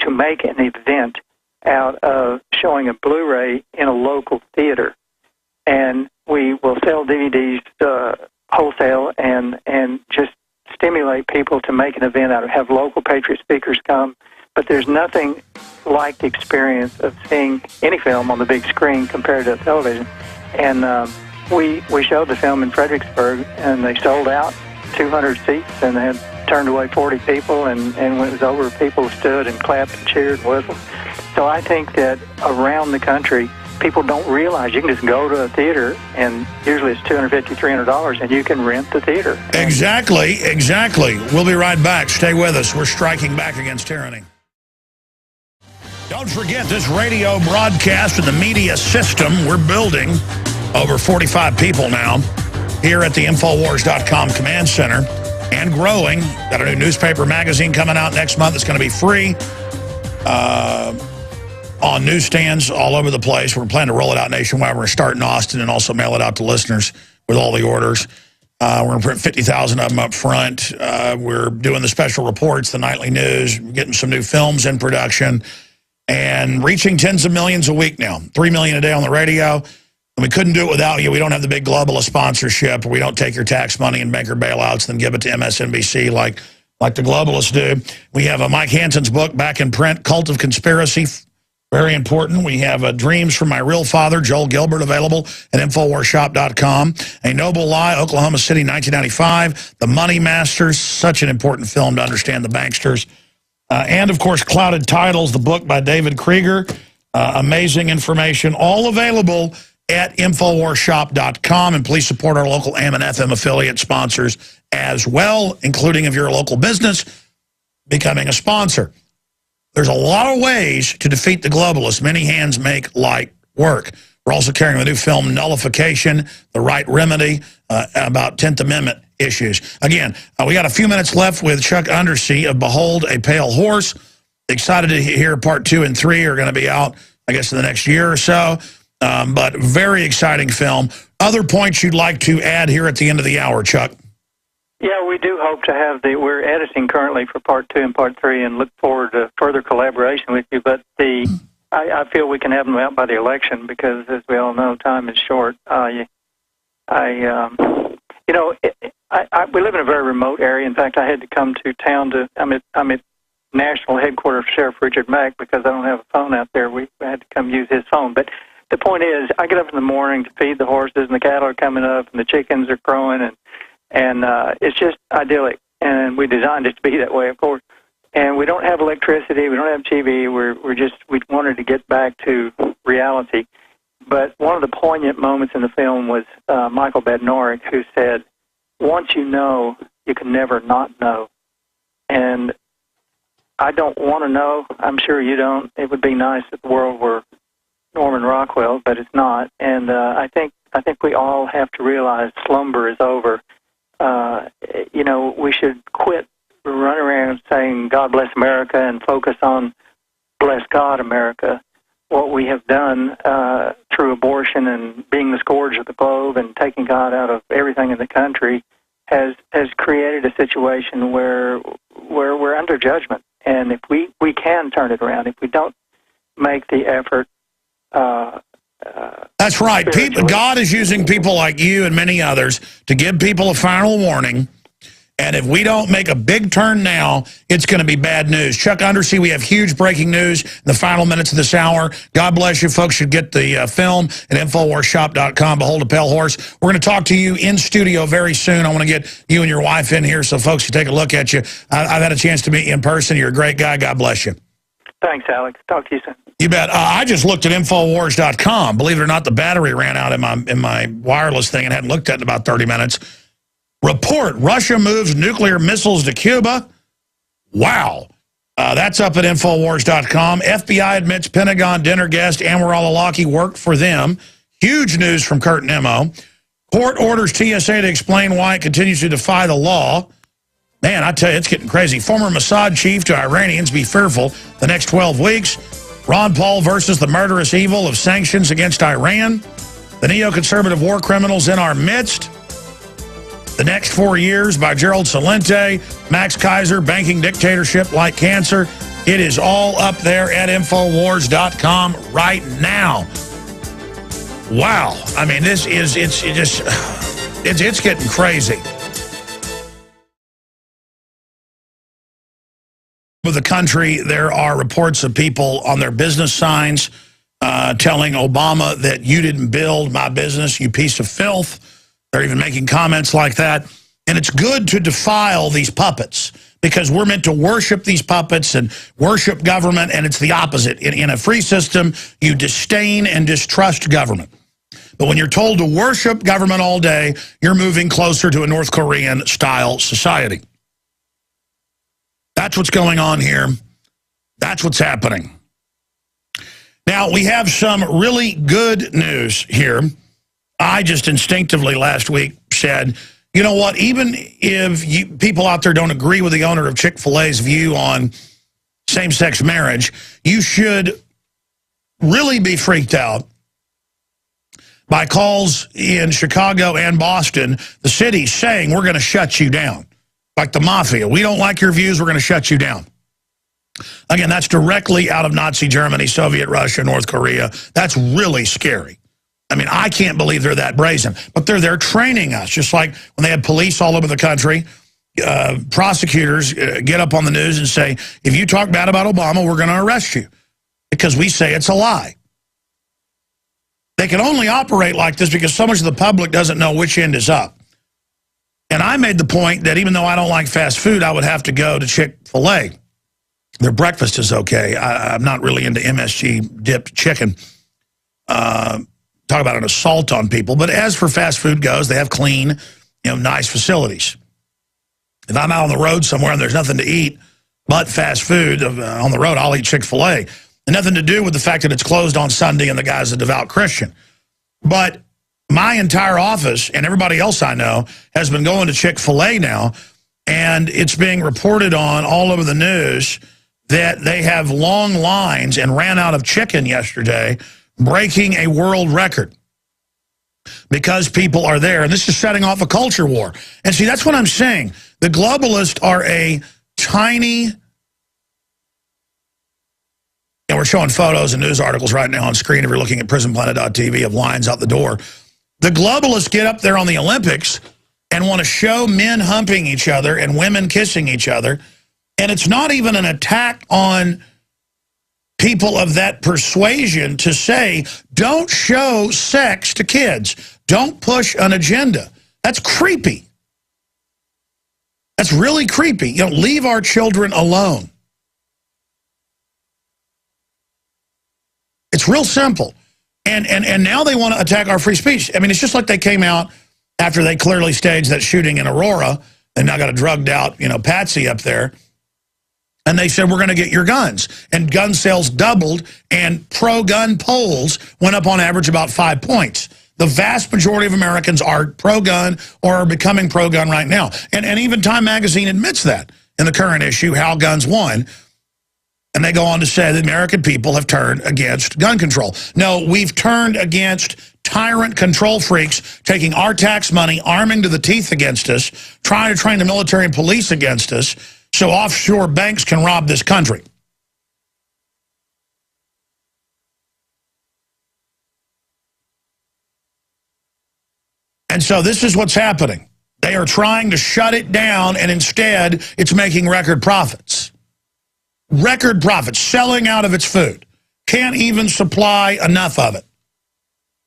[SPEAKER 7] make an event out of showing a Blu-ray in a local theater, and we will sell DVDs wholesale and just stimulate people to make an event out of it. Have local patriot speakers come, but there's nothing like the experience of seeing any film on the big screen compared to television. And we showed the film in Fredericksburg, and they sold out 200 seats, and they had turned away 40 people, and when it was over, people stood and clapped and cheered and whistled. So I think that around the country, people don't realize you can just go to a theater, and usually it's $250, $300, and you can rent the theater.
[SPEAKER 1] Exactly. We'll be right back. Stay with us. We're striking back against tyranny. Don't forget this radio broadcast and the media system we're building. Over 45 people now here at the Infowars.com Command Center, and growing. Got a new newspaper magazine coming out next month. It's going to be free on newsstands all over the place. We're planning to roll it out nationwide. We're going to start in Austin and also mail it out to listeners with all the orders. We're going to print 50,000 of them up front. We're doing the special reports, the nightly news, getting some new films in production, and reaching tens of millions a week now. 3 million a day on the radio. And we couldn't do it without you. We don't have the big globalist sponsorship, or we don't take your tax money and banker bailouts and then give it to MSNBC like the globalists do. We have a Mike Hanson's book back in print, Cult of Conspiracy. Very important. We have Dreams from My Real Father, Joel Gilbert, available at InfoWarsShop.com. A Noble Lie, Oklahoma City, 1995. The Money Masters, such an important film to understand the banksters. And, of course, Clouded Titles, the book by David Krieger. Amazing information, all available at InfoWarsShop.com. And please support our local AM and FM affiliate sponsors as well, including if you're a local business, becoming a sponsor. There's a lot of ways to defeat the globalists. Many hands make light work. We're also carrying the new film, Nullification, The Right Remedy, about 10th Amendment issues. Again, we got a few minutes left with Chuck Untersee of Behold a Pale Horse. Excited to hear part 2 and 3 are going to be out, I guess, in the next year or so. But very exciting film. Other points you'd like to add here at the end of the hour, Chuck?
[SPEAKER 7] Yeah, we do hope to have we're editing currently for part 2 and part 3 and look forward to further collaboration with you. But I feel we can have them out by the election because, as we all know, time is short. We live in a very remote area. In fact, I had to come to town I'm at national headquarters of Sheriff Richard Mack because I don't have a phone out there. We had to come use his phone. But the point is, I get up in the morning to feed the horses, and the cattle are coming up, and the chickens are crowing, and it's just idyllic. And we designed it to be that way, of course. And we don't have electricity, we don't have TV, we wanted to get back to reality. But one of the poignant moments in the film was Michael Badnarik, who said, once you know, you can never not know. And I don't want to know. I'm sure you don't. It would be nice if the world were Norman Rockwell, but it's not. And I think we all have to realize slumber is over. You know, we should quit running around saying God bless America and focus on bless God America. What we have done through abortion and being the scourge of the globe and taking God out of everything in the country has created a situation where we're under judgment. And if we can turn it around, if we don't make the effort.
[SPEAKER 1] That's right. God is using people like you and many others to give people a final warning. And if we don't make a big turn now, it's going to be bad news. Chuck Undersee, we have huge breaking news in the final minutes of this hour. God bless you. Folks should get the film at InfoWarsShop.com. Behold a pale horse. We're going to talk to you in studio very soon. I want to get you and your wife in here so folks can take a look at you. I've had a chance to meet you in person. You're a great guy. God bless you.
[SPEAKER 7] Thanks, Alex. Talk to you soon.
[SPEAKER 1] You bet. I just looked at InfoWars.com. Believe it or not, the battery ran out in my wireless thing and hadn't looked at it in about 30 minutes. Report, Russia moves nuclear missiles to Cuba. Wow. That's up at Infowars.com. FBI admits Pentagon dinner guest Anwar al-Awlaki worked for them. Huge news from Kurt Nimmo. Court orders TSA to explain why it continues to defy the law. Man, I tell you, it's getting crazy. Former Mossad chief to Iranians be fearful the next 12 weeks. Ron Paul versus the murderous evil of sanctions against Iran. The neoconservative war criminals in our midst. The Next 4 Years by Gerald Celente, Max Kaiser, Banking Dictatorship Like Cancer. It is all up there at Infowars.com right now. Wow. I mean, it's getting crazy. With the country, there are reports of people on their business signs telling Obama that you didn't build my business, you piece of filth. They're even making comments like that. And it's good to defile these puppets because we're meant to worship these puppets and worship government, and it's the opposite. In a free system, you disdain and distrust government. But when you're told to worship government all day, you're moving closer to a North Korean-style society. That's what's going on here. That's what's happening. Now, we have some really good news here. I just instinctively last week said, you know what, even if people out there don't agree with the owner of Chick-fil-A's view on same-sex marriage, you should really be freaked out by calls in Chicago and Boston, the cities saying we're going to shut you down. Like the mafia. We don't like your views, we're going to shut you down. Again, that's directly out of Nazi Germany, Soviet Russia, North Korea. That's really scary. I mean, I can't believe they're that brazen. But they're there training us, just like when they had police all over the country. Prosecutors get up on the news and say, if you talk bad about Obama, we're going to arrest you. Because we say it's a lie. They can only operate like this because so much of the public doesn't know which end is up. And I made the point that even though I don't like fast food, I would have to go to Chick-fil-A. Their breakfast is okay. I'm not really into MSG dipped chicken. Talk about an assault on people. But as for fast food goes, they have clean, nice facilities. If I'm out on the road somewhere and there's nothing to eat but fast food on the road, I'll eat Chick-fil-A. And nothing to do with the fact that it's closed on Sunday and the guy's a devout Christian. But my entire office and everybody else I know has been going to Chick-fil-A now, and it's being reported on all over the news that they have long lines and ran out of chicken yesterday, breaking a world record because people are there. And this is setting off a culture war. And see, that's what I'm saying. The globalists are a tiny... And we're showing photos and news articles right now on screen if you're looking at prisonplanet.tv of lines out the door. The globalists get up there on the Olympics and want to show men humping each other and women kissing each other. And it's not even an attack on people of that persuasion to say, don't show sex to kids. Don't push an agenda. That's creepy. That's really creepy. Leave our children alone. It's real simple. And now they want to attack our free speech. I mean, it's just like they came out after they clearly staged that shooting in Aurora, and now got a drugged out, patsy up there. And they said, we're going to get your guns. And gun sales doubled, and pro-gun polls went up on average about 5 points. The vast majority of Americans are pro-gun or are becoming pro-gun right now. And even Time Magazine admits that in the current issue, How Guns Won. And they go on to say the American people have turned against gun control. No, we've turned against tyrant control freaks taking our tax money, arming to the teeth against us, trying to train the military and police against us so offshore banks can rob this country. And so this is what's happening. They are trying to shut it down, and instead it's making record profits. Record profits, selling out of its food. Can't even supply enough of it.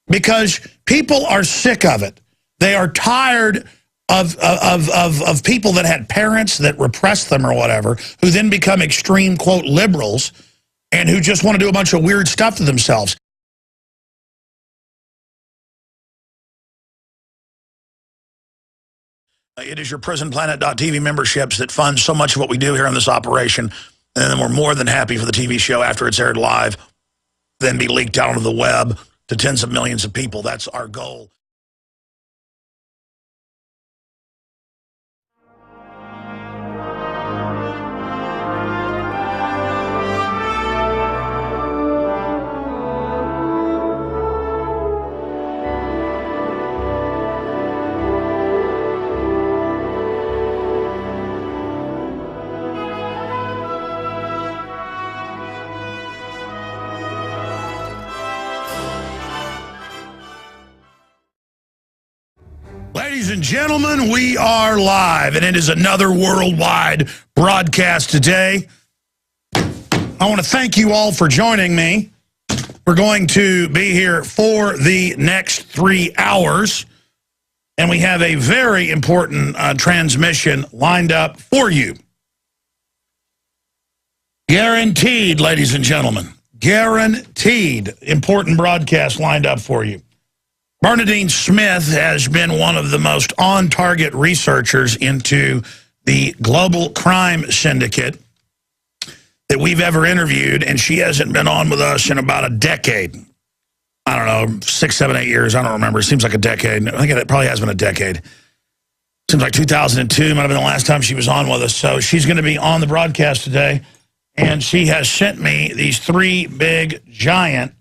[SPEAKER 1] Because people are sick of it. They are tired of people that had parents that repressed them or whatever, who then become extreme, quote, liberals, and who just want to do a bunch of weird stuff to themselves. It is your PrisonPlanet.tv memberships that fund so much of what we do here in this operation. And then we're more than happy for the TV show after it's aired live, then be leaked out onto the web to tens of millions of people. That's our goal. Ladies and gentlemen, we are live, and it is another worldwide broadcast today. I want to thank you all for joining me. We're going to be here for the next 3 hours, and we have a very important transmission lined up for you. Guaranteed, ladies and gentlemen, guaranteed important broadcast lined up for you. Bernadine Smith has been one of the most on-target researchers into the global crime syndicate that we've ever interviewed, and she hasn't been on with us in about a decade. I don't know, 6, 7, 8 years, I don't remember. It seems like a decade. I think it probably has been a decade. Seems like 2002 might have been the last time she was on with us. So she's going to be on the broadcast today, and she has sent me these 3 big, giant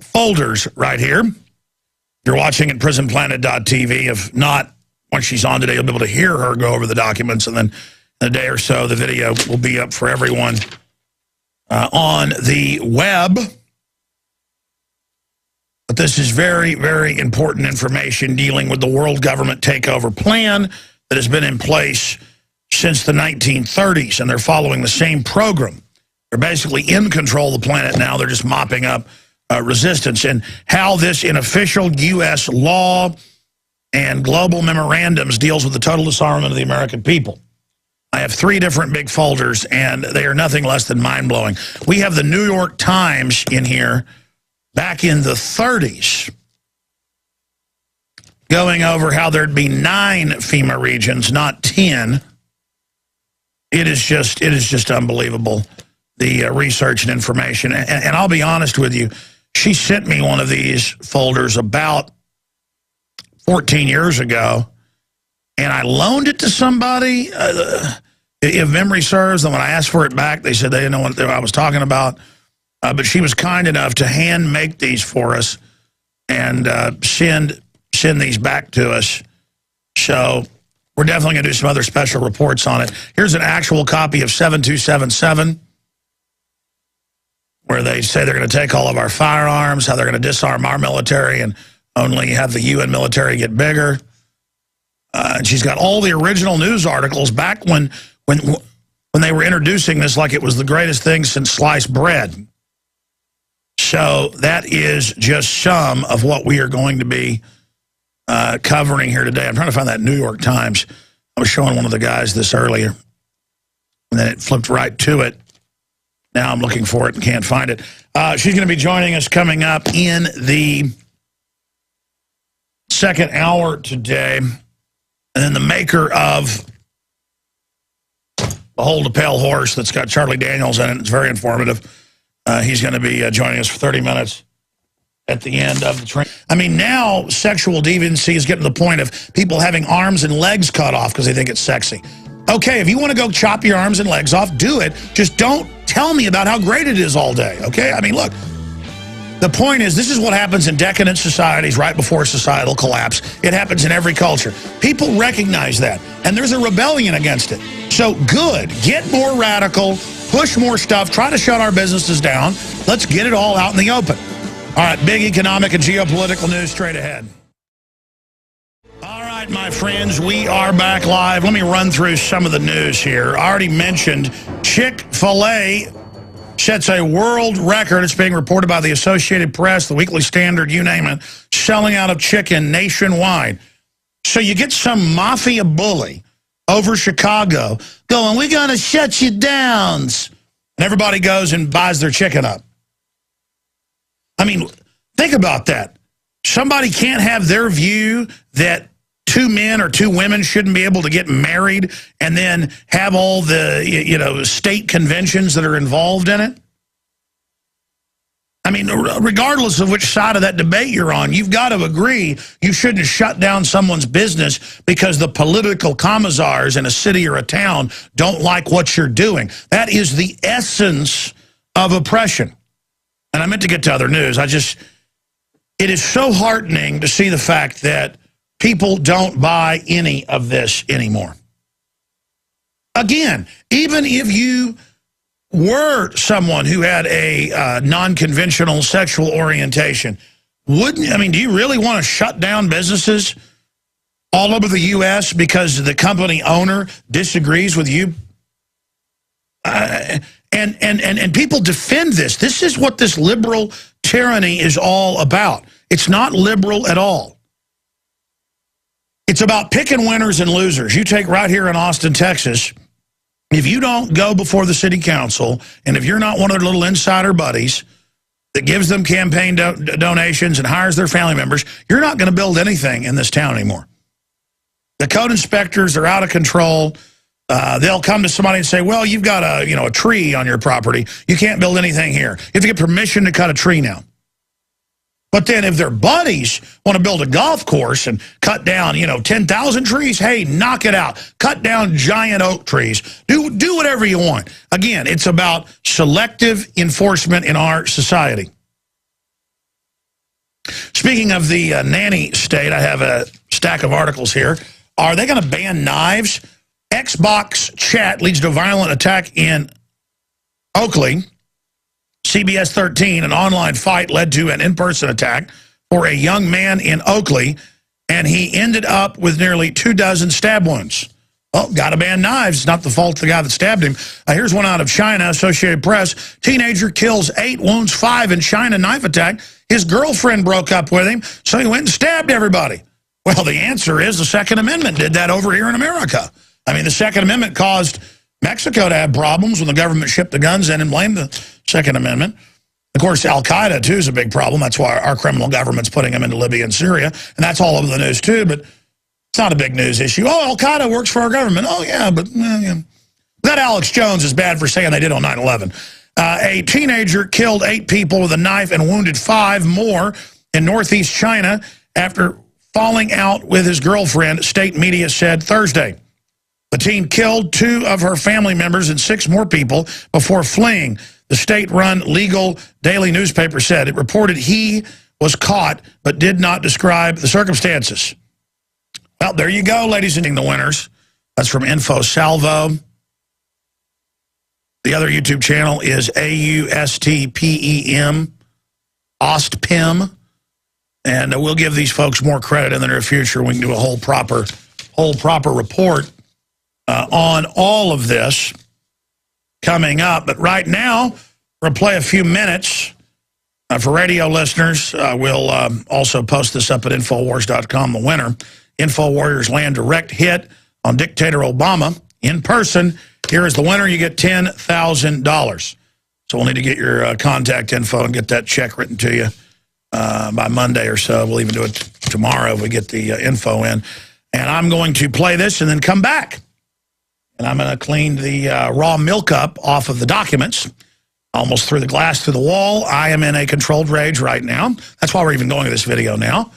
[SPEAKER 1] folders right here. You're watching at PrisonPlanet.tv. If not, once she's on today, you'll be able to hear her go over the documents, and then in a day or so, the video will be up for everyone on the web. But this is very, very important information dealing with the world government takeover plan that has been in place since the 1930s, and they're following the same program. They're basically in control of the planet now. They're just mopping up resistance, and how this in official U.S. law and global memorandums deals with the total disarmament of the American people. I have 3 different big folders, and they are nothing less than mind-blowing. We have the New York Times in here back in the 30s going over how there'd be 9 FEMA regions, not 10. It is just unbelievable, the research and information. And I'll be honest with you, she sent me one of these folders about 14 years ago, and I loaned it to somebody, if memory serves, and when I asked for it back, they said they didn't know what I was talking about. But she was kind enough to hand make these for us and send these back to us. So we're definitely going to do some other special reports on it. Here's an actual copy of 7277. Where they say they're going to take all of our firearms, how they're going to disarm our military and only have the UN military get bigger. And she's got all the original news articles back when they were introducing this like it was the greatest thing since sliced bread. So that is just some of what we are going to be covering here today. I'm trying to find that New York Times. I was showing one of the guys this earlier, and then it flipped right to it. Now I'm looking for it and can't find it. She's going to be joining us coming up in the second hour today. And then the maker of Behold a Pale Horse that's got Charlie Daniels in it. It's very informative. He's going to be joining us for 30 minutes at the end of the train. I mean, now sexual deviancy is getting to the point of people having arms and legs cut off because they think it's sexy. Okay, if you want to go chop your arms and legs off, do it. Just don't tell me about how great it is all day, okay? I mean, look, the point is this is what happens in decadent societies right before societal collapse. It happens in every culture. People recognize that, and there's a rebellion against it. So good, get more radical, push more stuff, try to shut our businesses down. Let's get it all out in the open. All right, big economic and geopolitical news straight ahead. All right, my friends, we are back live. Let me run through some of the news here. I already mentioned Chick-fil-A sets a world record. It's being reported by the Associated Press, the Weekly Standard, you name it, selling out of chicken nationwide. So you get some mafia bully over Chicago going, we're going to shut you down. And everybody goes and buys their chicken up. I mean, think about that. Somebody can't have their view that two men or two women shouldn't be able to get married and then have all the, state conventions that are involved in it. I mean, regardless of which side of that debate you're on, you've got to agree you shouldn't shut down someone's business because the political commissars in a city or a town don't like what you're doing. That is the essence of oppression. And I meant to get to other news. It is so heartening to see the fact that people don't buy any of this anymore. Again, even if you were someone who had a non-conventional sexual orientation, do you really want to shut down businesses all over the U.S. because the company owner disagrees with you? And people defend this. This is what this liberal tyranny is all about. It's not liberal at all. It's about picking winners and losers. You take right here in Austin, Texas, if you don't go before the city council, and if you're not one of their little insider buddies that gives them campaign donations and hires their family members, you're not going to build anything in this town anymore. The code inspectors are out of control. They'll come to somebody and say, well, you've got a tree on your property. You can't build anything here. You have to get permission to cut a tree now. But then if their buddies want to build a golf course and cut down, 10,000 trees, hey, knock it out. Cut down giant oak trees. Do whatever you want. Again, it's about selective enforcement in our society. Speaking of the nanny state, I have a stack of articles here. Are they going to ban knives? Xbox chat leads to a violent attack in Oakley. CBS 13, an online fight led to an in-person attack for a young man in Oakley, and he ended up with nearly 24 stab wounds. Oh, got to ban knives. It's not the fault of the guy that stabbed him. Here's one out of China, Associated Press. Teenager kills 8, wounds 5 in China knife attack. His girlfriend broke up with him, so he went and stabbed everybody. Well, the answer is the Second Amendment did that over here in America. I mean, the Second Amendment caused Mexico to have problems when the government shipped the guns in and blamed the Second Amendment. Of course, Al-Qaeda, too, is a big problem. That's why our criminal government's putting them into Libya and Syria. And that's all over the news, too, but it's not a big news issue. Oh, Al-Qaeda works for our government. Oh, yeah, but that Alex Jones is bad for saying they did on 9/11. A teenager killed 8 people with a knife and wounded 5 more in northeast China after falling out with his girlfriend, state media said Thursday. The teen killed 2 of her family members and 6 more people before fleeing. The state-run legal daily newspaper said it reported he was caught but did not describe the circumstances. Well, there you go, ladies and gentlemen, the winners. That's from Info Salvo. The other YouTube channel is AUSTPEM, OstPEM. And we'll give these folks more credit in the near future. We can do a whole proper report on all of this coming up. But right now, we'll play a few minutes for radio listeners. We'll also post this up at Infowars.com, the winner. InfoWarriors land direct hit on dictator Obama in person. Here is the winner. You get $10,000. So we'll need to get your contact info and get that check written to you by Monday or so. We'll even do it tomorrow if we get the info in. And I'm going to play this and then come back. And I'm going to clean the raw milk up off of the documents. Almost threw the glass through the wall. I am in a controlled rage right now. That's why we're even going to this video now.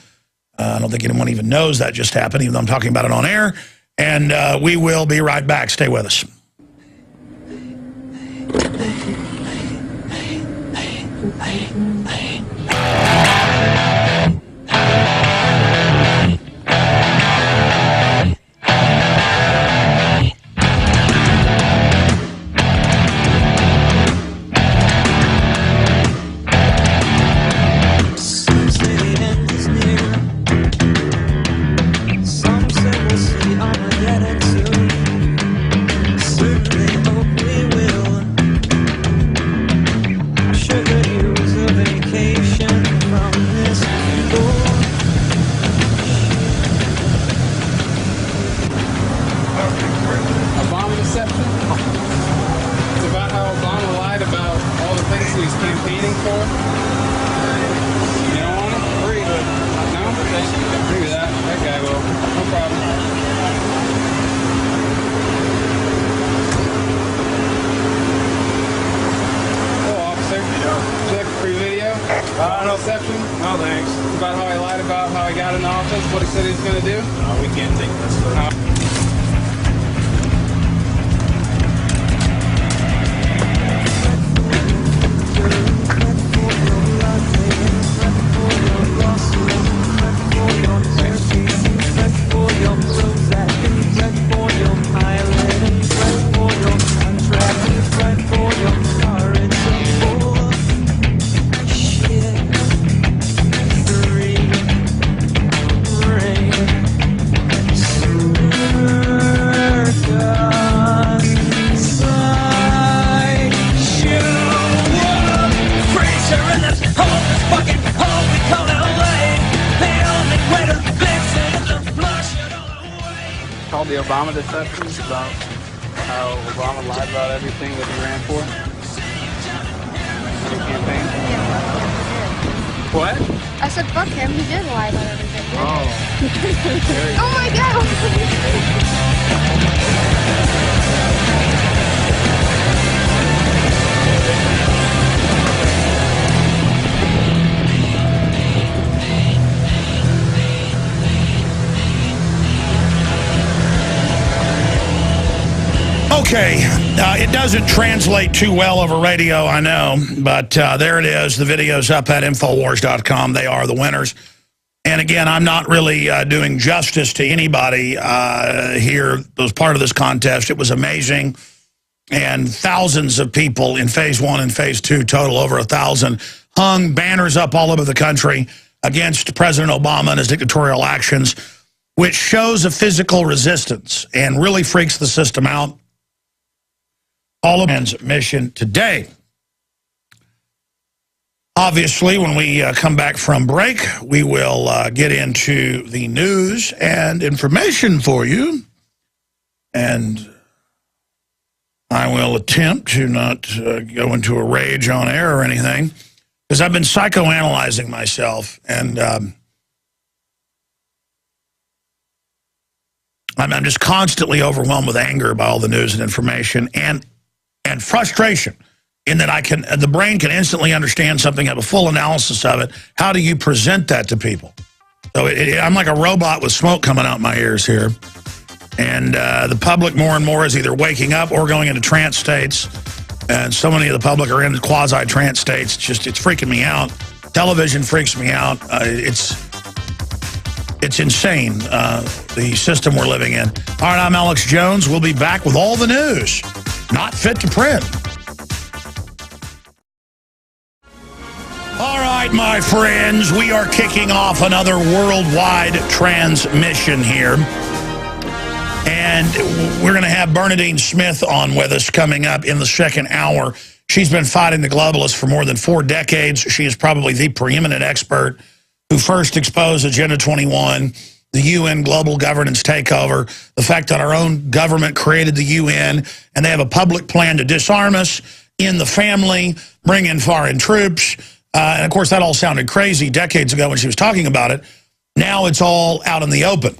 [SPEAKER 1] I don't think anyone even knows that just happened, even though I'm talking about it on air. And we will be right back. Stay with us.
[SPEAKER 2] The Obama deceptions about how Obama lied about everything that he ran for in the campaign. What?
[SPEAKER 3] I said, fuck him. He did lie about everything.
[SPEAKER 2] Oh.
[SPEAKER 3] Oh my
[SPEAKER 1] Okay, it doesn't translate too well over radio, I know, but there it is. The video's up at Infowars.com. They are the winners. And again, I'm not really doing justice to anybody here as part of this contest. It was amazing. And thousands of people in Phase 1 and Phase 2, total over 1,000, hung banners up all over the country against President Obama and his dictatorial actions, which shows a physical resistance and really freaks the system out. All of man's mission today. Obviously, when we come back from break, we will get into the news and information for you. And I will attempt to not go into a rage on air or anything, because I've been psychoanalyzing myself, and I'm just constantly overwhelmed with anger by all the news and information, and frustration in that the brain can instantly understand something, have a full analysis of it. How do you present that to people? So I'm like a robot with smoke coming out my ears here. And the public more and more is either waking up or going into trance states. And so many of the public are in quasi-trance states. It's freaking me out. Television freaks me out. It's insane, the system we're living in. All right, I'm Alex Jones. We'll be back with all the news. Not fit to print. All right, my friends, we are kicking off another worldwide transmission here. And we're going to have Bernadine Smith on with us coming up in the second hour. She's been fighting the globalists for more than 4 decades. She is probably the preeminent expert who first exposed Agenda 21, the UN global governance takeover, the fact that our own government created the UN, and they have a public plan to disarm us in the family, bring in foreign troops. And, of course, that all sounded crazy decades ago when she was talking about it. Now it's all out in the open.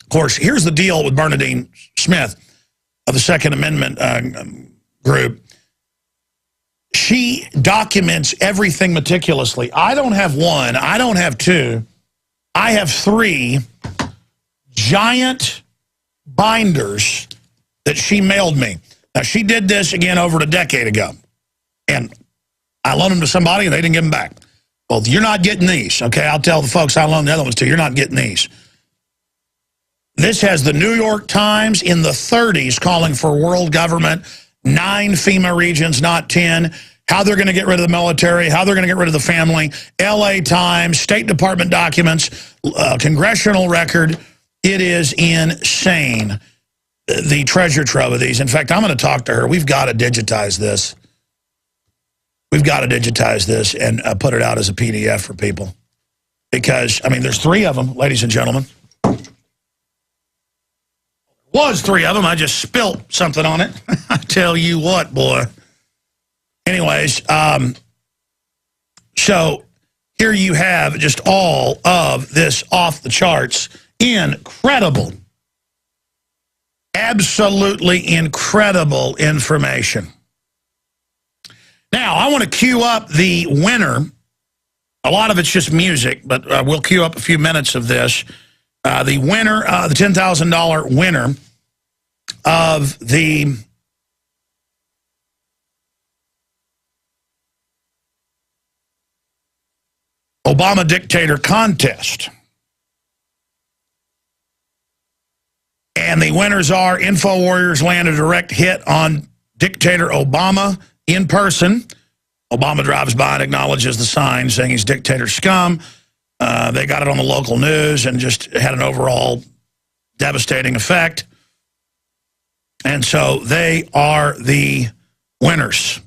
[SPEAKER 1] Of course, here's the deal with Bernadine Smith of the Second Amendment group. She documents everything meticulously. I don't have one. I don't have two. I have 3 giant binders that she mailed me. Now, she did this, again, over a decade ago. And I loaned them to somebody, and they didn't give them back. Well, you're not getting these, okay? I'll tell the folks I loaned the other ones to. You're not getting these. This has the New York Times in the 30s calling for world government, 9 FEMA regions, not 10, how they're going to get rid of the military, how they're going to get rid of the family, LA Times, State Department documents, congressional record. It is insane, the treasure trove of these. In fact, I'm going to talk to her. We've got to digitize this. We've got to digitize this and put it out as a PDF for people. Because, I mean, there's 3 of them, ladies and gentlemen. Was 3 of them. I just spilt something on it. I tell you what, boy. Anyways, so here you have just all of this off the charts. Incredible. Absolutely incredible information. Now, I want to cue up the winner. A lot of it's just music, but we'll cue up a few minutes of this. The winner, the $10,000 winner of the Obama Dictator Contest. And the winners are InfoWarriors land a direct hit on Dictator Obama in person. Obama drives by and acknowledges the sign saying he's dictator scum. They got it on the local news and just had an overall devastating effect. And so they are the winners.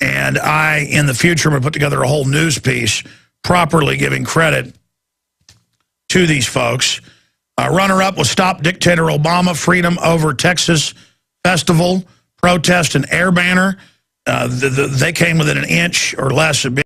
[SPEAKER 1] And I, in the future, will put together a whole news piece properly giving credit to these folks. Runner-up was Stop Dictator Obama, Freedom Over Texas Festival, Protest and Air Banner. They came within an inch or less of being